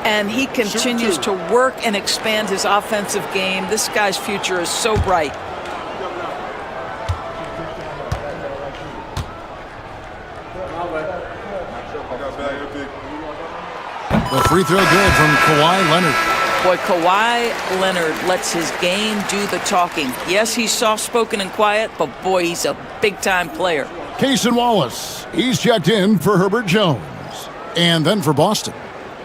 and he continues to work and expand his offensive game. This guy's future is so bright. The free throw good from Kawhi Leonard. Boy, Kawhi Leonard lets his game do the talking. Yes, he's soft-spoken and quiet, but boy, he's a big-time player. Cason Wallace, he's checked in for Herbert Jones. And then for Boston,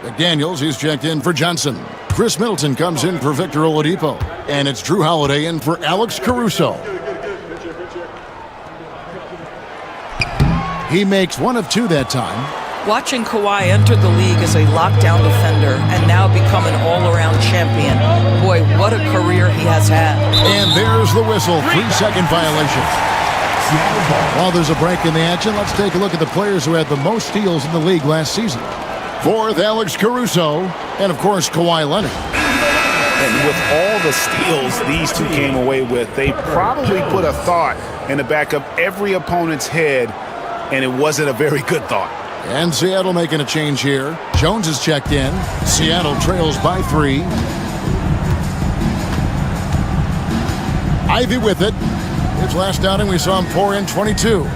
McDaniels, he's checked in for Johnson. Chris Middleton comes in for Victor Oladipo. And it's Drew Holiday in for Alex Caruso. He makes 1 of 2 that time. Watching Kawhi enter the league as a lockdown defender and now become an all-around champion. Boy, what a career he has had. And there's the whistle, 3-second violation. While there's a break in the action, let's take a look at the players who had the most steals in the league last season. 4th, Alex Caruso, and of course, Kawhi Leonard. And with all the steals these two came away with, they probably put a thought in the back of every opponent's head, and it wasn't a very good thought. And Seattle making a change here. Jones is checked in. Seattle trails by 3. Ivy with it. His last outing, we saw him pour in 22.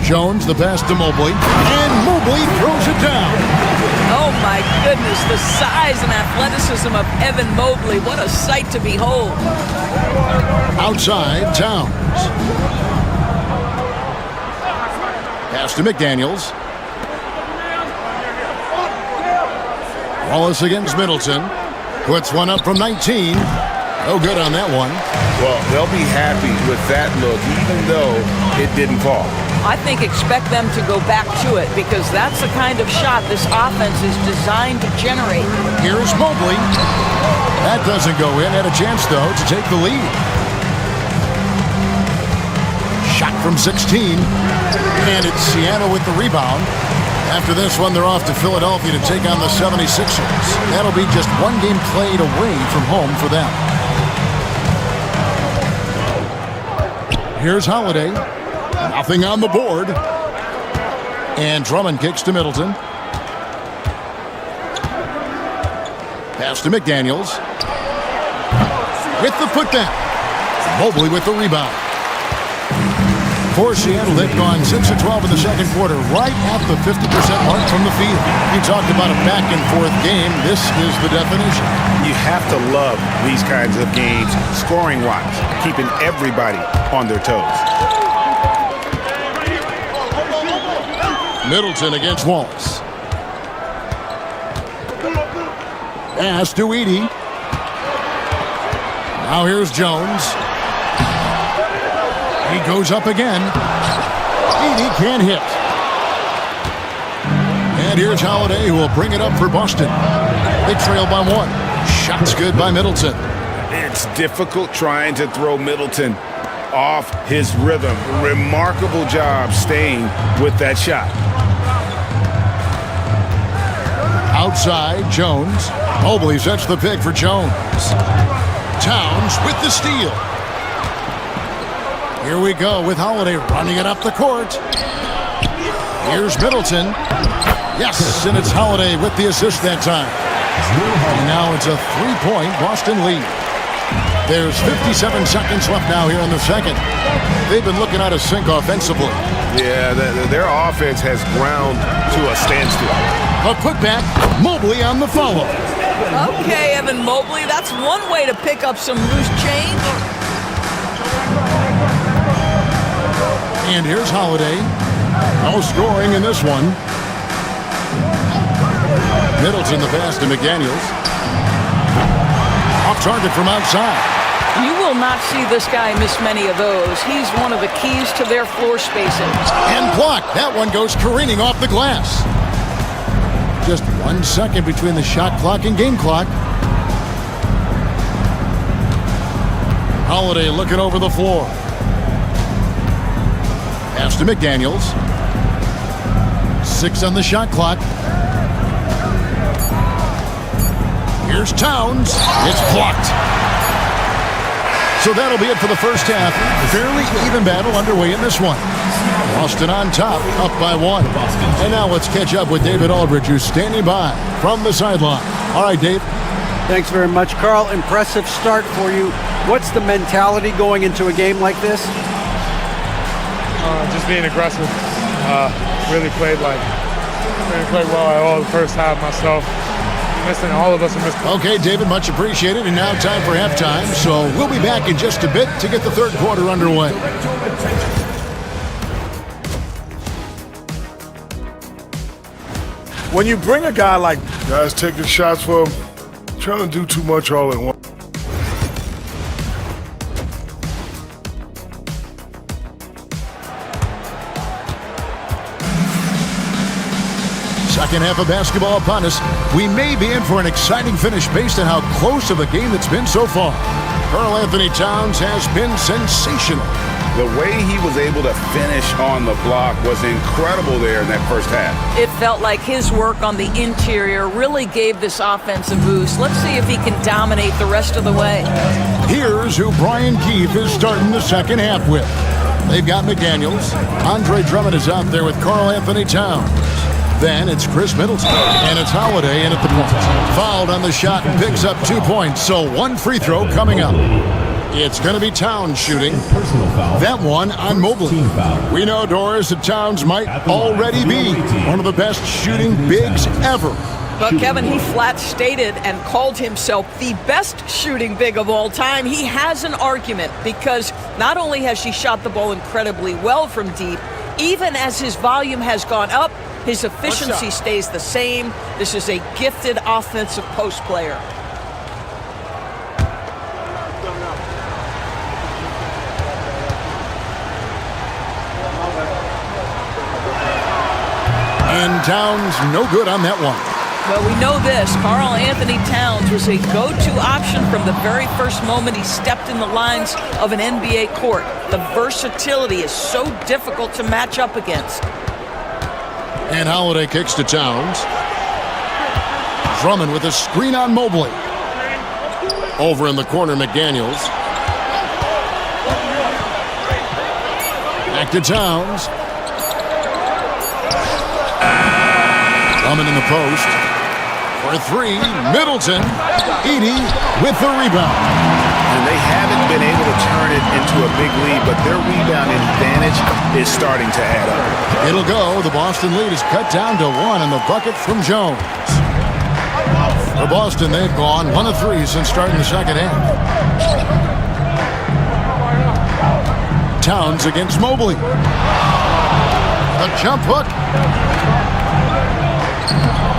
Jones, the pass to Mobley. And Mobley throws it down. Oh, my goodness. The size and athleticism of Evan Mobley. What a sight to behold. Outside, Towns. Pass to McDaniels. Wallace against Middleton. Puts one up from 19. No good on that one. Well, they'll be happy with that look, even though it didn't fall. I think expect them to go back to it because that's the kind of shot this offense is designed to generate. Here's Mobley. That doesn't go in. Had a chance, though, to take the lead. Shot from 16. And it's Seattle with the rebound. After this one, they're off to Philadelphia to take on the 76ers. That'll be just one game played away from home for them. Here's Holiday. Nothing on the board. And Drummond kicks to Middleton. Pass to McDaniels. With the putback. Mobley with the rebound. For Seattle, they've gone 6 of 12 in the second quarter, right at the 50% mark from the field. You talked about a back-and-forth game. This is the definition. You have to love these kinds of games, scoring-wise, keeping everybody on their toes. Middleton against Wallace. Pass to Edey. Now here's Jones. He goes up again. Edey can't hit. And here's Holiday, who will bring it up for Boston. They trail by 1. Shot's good by Middleton. It's difficult trying to throw Middleton off his rhythm. Remarkable job staying with that shot. Outside, Jones. Mobley sets the pick for Jones. Towns with the steal. Here we go with Holiday running it up the court. Here's Middleton. Yes, and it's Holiday with the assist that time. And now it's a 3-point Boston lead. There's 57 seconds left now here in the second. They've been looking out of sync offensively. Yeah, their offense has ground to a standstill. A putback, Mobley on the follow. Okay, Evan Mobley, that's one way to pick up some loose change. And here's Holiday. No scoring in this one. Middleton the pass to McDaniels. Off target from outside. You will not see this guy miss many of those. He's one of the keys to their floor spacing. And blocked. That one goes careening off the glass. Just 1 second between the shot clock and game clock. Holiday looking over the floor. Pass to McDaniels. 6 on the shot clock. Here's Towns. It's blocked. So that'll be it for the first half. Fairly even battle underway in this one. Boston on top, up by 1. And now let's catch up with David Aldridge, who's standing by from the sideline. All right, Dave. Thanks very much, Carl. Impressive start for you. What's the mentality going into a game like this? Just being aggressive. Really played well at all the first half myself. Missing all of us are missing. Okay, David, much appreciated. And now time for halftime. So we'll be back in just a bit to get the third quarter underway. When you bring a guy like guys taking shots for him, trying to do too much all at once. Second half of basketball upon us. We may be in for an exciting finish based on how close of a game it's been so far. Karl Anthony Towns has been sensational. The way he was able to finish on the block was incredible there in that first half. It felt like his work on the interior really gave this offense a boost. Let's see if he can dominate the rest of the way. Here's who Brian Keefe is starting the second half with. They've got McDaniels. Andre Drummond is out there with Karl Anthony Towns. Then it's Chris Middleton, and it's Holiday in at the point. Fouled on the shot and picks up 2 points, so 1 free throw coming up. It's going to be Towns shooting. That one on Mobley. We know, Doris, that Towns might already be one of the best shooting bigs ever. But Kevin, he flat stated and called himself the best shooting big of all time. He has an argument because not only has he shot the ball incredibly well from deep, even as his volume has gone up, his efficiency stays the same. This is a gifted offensive post player. And Towns no good on that one. Well, we know this. Karl Anthony Towns was a go-to option from the very first moment he stepped in the lines of an NBA court. The versatility is so difficult to match up against. And Holiday kicks to Towns. Drummond with a screen on Mobley. Over in the corner, McDaniels. Back to Towns. Drummond in the post. For three, Middleton. Edey with the rebound. And they haven't been able to turn it into a big lead, but their rebound advantage is starting to add up. It'll go. The Boston lead is cut down to 1 and the bucket from Jones. For Boston, they've gone 1 of 3 since starting the second half. Towns against Mobley. A jump hook.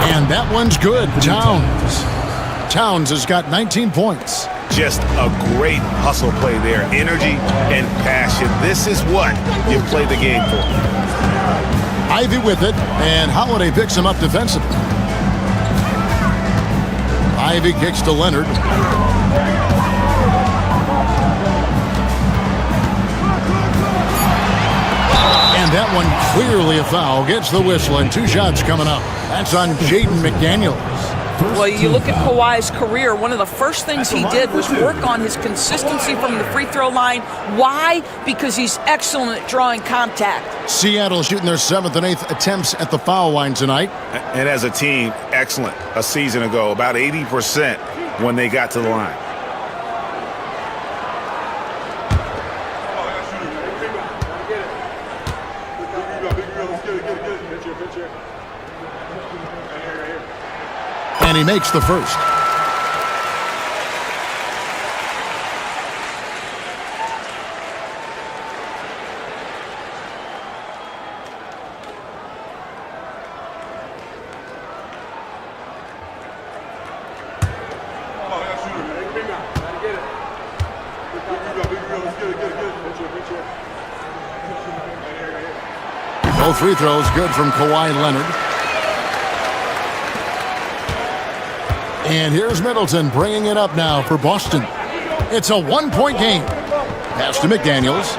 And that one's good. Towns has got 19 points. Just a great hustle play there. Energy and passion. This is what you play the game for. Ivy with it, and Holiday picks him up defensively. Ivy kicks to Leonard. And that one clearly a foul. Gets the whistle, and 2 shots coming up. That's on Jaden McDaniels. Well, you look at Kawhi's career, one of the first things he did was work on his consistency from the free throw line. Why? Because he's excellent at drawing contact. Seattle shooting their 7th and 8th attempts at the foul line tonight. And as a team, excellent. A season ago, about 80% when they got to the line. And he makes the first. Both free throws good from Kawhi Leonard. And here's Middleton bringing it up now for Boston. It's a 1-point game. Pass to McDaniels.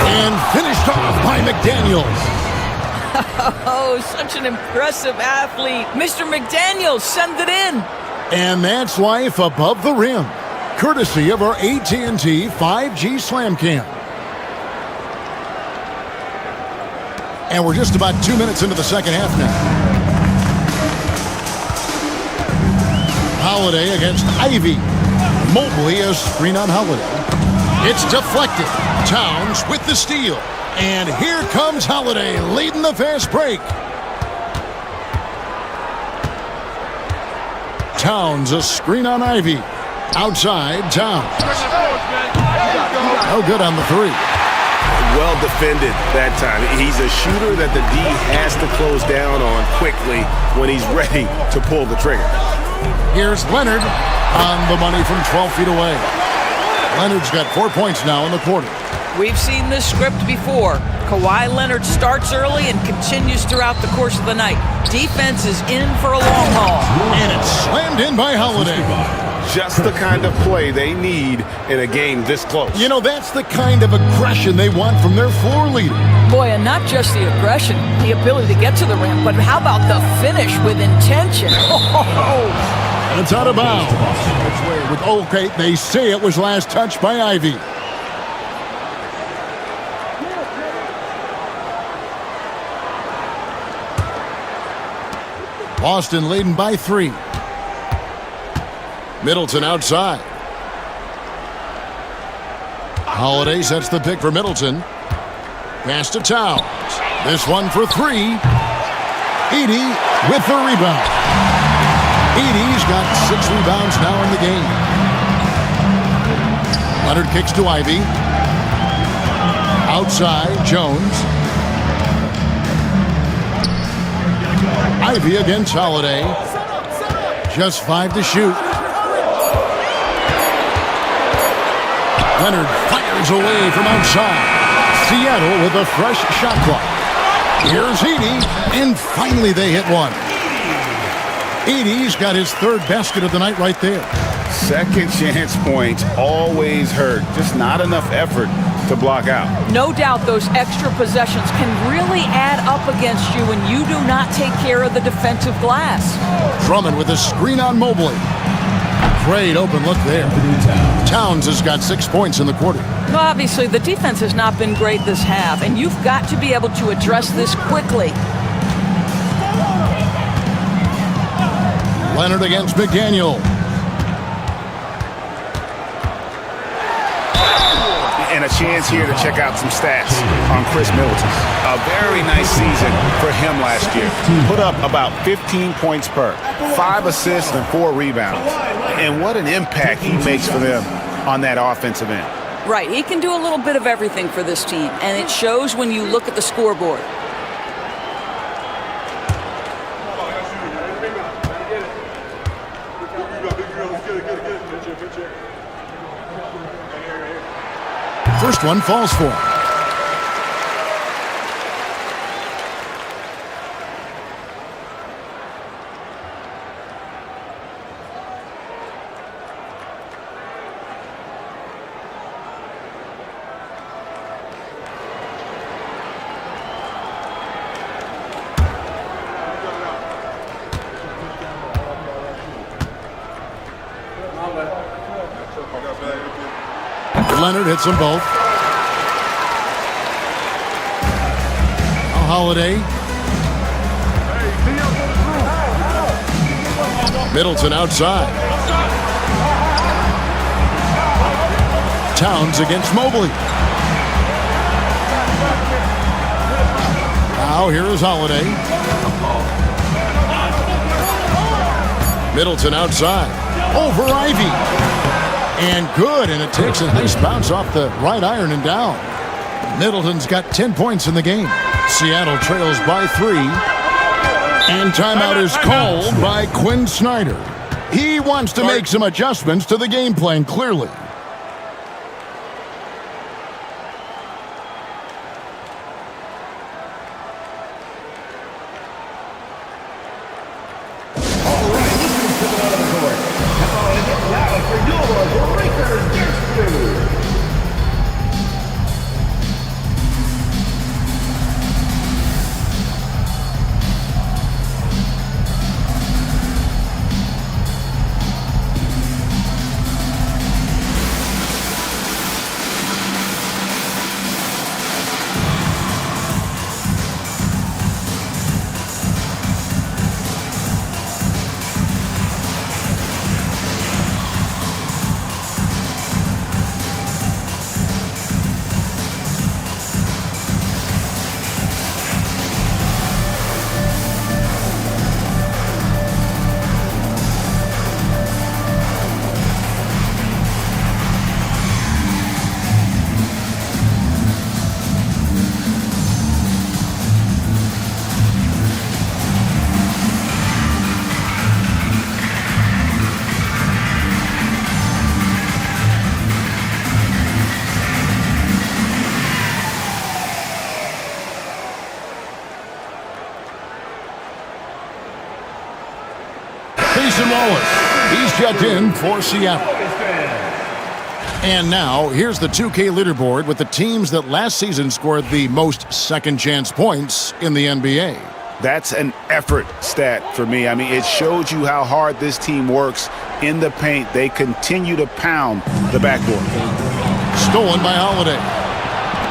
And finished off by McDaniels. Oh, such an impressive athlete. Mr. McDaniels, send it in. And that's life above the rim. Courtesy of our AT&T 5G Slam Cam. And we're just about 2 minutes into the second half now. Holiday against Ivy. Mobley a screen on Holiday. It's deflected. Towns with the steal. And here comes Holiday leading the fast break. Towns a screen on Ivy. Outside, Towns. No good on the 3. Well defended that time. He's a shooter that the D has to close down on quickly when he's ready to pull the trigger. Here's Leonard on the money from 12 feet away. Leonard's got 4 points now in the quarter. We've seen this script before. Kawhi Leonard starts early and continues throughout the course of the night. Defense is in for a long haul. And it's slammed in by Holiday. Just the kind of play they need in a game this close. You know, that's the kind of aggression they want from their floor leader. Boy, and not just the aggression, the ability to get to the rim, but how about the finish with intention? And it's out of bounds. Okay, they say it was last touched by Ivy. Boston leading by 3. Middleton outside. Holiday sets the pick for Middleton. Pass to Towns. This one for 3. Edey with the rebound. Edey's got 6 rebounds now in the game. Leonard kicks to Ivy. Outside, Jones. Ivy against Holiday. Just 5 to shoot. Leonard fires away from outside. Seattle with a fresh shot clock. Here's Edey, and finally they hit one. Edey's got his third basket of the night right there. Second chance points always hurt. Just not enough effort to block out. No doubt those extra possessions can really add up against you when you do not take care of the defensive glass. Drummond with a screen on Mobley. Great open look there. Towns has got 6 points in the quarter. Well, obviously, the defense has not been great this half, and you've got to be able to address this quickly. Leonard against McDaniel. And a chance here to check out some stats on Chris Middleton. A very nice season for him last year. Put up about 15 points per, 5 assists and 4 rebounds. And what an impact he makes for them on that offensive end. Right, he can do a little bit of everything for this team, and it shows when you look at the scoreboard. First one falls for him. Leonard hits them both. Holiday. Middleton outside. Towns against Mobley. Now here is Holiday. Middleton outside. Over Ivy. And good, and it takes a nice bounce off the right iron and down. Middleton's got 10 points in the game. Seattle trails by 3. And timeout is called by Quinn Snyder. He wants to make some adjustments to the game plan, clearly. He's checked in for Seattle. And now, here's the 2K leaderboard with the teams that last season scored the most second-chance points in the NBA. That's an effort stat for me. I mean, it shows you how hard this team works in the paint. They continue to pound the backboard. Stolen by Holiday.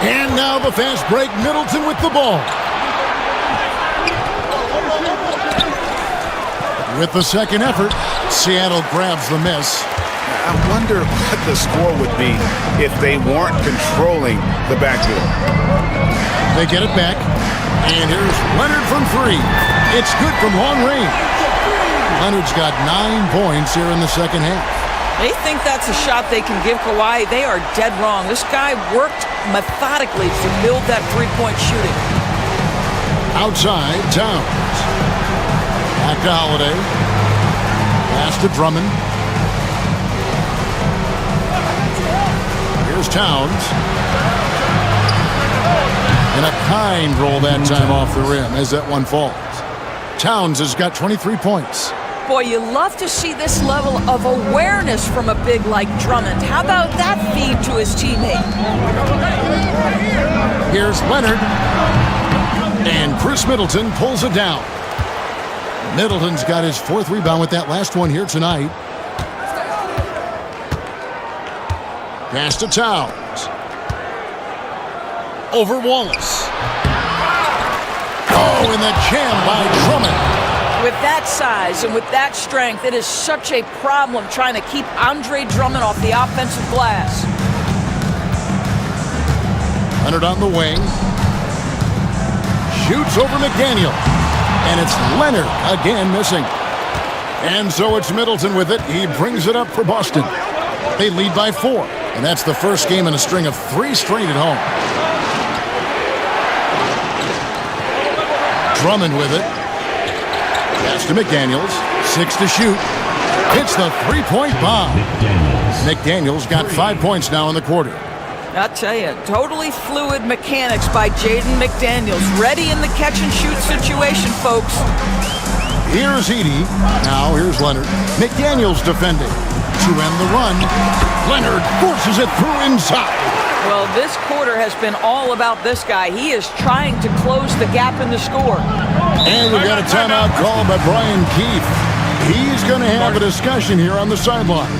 And now the fast break, Middleton with the ball. With the second effort, Seattle grabs the miss. I wonder what the score would be if they weren't controlling the backboard. They get it back. And here's Leonard from 3. It's good from long range. Leonard's got 9 points here in the second half. They think that's a shot they can give Kawhi. They are dead wrong. This guy worked methodically to build that three-point shooting. Outside, Towns. Back to Holiday. Pass to Drummond. Here's Towns. And a kind roll that time off the rim as that one falls. Towns has got 23 points. Boy, you love to see this level of awareness from a big like Drummond. How about that feed to his teammate? Here's Leonard. And Chris Middleton pulls it down. Middleton's got his 4th rebound with that last one here tonight. Pass to Towns. Over Wallace. Oh, and the jam by Drummond. With that size and with that strength, it is such a problem trying to keep Andre Drummond off the offensive glass. Leonard on the wing. Shoots over McDaniel. And it's Leonard again missing. And so it's Middleton with it. He brings it up for Boston. They lead by 4. And that's the first game in a string of 3 straight at home. Drummond with it. Pass to McDaniels. 6 to shoot. Hits the 3-point bomb. McDaniels got 5 points now in the quarter. I'll tell you, totally fluid mechanics by Jaden McDaniels. Ready in the catch-and-shoot situation, folks. Here's Edey. Now here's Leonard. McDaniels defending. To end the run. Leonard forces it through inside. Well, this quarter has been all about this guy. He is trying to close the gap in the score. And we've got a timeout called by Brian Keefe. He's going to have a discussion here on the sideline.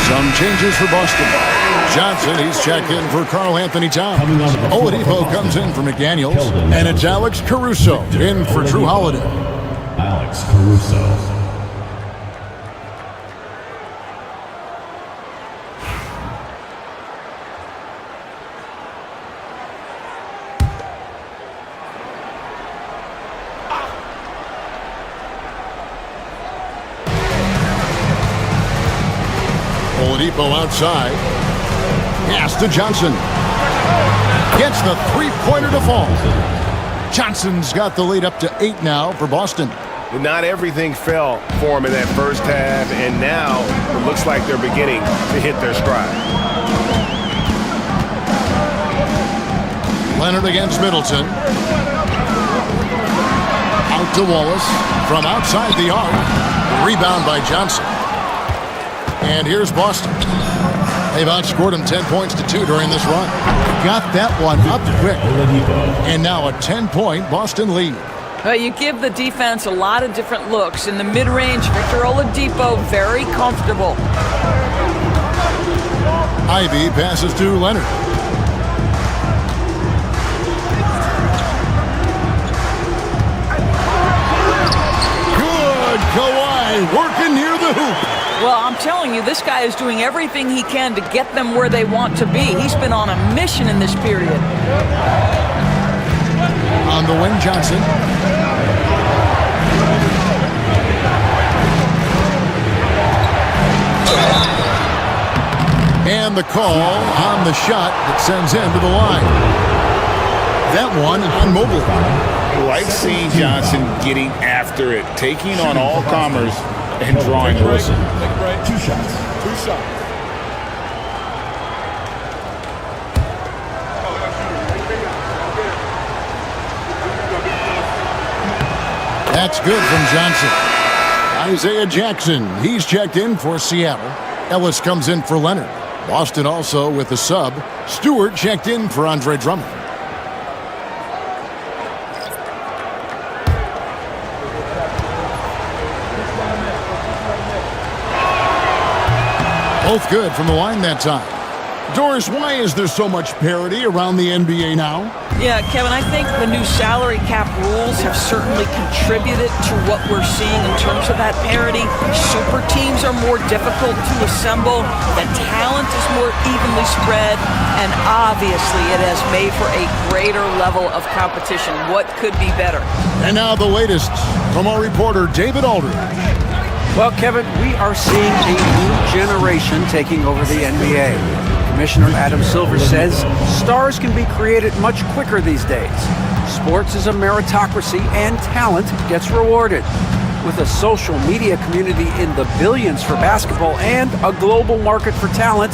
Some changes for Boston. Johnson, he's checked in for Karl Anthony Towns. Oladipo comes in for McDaniels. And it's Alex Caruso in for Drew Holiday. Alex Caruso. Oladipo outside. Pass to Johnson. Gets the three-pointer to fall. Johnson's got the lead up to 8 now for Boston. Not everything fell for him in that first half, and now it looks like they're beginning to hit their stride. Leonard against Middleton. Out to Wallace. From outside the arc. Rebound by Johnson. And here's Boston. They've outscored him 10 points to 2 during this run. Got that one up quick. And now a 10-point Boston lead. You give the defense a lot of different looks. In the mid-range, Victor Oladipo very comfortable. Ivy passes to Leonard. Good Kawhi working near the hoop. Well, I'm telling you, this guy is doing everything he can to get them where they want to be. He's been on a mission in this period. On the wing, Johnson. And the call on the shot that sends him to the line. that one on Mobley. Like seeing Johnson getting after it, taking on all comers and drawing the whistle. 2 shots. 2 shots. That's good from Johnson. Isaiah Jackson, he's checked in for Seattle. Ellis comes in for Leonard. Boston also with the sub. Stewart checked in for Andre Drummond. Both good from the line that time. Doris, why is there so much parity around the NBA now? Yeah, Kevin, I think the new salary cap rules have certainly contributed to what we're seeing in terms of that parity. Super teams are more difficult to assemble. The talent is more evenly spread. And obviously, it has made for a greater level of competition. What could be better? And now the latest from our reporter, David Aldridge. Well, Kevin, we are seeing a new generation taking over the NBA. Commissioner Adam Silver says stars can be created much quicker these days. Sports is a meritocracy and talent gets rewarded. With a social media community in the billions for basketball and a global market for talent,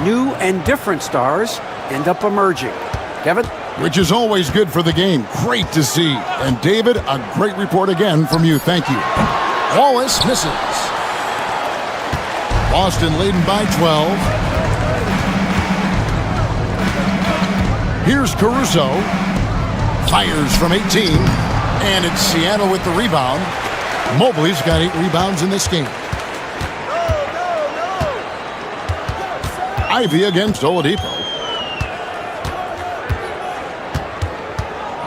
new and different stars end up emerging. Kevin? Which is always good for the game. Great to see. And David, a great report again from you. Thank you. Wallace misses. Boston leading by 12. Here's Caruso. Fires from 18. And it's Seattle with the rebound. Mobley's got 8 rebounds in this game. Ivy against Oladipo.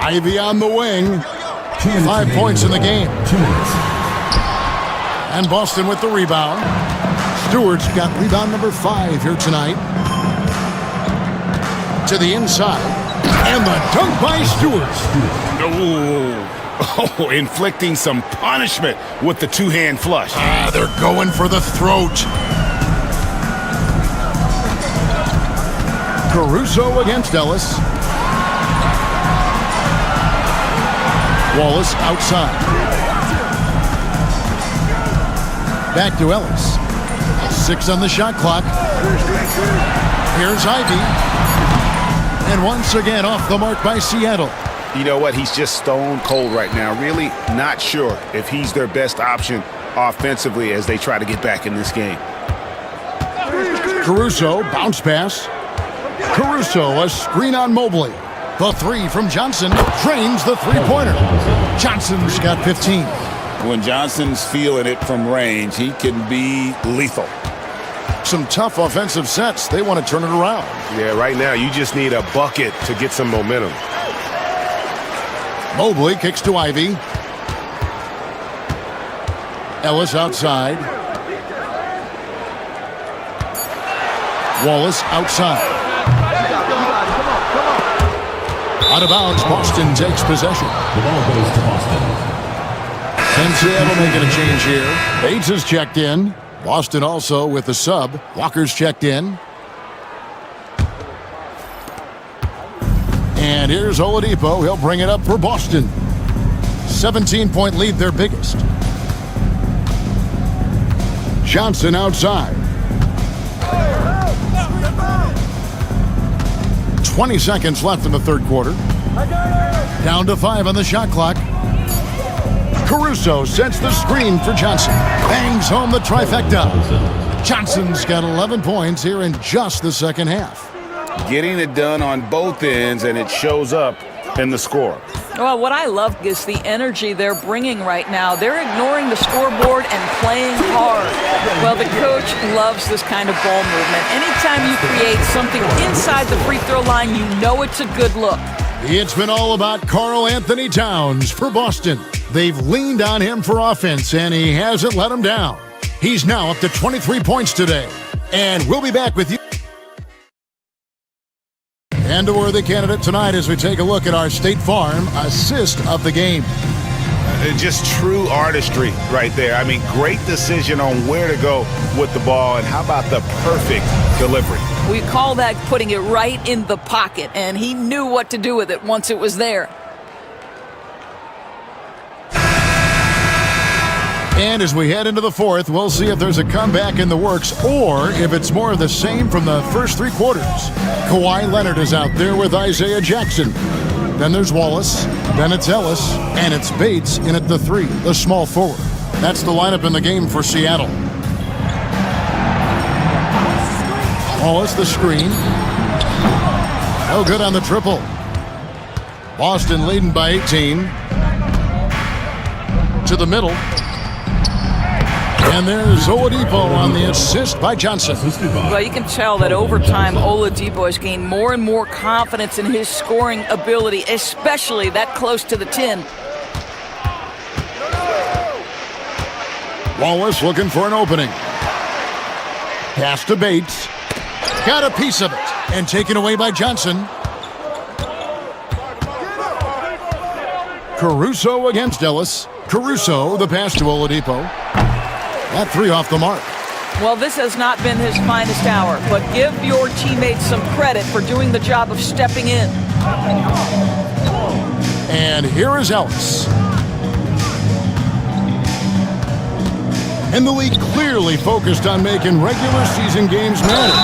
Ivy on the wing. 5 points in the game. And Boston with the rebound. Stewart's got rebound number 5 here tonight. To the inside. And the dunk by Stewart. Oh, inflicting some punishment with the two-hand flush. They're going for the throat. Caruso against Ellis. Wallace outside. Back to Ellis. 6 on the shot clock. Here's Ivy. And once again off the mark by Seattle. You know what? He's just stone cold right now. Really not sure if he's their best option offensively as they try to get back in this game. Caruso, bounce pass. Caruso, a screen on Mobley. The 3 from Johnson drains the three-pointer. Johnson's got 15. When Johnson's feeling it from range, he can be lethal. Some tough offensive sets. They want to turn it around. Yeah, right now you just need a bucket to get some momentum. Mobley kicks to Ivy. Ellis outside. Wallace outside. Out of bounds, Boston takes possession. The ball goes to Boston. And Seattle making a change here. Bates is checked in. Boston also with the sub. Walker's checked in. And here's Oladipo. He'll bring it up for Boston. 17-point lead, their biggest. Johnson outside. 20 seconds left in the third quarter. Down to 5 on the shot clock. Caruso sets the screen for Johnson. Bangs home the trifecta. Johnson's got 11 points here in just the second half. Getting it done on both ends, and it shows up in the score. Well, what I love is the energy they're bringing right now. They're ignoring the scoreboard and playing hard. Well, the coach loves this kind of ball movement. Anytime you create something inside the free throw line, you know it's a good look. It's been all about Karl Anthony Towns for Boston. They've leaned on him for offense, and he hasn't let them down. He's now up to 23 points today. And we'll be back with you. And a worthy candidate tonight as we take a look at our State Farm assist of the game. Just true artistry right there. I mean, great decision on where to go with the ball, and how about the perfect delivery? We call that putting it right in the pocket, and he knew what to do with it once it was there. And as we head into the fourth, we'll see if there's a comeback in the works or if it's more of the same from the first three quarters. Kawhi Leonard is out there with Isaiah Jackson. Then there's Wallace, then it's Ellis, and it's Bates in at the 3, the small forward. That's the lineup in the game for Seattle. Wallace the screen. No good on the triple. Boston leading by 18. To the middle. And there's Oladipo on the assist by Johnson. Well, you can tell that over time, Oladipo has gained more and more confidence in his scoring ability, especially that close to the 10. Wallace looking for an opening. Pass to Bates. Got a piece of it. And taken away by Johnson. Caruso against Ellis. Caruso, the pass to Oladipo. That 3 off the mark. Well, this has not been his finest hour, but give your teammates some credit for doing the job of stepping in. And here is Ellis. And the league clearly focused on making regular season games matter.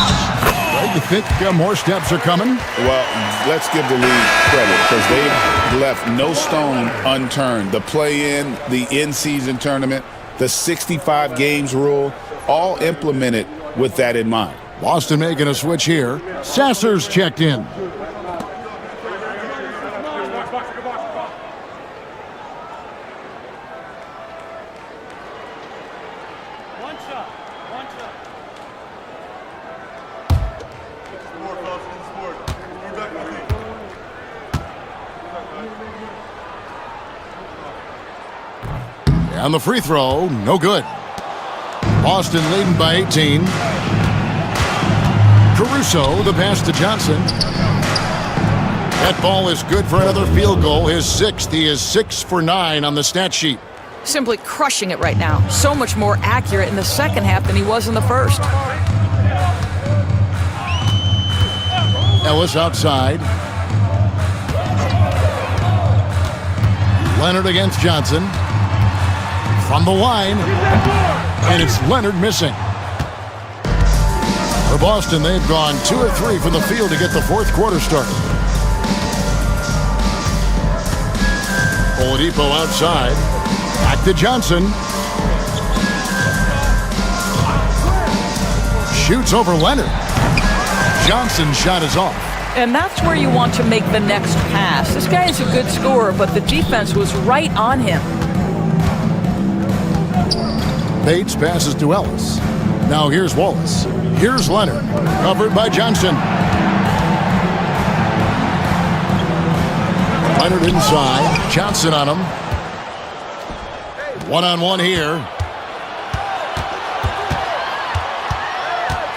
Greg, you think more steps are coming? Well, let's give the league credit because they've left no stone unturned. The play-in, the in-season tournament, the 65 games rule, all implemented with that in mind. Boston making a switch here. Sasser's checked in. One shot. On the free throw, no good. Boston leading by 18. Caruso, the pass to Johnson. That ball is good for another field goal, his 6th. He is 6 for 9 on the stat sheet. Simply crushing it right now. So much more accurate in the second half than he was in the first. Ellis outside. Leonard against Johnson. From the line, and it's Leonard missing. For Boston, they've gone 2 of 3 from the field to get the fourth quarter started. Oladipo outside. Back to Johnson. Shoots over Leonard. Johnson's shot is off. And that's where you want to make the next pass. This guy is a good scorer, but the defense was right on him. Bates passes to Ellis. Now here's Wallace. Here's Leonard. Covered by Johnson. Leonard inside. Johnson on him. One-on-one here.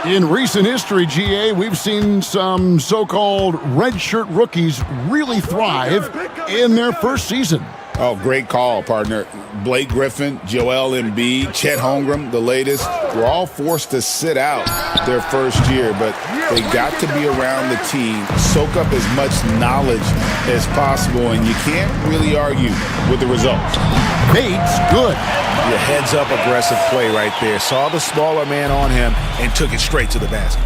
In recent history, GA, we've seen some so-called redshirt rookies really thrive in their first season. Oh, great call, partner. Blake Griffin, Joel Embiid, Chet Holmgren, the latest, were all forced to sit out their first year, but they got to be around the team, soak up as much knowledge as possible, and you can't really argue with the results. Bates, good. Your heads-up aggressive play right there. Saw the smaller man on him and took it straight to the basket.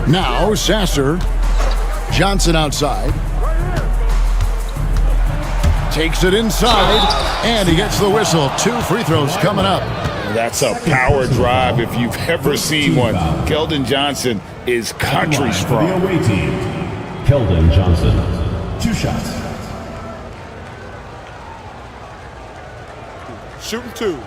Now Sasser. Johnson outside. Takes it inside, and he gets the whistle. 2 free throws coming up. That's a power drive if you've ever seen one. Keldon Johnson is country strong. The away team, Keldon Johnson. 2 shots. Shooting 2.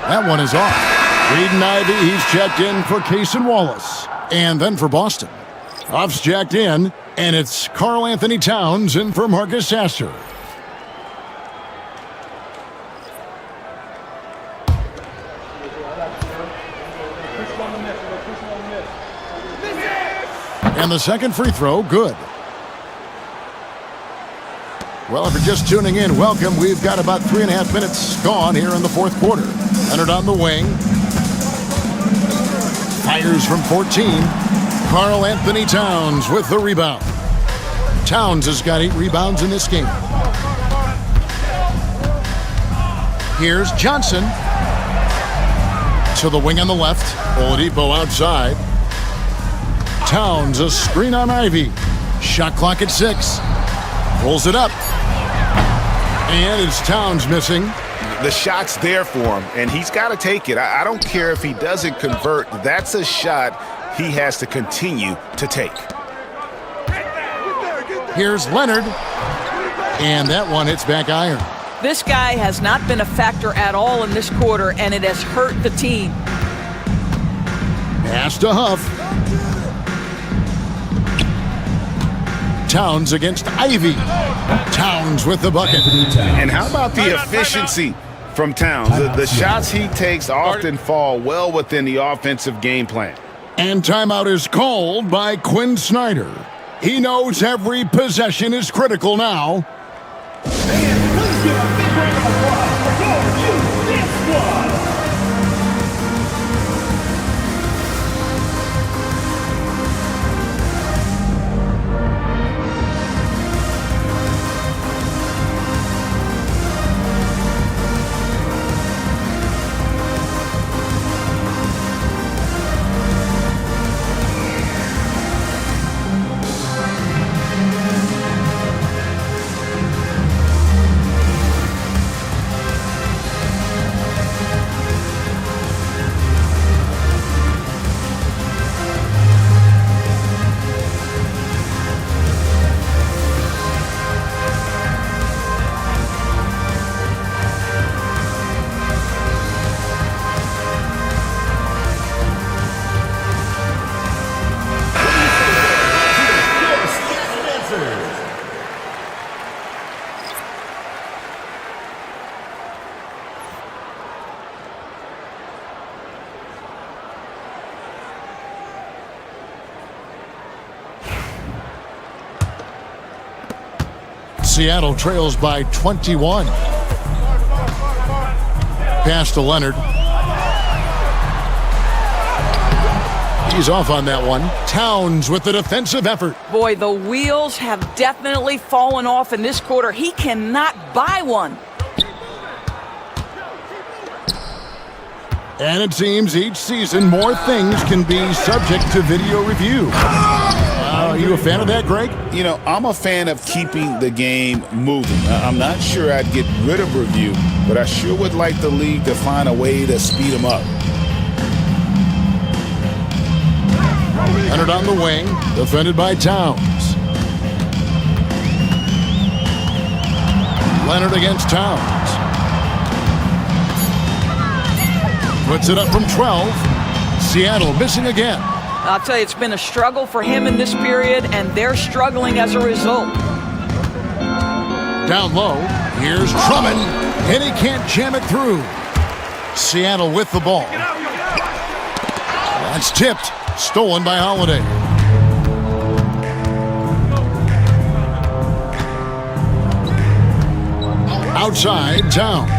That one is off. Reed Ivey, he's checked in for Case and Wallace. And then for Boston. Huff's checked in, and it's Karl Anthony Towns in for Marcus Sasser. And the second free throw, good. Well, if you're just tuning in, welcome. We've got about 3.5 minutes gone here in the fourth quarter. Leonard on the wing. Fires from 14. Karl Anthony Towns with the rebound. Towns has got 8 rebounds in this game. Here's Johnson. To the wing on the left. Oladipo outside. Towns, a screen on Ivy. Shot clock at 6. Pulls it up. And it's Towns missing. The shot's there for him, and he's got to take it. I don't care if he doesn't convert. That's a shot he has to continue to take. Here's Leonard. And that one hits back iron. This guy has not been a factor at all in this quarter, and it has hurt the team. Pass to Huff. Towns against Ivy. Towns with the bucket. And how about the efficiency from Towns? The shots he takes often fall well within the offensive game plan. And timeout is called by Quinn Snyder. He knows every possession is critical now. Please give a big round of applause for your UDS squad. Seattle trails by 21. Pass to Leonard. He's off on that one. Towns with the defensive effort. Boy, the wheels have definitely fallen off in this quarter. He cannot buy one. And it seems each season more things can be subject to video review. Are you a fan of that, Greg? You know, I'm a fan of keeping the game moving. I'm not sure I'd get rid of review, but I sure would like the league to find a way to speed them up. Leonard on the wing, defended by Towns. Leonard against Towns. Puts it up from 12. Seattle missing again. I'll tell you, it's been a struggle for him in this period, and they're struggling as a result. Down low, here's Drummond, and he can't jam it through. Seattle with the ball. That's tipped, stolen by Holiday. Outside, Towns.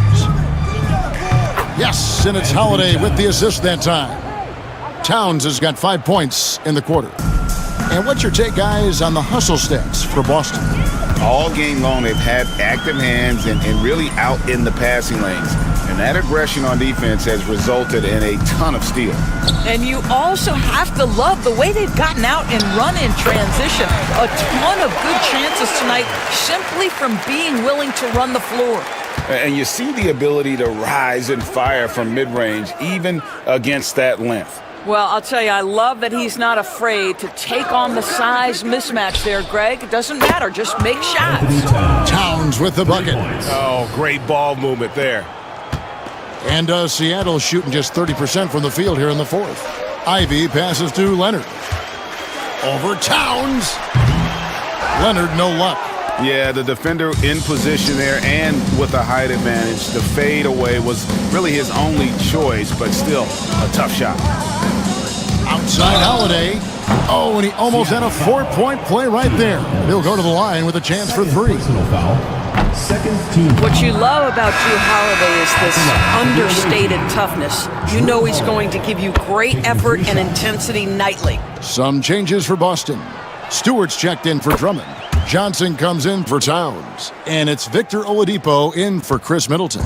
Yes, and it's Holiday with the assist that time. Towns has got 5 points in the quarter. And what's your take, guys, on the hustle stats for Boston? All game long, they've had active hands and really out in the passing lanes. And that aggression on defense has resulted in a ton of steals. And you also have to love the way they've gotten out and run in transition. A ton of good chances tonight simply from being willing to run the floor. And you see the ability to rise and fire from mid-range, even against that length. Well, I'll tell you, I love that he's not afraid to take on the size mismatch there, Greg. It doesn't matter. Just make shots. Towns with the bucket. Oh, great ball movement there. And Seattle shooting just 30% from the field here in the fourth. Ivy passes to Leonard. Over Towns. Leonard, no luck. Yeah, the defender in position there and with a height advantage. The fade away was really his only choice, but still a tough shot. Outside Holiday. Oh, and he almost had a 4-point play right there. He'll go to the line with a chance for 3. What you love about Drew Holiday is this understated toughness. You know he's going to give you great effort and intensity nightly. Some changes for Boston. Stewart's checked in for Drummond. Johnson comes in for Towns. And it's Victor Oladipo in for Chris Middleton.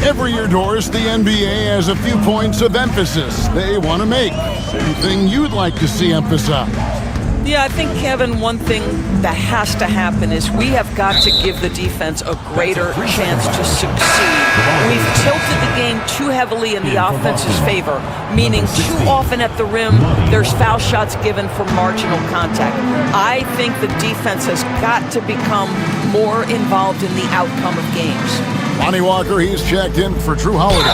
Every year, Doris, the NBA has a few points of emphasis they want to make. Anything you'd like to see emphasized? Yeah, I think, Kevin, one thing that has to happen is we have got to give the defense a greater chance to succeed. We've tilted the game too heavily in the offense's favor, meaning too often at the rim, there's foul shots given for marginal contact. I think the defense has got to become more involved in the outcome of games. Lonnie Walker, he's checked in for Drew Holiday.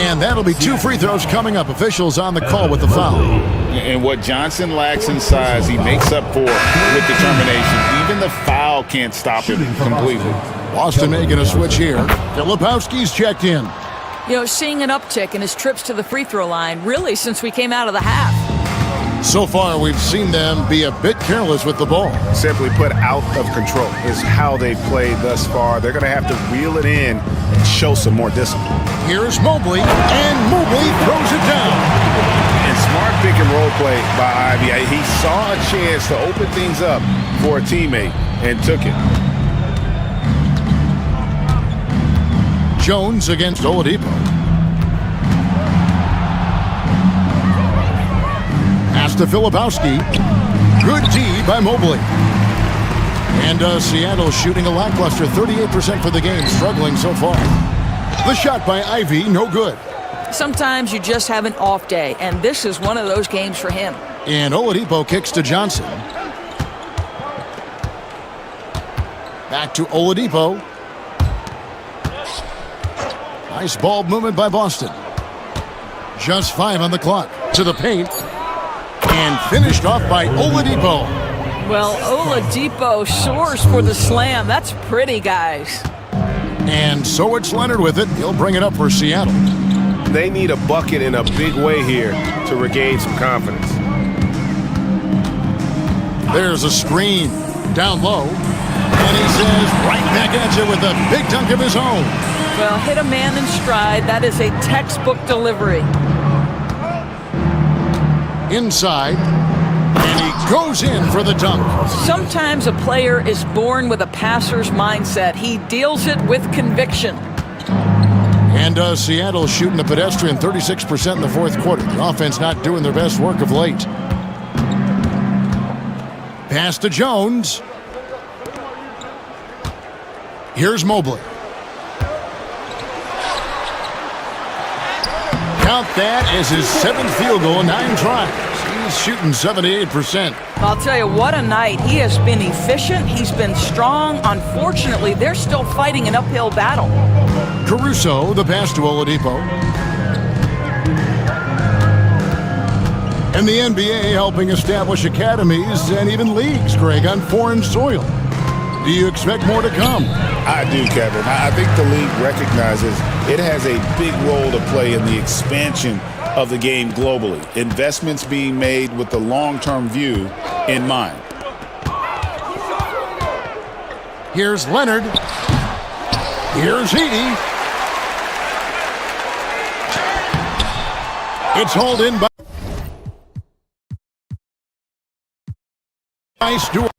And that'll be 2 free throws coming up. Officials on the call with the foul. And what Johnson lacks in size, he makes up for with determination. Even the foul can't stop him completely. Boston making a switch here. Filipowski's checked in. You know, seeing an uptick in his trips to the free throw line, really, since we came out of the half. So far, we've seen them be a bit careless with the ball. Simply put, out of control is how they've played thus far. They're going to have to reel it in and show some more discipline. Here's Mobley, and Mobley throws it down. And smart pick and roll play by Ivy. He saw a chance to open things up for a teammate and took it. Jones against Oladipo. Pass to Filipowski. Good D by Mobley. And Seattle shooting a lackluster 38% for the game, struggling so far. The shot by Ivy, no good. Sometimes you just have an off day, and this is one of those games for him. And Oladipo kicks to Johnson. Back to Oladipo. Nice ball movement by Boston. Just 5 on the clock. To the paint. And finished off by Oladipo. Well, Oladipo soars for the slam. That's pretty, guys. And so it's Leonard with it. He'll bring it up for Seattle. They need a bucket in a big way here to regain some confidence. There's a screen down low. And he says right back at you with a big dunk of his own. Well, hit a man in stride. That is a textbook delivery. Inside, and he goes in for the dunk. Sometimes a player is born with a passer's mindset. He deals it with conviction. And Seattle shooting a pedestrian 36% in the fourth quarter. The offense not doing their best work of late. Pass to Jones. Here's Mobley. Count that as his 7th field goal, 9 tries. He's shooting 78%. I'll tell you, what a night. He has been efficient. He's been strong. Unfortunately, they're still fighting an uphill battle. Caruso, the pass to Oladipo. And the NBA helping establish academies and even leagues, Greg, on foreign soil. Do you expect more to come? I do, Kevin. I think the league recognizes it has a big role to play in the expansion of the game globally. Investments being made with the long-term view in mind. Here's Leonard. Here's Heaney. It's hauled in by Stewart.